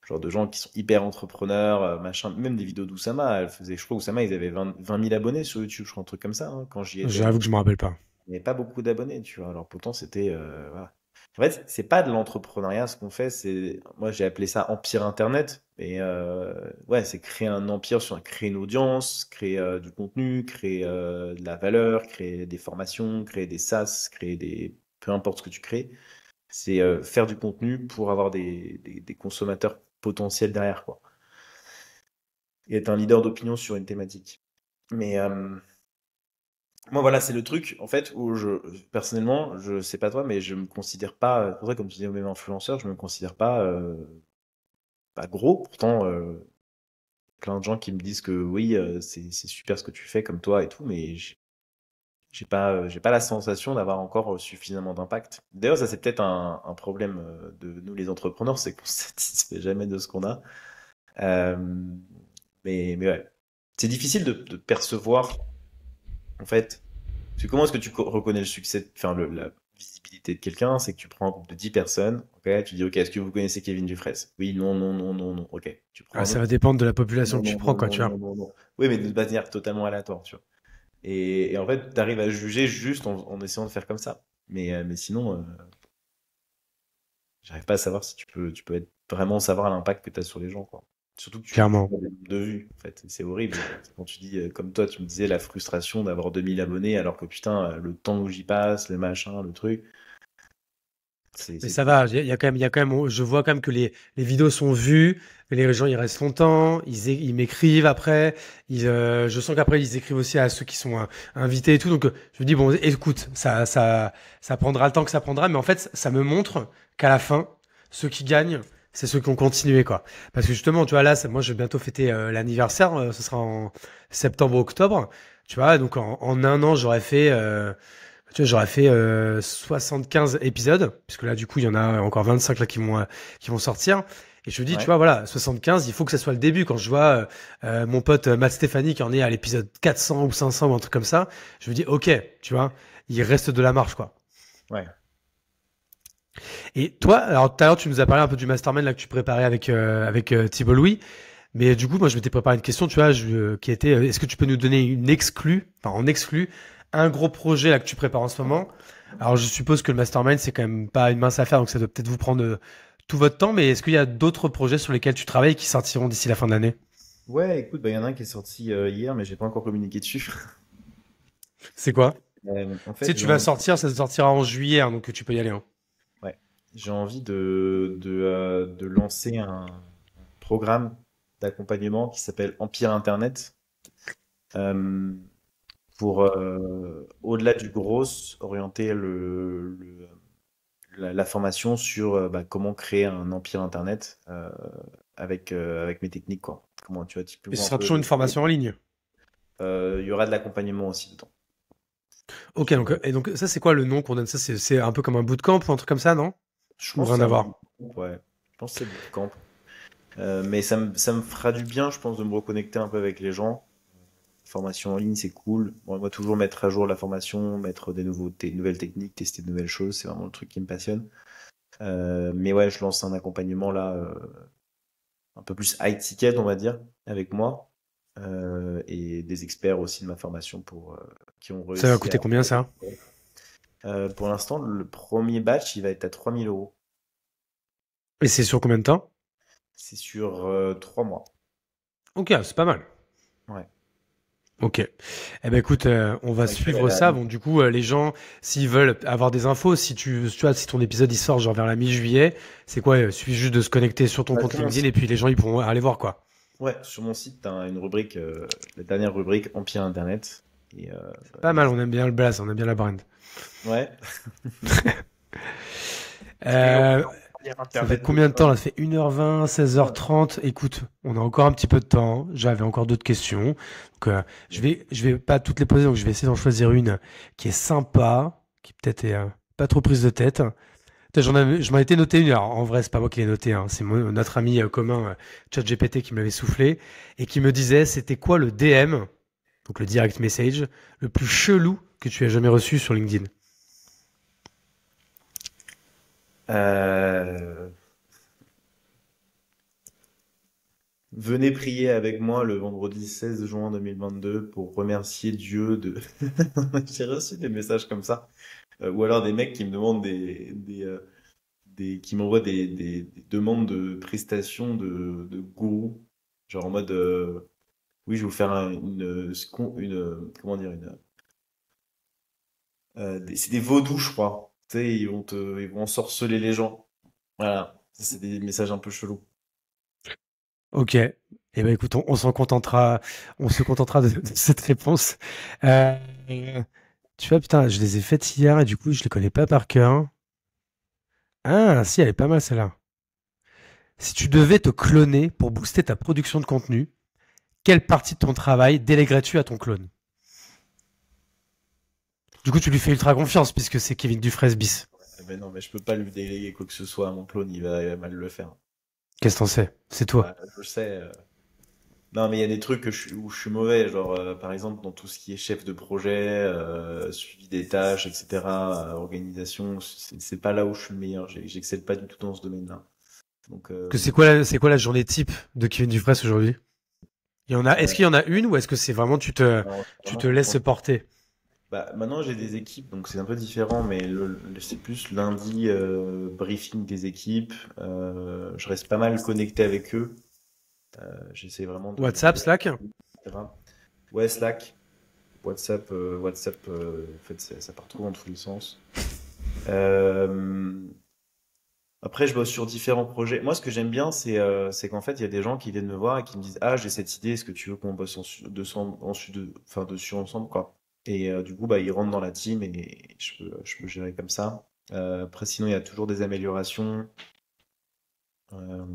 S3: genre de gens qui sont hyper entrepreneurs, machin, même des vidéos d'Oussama, je crois Oussama, ils avaient 20 000 abonnés sur YouTube, je crois, un truc comme ça, hein, quand j'y étais.
S2: J'avoue que je me rappelle pas.
S3: Il n'y avait pas beaucoup d'abonnés, tu vois. Alors pourtant, c'était. Voilà. En fait, c'est pas de l'entrepreneuriat ce qu'on fait, moi j'ai appelé ça empire Internet. Et ouais, c'est créer un empire créer une audience, créer du contenu, créer de la valeur, créer des formations, créer des SaaS, peu importe ce que tu crées. C'est faire du contenu pour avoir des consommateurs potentiels derrière, quoi. Et être un leader d'opinion sur une thématique. Mais moi, voilà, c'est le truc, en fait, où personnellement, je sais pas toi, mais je me considère pas, c'est pour ça, comme tu dis, même influenceur, je me considère pas gros. Pourtant, plein de gens qui me disent que oui, c'est super ce que tu fais comme toi et tout, mais j'ai pas la sensation d'avoir encore suffisamment d'impact. D'ailleurs, ça, c'est peut-être un problème de nous, les entrepreneurs, c'est qu'on se satisfait jamais de ce qu'on a. Euh, mais ouais, c'est difficile de percevoir, en fait. Parce que comment est-ce que tu reconnais le succès, enfin la visibilité de quelqu'un? C'est que tu prends un groupe de 10 personnes, ok? Tu dis, ok, est-ce que vous connaissez Kevin Dufresne? Oui, non, non, non, non, non, ok. Tu prends
S2: Ah,
S3: un
S2: ça
S3: autre.
S2: va dépendre de la population
S3: Non,
S2: que tu
S3: non,
S2: prends,
S3: non,
S2: quoi,
S3: non,
S2: tu vois.
S3: non, non, non. Oui, mais de manière totalement aléatoire, tu vois. Et en fait, tu arrives à juger juste en essayant de faire comme ça. Mais sinon, j'arrive pas à savoir si tu peux vraiment savoir l'impact que tu as sur les gens, quoi. Surtout que tu
S2: Clairement.
S3: vois des nombres de vues, en fait. C'est horrible. Quand tu dis, comme toi, tu me disais la frustration d'avoir 2000 abonnés, alors que putain, le temps où j'y passe, le machin, le truc,
S2: Mais
S3: c'est
S2: ça
S3: fou.
S2: va, il y a quand même, je vois quand même que les vidéos sont vues, les gens ils restent longtemps, ils m'écrivent après, je sens qu'après ils écrivent aussi à ceux qui sont invités et tout, donc je me dis bon, écoute, ça prendra le temps que ça prendra, mais en fait ça me montre qu'à la fin, ceux qui gagnent, c'est ceux qui ont continué quoi. Parce que justement, tu vois là, moi je vais bientôt fêter l'anniversaire, ce sera en septembre-octobre, tu vois, donc en un an j'aurais fait tu vois, j'aurais fait 75 épisodes, puisque là, du coup, il y en a encore 25 là qui vont sortir. Et je me dis, tu
S3: Ouais.
S2: vois, voilà, 75, il faut que ça soit le début. Quand je vois mon pote Matt Stéphanie qui en est à l'épisode 400 ou 500 ou un truc comme ça, je me dis, ok, tu vois, il reste de la marge, quoi.
S3: Ouais.
S2: Et toi, alors tout à l'heure, tu nous as parlé un peu du mastermind là que tu préparais avec Thibault Louis. Mais du coup, moi, je m'étais préparé une question, tu vois, qui était, est-ce que tu peux nous donner une exclue, enfin en exclu, un gros projet là que tu prépares en ce moment? Alors, je suppose que le mastermind, c'est quand même pas une mince affaire, donc ça doit peut-être vous prendre tout votre temps, mais est-ce qu'il y a d'autres projets sur lesquels tu travailles qui sortiront d'ici la fin de l'année?
S3: Ouais, écoute, bah, il y en a un qui est sorti hier, mais j'ai pas encore communiqué dessus.
S2: C'est quoi?
S3: En
S2: Tu sais,
S3: fait,
S2: tu vas sortir, ça sortira en juillet, hein, donc tu peux y aller, hein.
S3: ouais, j'ai envie de lancer un programme d'accompagnement qui s'appelle Empire Internet. Euh, pour au-delà du gros, orienter la formation sur bah, comment créer un empire Internet avec mes techniques, quoi. Comment tu vois,
S2: Et ce
S3: typiquement un
S2: sera
S3: peu.
S2: toujours une formation en ligne.
S3: Il y aura de l'accompagnement aussi dedans.
S2: Ok, donc, et donc ça, c'est quoi le nom qu'on donne ça? C'est un peu comme un bootcamp ou un truc comme ça, non?
S3: Je
S2: Ou
S3: pense que
S2: rien
S3: c'est
S2: à
S3: un
S2: voir?
S3: bootcamp, ouais. Je pense que c'est bootcamp. Mais ça me fera du bien, je pense, de me reconnecter un peu avec les gens. Formation en ligne, c'est cool. Bon, moi, toujours mettre à jour la formation, mettre nouvelles techniques, tester de nouvelles choses, c'est vraiment le truc qui me passionne. Mais ouais, je lance un accompagnement là, un peu plus high ticket, on va dire, avec moi, et des experts aussi de ma formation qui ont
S2: Ça va
S3: réussi
S2: coûter combien ça?
S3: pour l'instant, le premier batch, il va être à 3 000 euros.
S2: Et c'est sur combien de temps?
S3: C'est sur 3 mois.
S2: Ok, c'est pas mal.
S3: Ouais.
S2: Ok. Eh ben écoute, on va
S3: Avec
S2: suivre ça. Bon, du coup, les gens, s'ils veulent avoir des infos, si tu vois, si ton épisode il sort genre vers la mi-juillet, c'est quoi? Suffit juste de se connecter sur ton
S3: Bah,
S2: compte
S3: sur mon
S2: LinkedIn
S3: site,
S2: et puis les gens ils pourront aller voir quoi.
S3: ouais, sur mon site, t'as une rubrique, la dernière rubrique Empire Internet. Et
S2: Pas mal, on aime bien le blast, on aime bien la brand.
S3: ouais.
S2: Euh,
S3: Empire
S2: Ça fait
S3: Internet de
S2: combien de temps
S3: com.
S2: là? Ça fait 1h20, 16h30. Écoute, on a encore un petit peu de temps. J'avais encore d'autres questions. Donc, je vais pas toutes les poser, donc je vais essayer d'en choisir une qui est sympa, qui peut-être est pas trop prise de tête. Putain, je m'en étais noté une. Alors, en vrai, c'est pas moi qui l'ai noté, hein. C'est notre ami commun, ChatGPT, qui m'avait soufflé et qui me disait c'était quoi le DM, donc le direct message, le plus chelou que tu aies jamais reçu sur LinkedIn.
S3: Euh, Venez prier avec moi le vendredi 16 juin 2022 pour remercier Dieu de. J'ai reçu des messages comme ça. Ou alors des mecs qui me demandent qui m'envoient des demandes de prestations de gourous. Genre en mode, oui, je vais vous faire comment dire, c'est des vaudous, je crois. Tu sais, ils vont ensorceler les gens. Voilà. Ça, c'est des messages un peu chelous.
S2: Ok. Eh ben écoute, on se contentera de cette réponse. Euh, Tu vois, putain, je les ai faites hier et du coup, je les connais pas par cœur. Ah, si, elle est pas mal celle-là. Si tu devais te cloner pour booster ta production de contenu, quelle partie de ton travail déléguerais-tu à ton clone? Du coup, tu lui fais ultra confiance puisque c'est Kevin Dufresne bis.
S3: Eh ben non, mais je peux pas lui déléguer quoi que ce soit à mon clone, il va mal le faire.
S2: Qu'est-ce que t'en sais? C'est toi.
S3: Bah, je le sais. Non, mais il y a des trucs où je suis mauvais, genre par exemple dans tout ce qui est chef de projet, suivi des tâches, etc., organisation, c'est pas là où je suis le meilleur. J'excelle pas du tout dans ce domaine-là. Donc,
S2: Que c'est quoi la journée type de Kevin Dufresne aujourd'hui? Est-ce qu'il y en a une ou est-ce que c'est vraiment
S3: alors,
S2: tu
S3: vraiment,
S2: te laisses porter?
S3: bah, maintenant j'ai des équipes, donc c'est un peu différent, mais c'est plus lundi briefing des équipes. Je reste pas mal connecté avec eux. J'essaie vraiment
S2: WhatsApp, Slack?
S3: etc. Ouais, Slack, WhatsApp, en fait, ça part trop dans tous les sens. Euh, Après, je bosse sur différents projets. Moi, ce que j'aime bien, c'est qu'en fait, il y a des gens qui viennent me voir et qui me disent, ah, j'ai cette idée, est-ce que tu veux qu'on bosse dessus ensemble, quoi. Et du coup, bah, ils rentrent dans la team et je peux gérer comme ça. Après, sinon, il y a toujours des améliorations. Euh,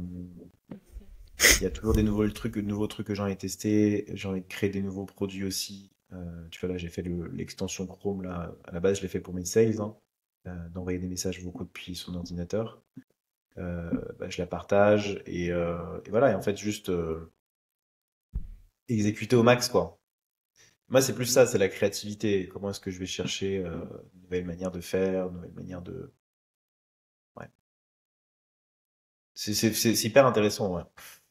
S3: il y a toujours de nouveaux trucs que j'ai envie de tester. J'ai envie de créer des nouveaux produits aussi. Tu vois, là, j'ai fait l'extension Chrome, là. À la base, je l'ai fait pour mes sales, hein, d'envoyer des messages vocaux depuis son ordinateur. Bah, je la partage et voilà. Et en fait, juste exécuter au max, quoi. Moi, c'est plus ça, c'est la créativité. Comment est-ce que je vais chercher une nouvelle manière de faire, une nouvelle manière de. Ouais. C'est hyper intéressant, ouais.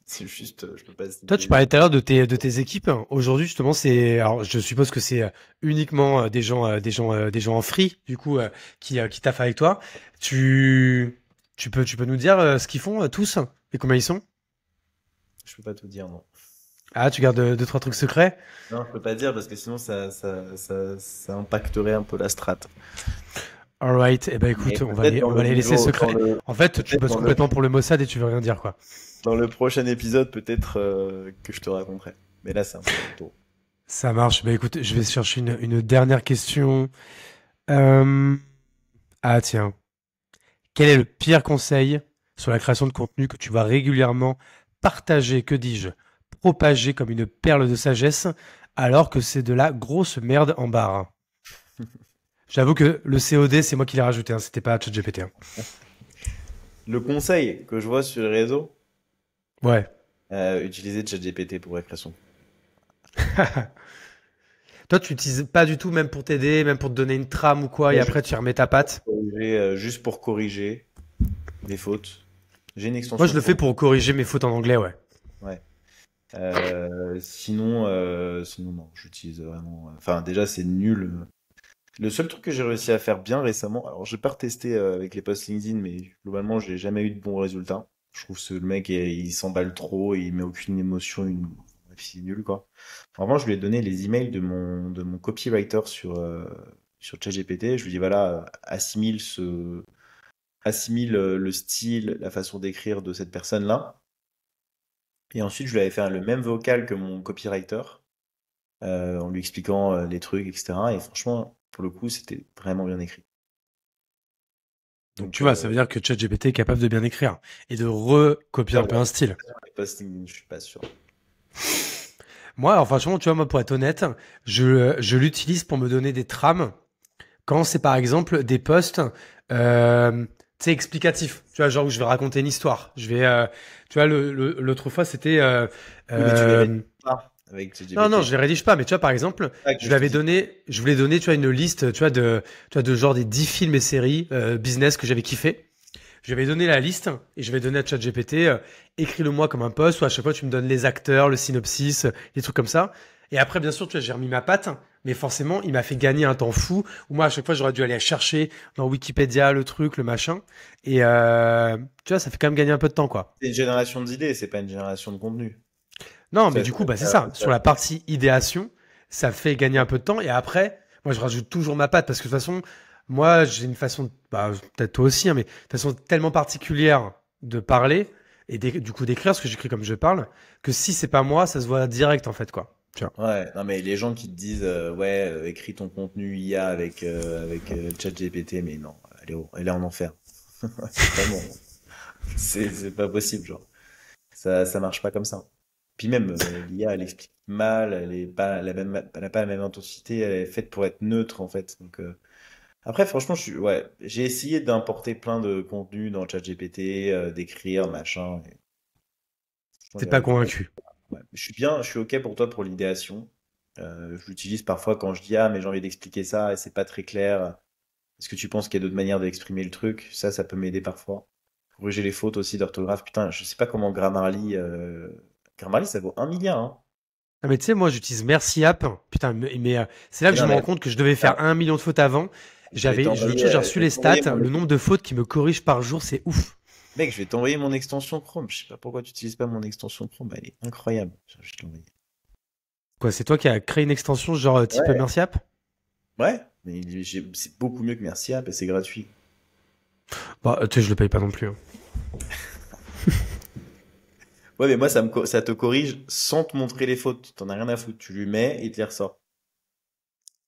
S3: C'est juste, je peux pas
S2: Toi, tu
S3: citer.
S2: parlais tout à l'heure de tes équipes. Aujourd'hui, justement, alors, je suppose que c'est uniquement des gens en free, du coup, qui taffent avec toi. Tu peux nous dire ce qu'ils font tous et combien ils sont?
S3: Je peux pas tout dire, non.
S2: Ah, tu gardes deux, trois trucs secrets?
S3: Non, je peux pas dire parce que sinon ça impacterait un peu la strat.
S2: Alright. Eh ben,
S3: Mais
S2: écoute,
S3: peut-être
S2: on va les laisser secrets. En fait, tu
S3: peut-être
S2: bosses
S3: dans le,
S2: complètement pour le Mossad et tu veux rien dire, quoi.
S3: dans le prochain épisode, peut-être que je te raconterai. Mais là, c'est un peu tôt.
S2: Ça marche. Bah, écoute, je vais chercher une dernière question. Euh, Ah, tiens. Quel est le pire conseil sur la création de contenu que tu vas régulièrement partager, que dis-je, propager comme une perle de sagesse, alors que c'est de la grosse merde en barre? J'avoue que le COD, c'est moi qui l'ai rajouté, hein, c'était pas ChatGPT. Hein.
S3: Le conseil que je vois sur les réseaux,
S2: Ouais.
S3: utiliser ChatGPT pour la création.
S2: Toi, tu n'utilises pas du tout, même pour t'aider, même pour te donner une trame ou quoi, et
S3: Moi,
S2: après tu y remets ta patte.
S3: juste pour corriger les fautes. J'ai une
S2: Moi, je
S3: extension
S2: le fais
S3: Chrome.
S2: pour corriger mes fautes en anglais, ouais.
S3: Ouais. Sinon, non, j'utilise vraiment. Enfin, déjà, c'est nul. Le seul truc que j'ai réussi à faire bien récemment, alors j'ai pas retesté avec les posts LinkedIn, mais globalement, j'ai jamais eu de bons résultats. Je trouve que le mec, il s'emballe trop, il met aucune émotion, bref, c'est nul, quoi. En revanche, je lui ai donné les emails de mon copywriter sur ChatGPT. Je lui dis, voilà, assimile le style, la façon d'écrire de cette personne-là. Et ensuite, je lui avais fait le même vocal que mon copywriter, en lui expliquant les trucs, etc. Et franchement, pour le coup, c'était vraiment bien écrit.
S2: Donc
S3: Donc,
S2: tu vois, ça veut dire que ChatGPT est capable de bien écrire et de recopier un peu un style.
S3: les postings, je suis pas sûr.
S2: Moi, alors franchement, tu vois, moi, pour être honnête, je l'utilise pour me donner des trames quand c'est par exemple des posts, tu sais, explicatifs. Tu vois, genre où je vais raconter une histoire. Tu vois, l'autre fois, c'était,
S3: Oui, mais tu les rédiges
S2: euh,
S3: pas avec
S2: non, non,
S3: ChatGPT.
S2: je les rédige pas, mais tu vois, par exemple,
S3: Ah, que je te dis.
S2: je voulais donner, tu vois, une liste, tu vois, de genre des 10 films et séries, business que j'avais kiffé. Je vais donner la liste et je vais donner à ChatGPT, écris-le-moi comme un post, ou à chaque fois tu me donnes les acteurs, le synopsis, des trucs comme ça. Et après, bien sûr, tu vois, j'ai remis ma patte mais forcément, il m'a fait gagner un temps fou. Où moi, à chaque fois, j'aurais dû aller chercher dans Wikipédia le truc, le machin. Et tu vois, ça fait quand même gagner un peu de temps, quoi.
S3: C'est une génération d'idées, c'est pas une génération de contenu.
S2: Non, mais
S3: Ça,
S2: du
S3: ça,
S2: coup, bah, c'est
S3: ça-
S2: ça. Sur la partie idéation, ça fait gagner un peu de temps. Et après, moi, je rajoute toujours ma patte parce que de toute façon, moi, j'ai une façon, bah, peut-être toi aussi, hein, mais de façon tellement particulière de parler et du coup d'écrire, parce que j'écris comme je parle, que si c'est pas moi, ça se voit direct, en fait, quoi. Tu vois.
S3: Ouais, non mais les gens qui te disent ouais, écris ton contenu IA avec ChatGPT, mais non, elle est en enfer. Vraiment, c'est pas possible, genre. Ça marche pas comme ça. Puis même l'IA, elle explique mal, elle a pas la même intensité, elle est faite pour être neutre en fait. Donc après, franchement, ouais, j'ai essayé d'importer plein de contenu dans ChatGPT, d'écrire machin. Et franchement,
S2: T'es pas convaincu.
S3: ouais. Je suis OK pour toi pour l'idéation. Je l'utilise parfois quand je dis ah mais j'ai envie d'expliquer ça et c'est pas très clair. Est-ce que tu penses qu'il y a d'autres manières d'exprimer le truc? Ça peut m'aider parfois. Corriger les fautes aussi d'orthographe. Putain, je sais pas comment Grammarly ça vaut 1 milliard, hein.
S2: Ah, mais tu sais, moi, j'utilise Merci App. Putain, mais c'est là que
S3: Mais
S2: je
S3: non,
S2: me rends
S3: mais
S2: compte que je devais faire
S3: ah,
S2: 1 million de fautes avant. L'autre jour, j'ai reçu
S3: je vais
S2: les
S3: t'envoyer
S2: stats.
S3: mon
S2: Le nombre de fautes qui me corrigent par jour, c'est ouf.
S3: mec, je vais t'envoyer mon extension Chrome. Je sais pas pourquoi tu n'utilises pas mon extension Chrome. Elle est incroyable. Je vais te l'envoyer.
S2: Quoi, c'est toi qui as créé une extension genre type
S3: Ouais.
S2: Merci App?
S3: Ouais, mais c'est beaucoup mieux que Merci App et c'est gratuit.
S2: Bah, tu sais, je le paye pas non plus, hein.
S3: Ouais, mais moi, ça te corrige sans te montrer les fautes. T'en as rien à foutre. Tu lui mets et il te les ressort.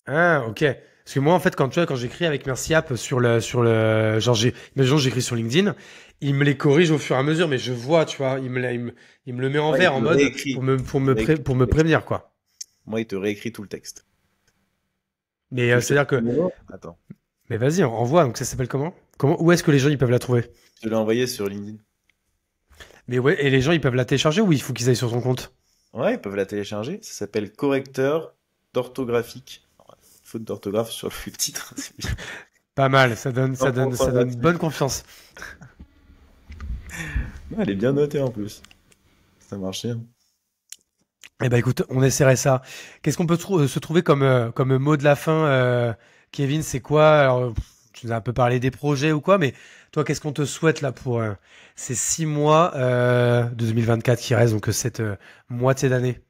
S2: Ah, ok. Parce que moi, en fait, quand j'écris avec Merci App genre, imaginons, j'écris sur LinkedIn, il me les corrige au fur et à mesure, mais je vois, tu vois, il me le met en
S3: Ouais, il
S2: vert
S3: te
S2: en
S3: le
S2: mode
S3: réécrit. Il te réécrit
S2: pour
S3: tout
S2: me
S3: le texte.
S2: prévenir, quoi.
S3: Moi, il te réécrit tout le texte.
S2: Mais
S3: Tu veux que je te
S2: c'est-à-dire
S3: fasse
S2: que,
S3: le numéro? Attends.
S2: mais vas-y, envoie. Donc ça s'appelle comment? Où est-ce que les gens ils peuvent la trouver?
S3: Je te l'ai envoyé sur LinkedIn.
S2: Mais ouais, et les gens ils peuvent la télécharger ou il faut qu'ils aillent sur ton compte?
S3: Ouais, ils peuvent la télécharger. Ça s'appelle correcteur d'orthographique. Faute d'orthographe sur le titre. C'est bien.
S2: Pas mal, ça donne
S3: Orthographique.
S2: bonne confiance.
S3: Ouais, elle est bien notée en plus. Ça marche bien.
S2: Eh ben écoute, on essaierait ça. Qu'est-ce qu'on peut se trouver comme mot de la fin, Kevin? C'est quoi? Alors, tu nous as un peu parlé des projets ou quoi, mais toi, qu'est-ce qu'on te souhaite là pour ces 6 mois de 2024 qui restent, donc cette moitié d'année?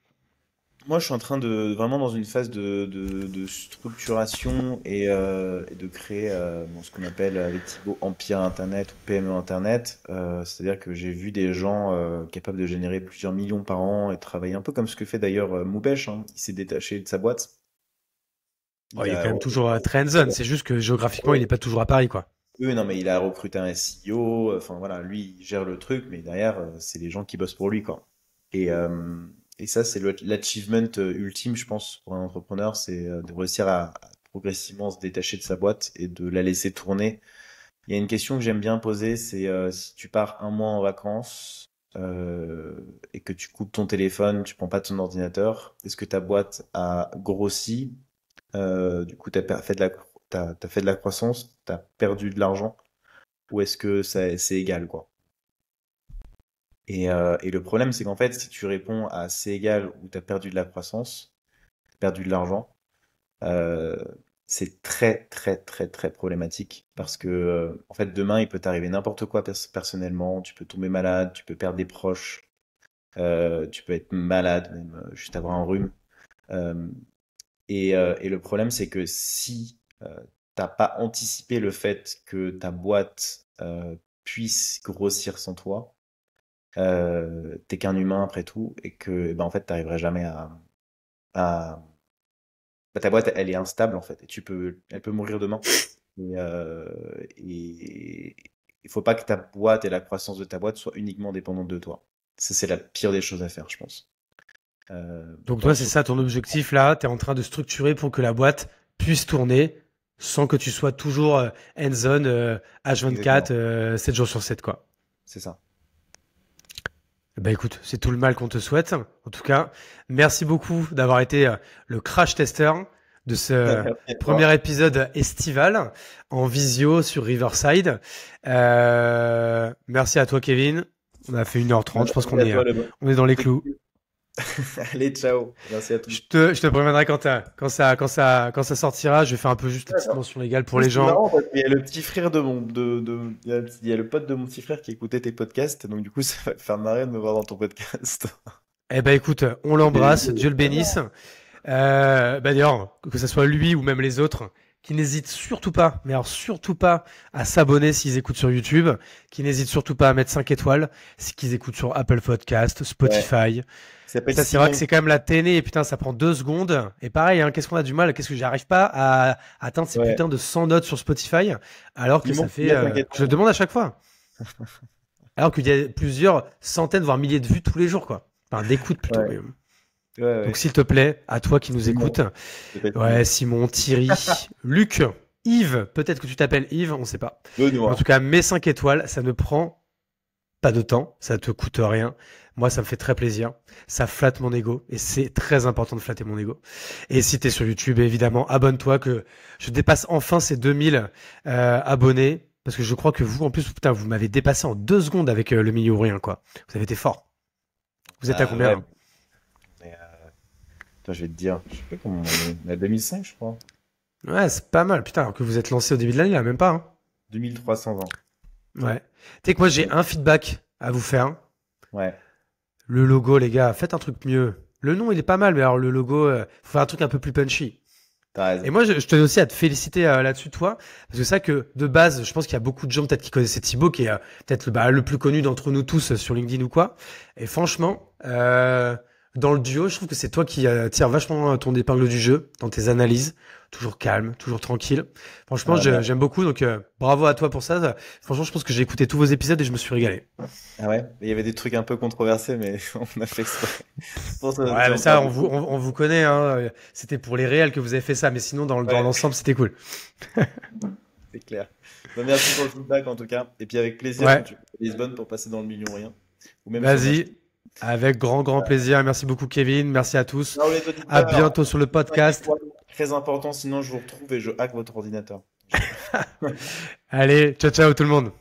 S3: Moi, je suis en train de vraiment dans une phase de structuration et de créer bon, ce qu'on appelle avec Thibaut Empire Internet ou PME Internet. C'est-à-dire que j'ai vu des gens capables de générer plusieurs millions par an et travailler un peu comme ce que fait d'ailleurs Moubesh, hein. Il s'est détaché de sa boîte.
S2: Oh,
S3: Il
S2: il est
S3: a,
S2: quand même toujours à Trendzone, c'est juste que géographiquement, il n'est pas toujours à Paris, quoi.
S3: oui, non, mais il a recruté un SEO. Enfin voilà, lui, il gère le truc, mais derrière, c'est les gens qui bossent pour lui, quoi. Et, euh, et ça, c'est l'achievement ultime, je pense, pour un entrepreneur, c'est de réussir à progressivement se détacher de sa boîte et de la laisser tourner. Il y a une question que j'aime bien poser, c'est si tu pars 1 mois en vacances et que tu coupes ton téléphone, tu prends pas ton ordinateur, est-ce que ta boîte a grossi? Du coup, t'as fait de la croissance, t'as perdu de l'argent, ou est-ce que c'est égal, quoi? Et le problème, c'est qu'en fait, si tu réponds à c'est égal ou t'as perdu de la croissance, t'as perdu de l'argent, euh, c'est très, très, très, très problématique parce que, en fait, demain, il peut t'arriver n'importe quoi personnellement, tu peux tomber malade, tu peux perdre des proches, tu peux être malade, même juste avoir un rhume. Euh, et le problème, c'est que si t'as pas anticipé le fait que ta boîte puisse grossir sans toi, t'es qu'un humain après tout, et que ben, en fait, t'arriverais jamais à... bah, ta boîte, elle est instable en fait, et elle peut mourir demain. Et il faut pas que ta boîte et la croissance de ta boîte soient uniquement dépendantes de toi. Ça, c'est la pire des choses à faire, je pense.
S2: Donc
S3: Dans le
S2: toi, c'est
S3: sens-
S2: ça ton objectif là, tu es en train de structurer pour que la boîte puisse tourner sans que tu sois toujours hands-on H24
S3: Exactement,
S2: 7 jours sur 7 quoi.
S3: c'est ça.
S2: Bah écoute, c'est tout le mal qu'on te souhaite. En tout cas, merci beaucoup d'avoir été le crash tester de ce
S3: Merci à
S2: premier
S3: toi.
S2: épisode estival en visio sur Riverside. Merci à toi Kevin. On a fait 1h30, je pense
S3: Merci à toi,
S2: on est dans les clous.
S3: Allez, ciao. Merci à tous.
S2: Je te préviendrai quand ça sortira. Je vais faire un peu juste les petites
S3: D'accord.
S2: mentions légales pour
S3: Oui,
S2: les
S3: c'est
S2: gens.
S3: marrant parce qu'il y a le petit frère de mon, il y a le pote de mon petit frère qui écoutait tes podcasts, donc du coup, ça va me faire marrer de me voir dans ton podcast.
S2: Eh ben écoute, on l'embrasse, Dieu le bénisse. D'ailleurs, que ce soit lui ou même les autres, qui n'hésitent surtout pas, mais alors surtout pas à s'abonner s'ils écoutent sur YouTube, qui n'hésitent surtout pas à mettre 5 étoiles, si qu'ils écoutent sur Apple Podcast,
S3: Ouais.
S2: Spotify.
S3: Il s'appelle
S2: Ça, c'est vrai que
S3: Simon.
S2: c'est quand même la télé, et putain, ça prend 2 secondes. Et pareil, hein, qu'est-ce qu'on a du mal, qu'est-ce que j'arrive pas à atteindre ces
S3: Ouais.
S2: putains de 100 notes sur Spotify, alors que
S3: Simon
S2: ça
S3: qui
S2: fait,
S3: met 5
S2: je le
S3: étoiles.
S2: demande à chaque fois, alors qu'il y a plusieurs centaines, voire milliers de vues tous les jours, quoi. Enfin, d'écoutes plutôt.
S3: Ouais.
S2: Mais...
S3: Ouais,
S2: Donc,
S3: ouais.
S2: s'il te plaît, à toi qui nous écoutes,
S3: Simon. Il s'appelle
S2: ouais,
S3: Simon.
S2: Simon, Thierry, Luc, Yves, peut-être que tu t'appelles Yves, on sait pas. Mais en
S3: Benoît.
S2: tout cas, mets 5 étoiles, ça ne prend pas de temps, ça te coûte rien. Moi, ça me fait très plaisir. Ça flatte mon ego et c'est très important de flatter mon ego. Et si t'es sur YouTube, évidemment, abonne-toi que je dépasse enfin ces 2000 abonnés parce que je crois que vous, en plus, putain, vous m'avez dépassé en 2 secondes avec le milieu ou rien, quoi. Vous avez été fort. Vous êtes à combien
S3: Ouais.
S2: là
S3: Mais, attends, je vais te dire. Je sais pas comment on est. À 2005, je crois.
S2: Ouais, c'est pas mal, putain, alors que vous êtes lancé au début de l'année, là, même pas, hein.
S3: 2320.
S2: Ouais. Tu sais que moi, j'ai un feedback à vous faire.
S3: Ouais.
S2: Le logo, les gars, faites un truc mieux. Le nom, il est pas mal, mais alors le logo, faut faire un truc un peu plus punchy.
S3: T'as
S2: Et
S3: raison.
S2: moi, je tenais aussi à te féliciter là-dessus, toi, parce que c'est ça que de base, je pense qu'il y a beaucoup de gens peut-être qui connaissaient Thibaut, qui est peut-être le plus connu d'entre nous tous sur LinkedIn ou quoi. Et franchement, dans le duo, je trouve que c'est toi qui tire vachement ton épingle du jeu dans tes analyses, toujours calme, toujours tranquille. Franchement,
S3: Ah, merci.
S2: j'aime beaucoup, donc bravo à toi pour ça. Franchement, je pense que j'ai écouté tous vos épisodes et je me suis régalé.
S3: Ah ouais? Il y avait des trucs un peu controversés, mais on a fait exprès. Pour ça,
S2: Ouais, mais
S3: on
S2: ça,
S3: parle.
S2: on vous connaît, hein. C'était pour les réels que vous avez fait ça, mais sinon, dans
S3: Ouais,
S2: l'ensemble, c'était cool.
S3: c'est clair. Bah, merci pour le feedback en tout cas. Et puis avec plaisir quand
S2: Ouais,
S3: tu es à Lisbonne pour passer dans le million rien. Ou même sur Nashville.
S2: vas-y. Avec grand, grand plaisir. Merci beaucoup, Kevin. Merci à tous.
S3: Alors les
S2: À
S3: auditeurs,
S2: bientôt sur le
S3: 5
S2: podcast.
S3: étoiles, très important, sinon je vous retrouve et je hack votre ordinateur.
S2: Allez, ciao, ciao tout le monde.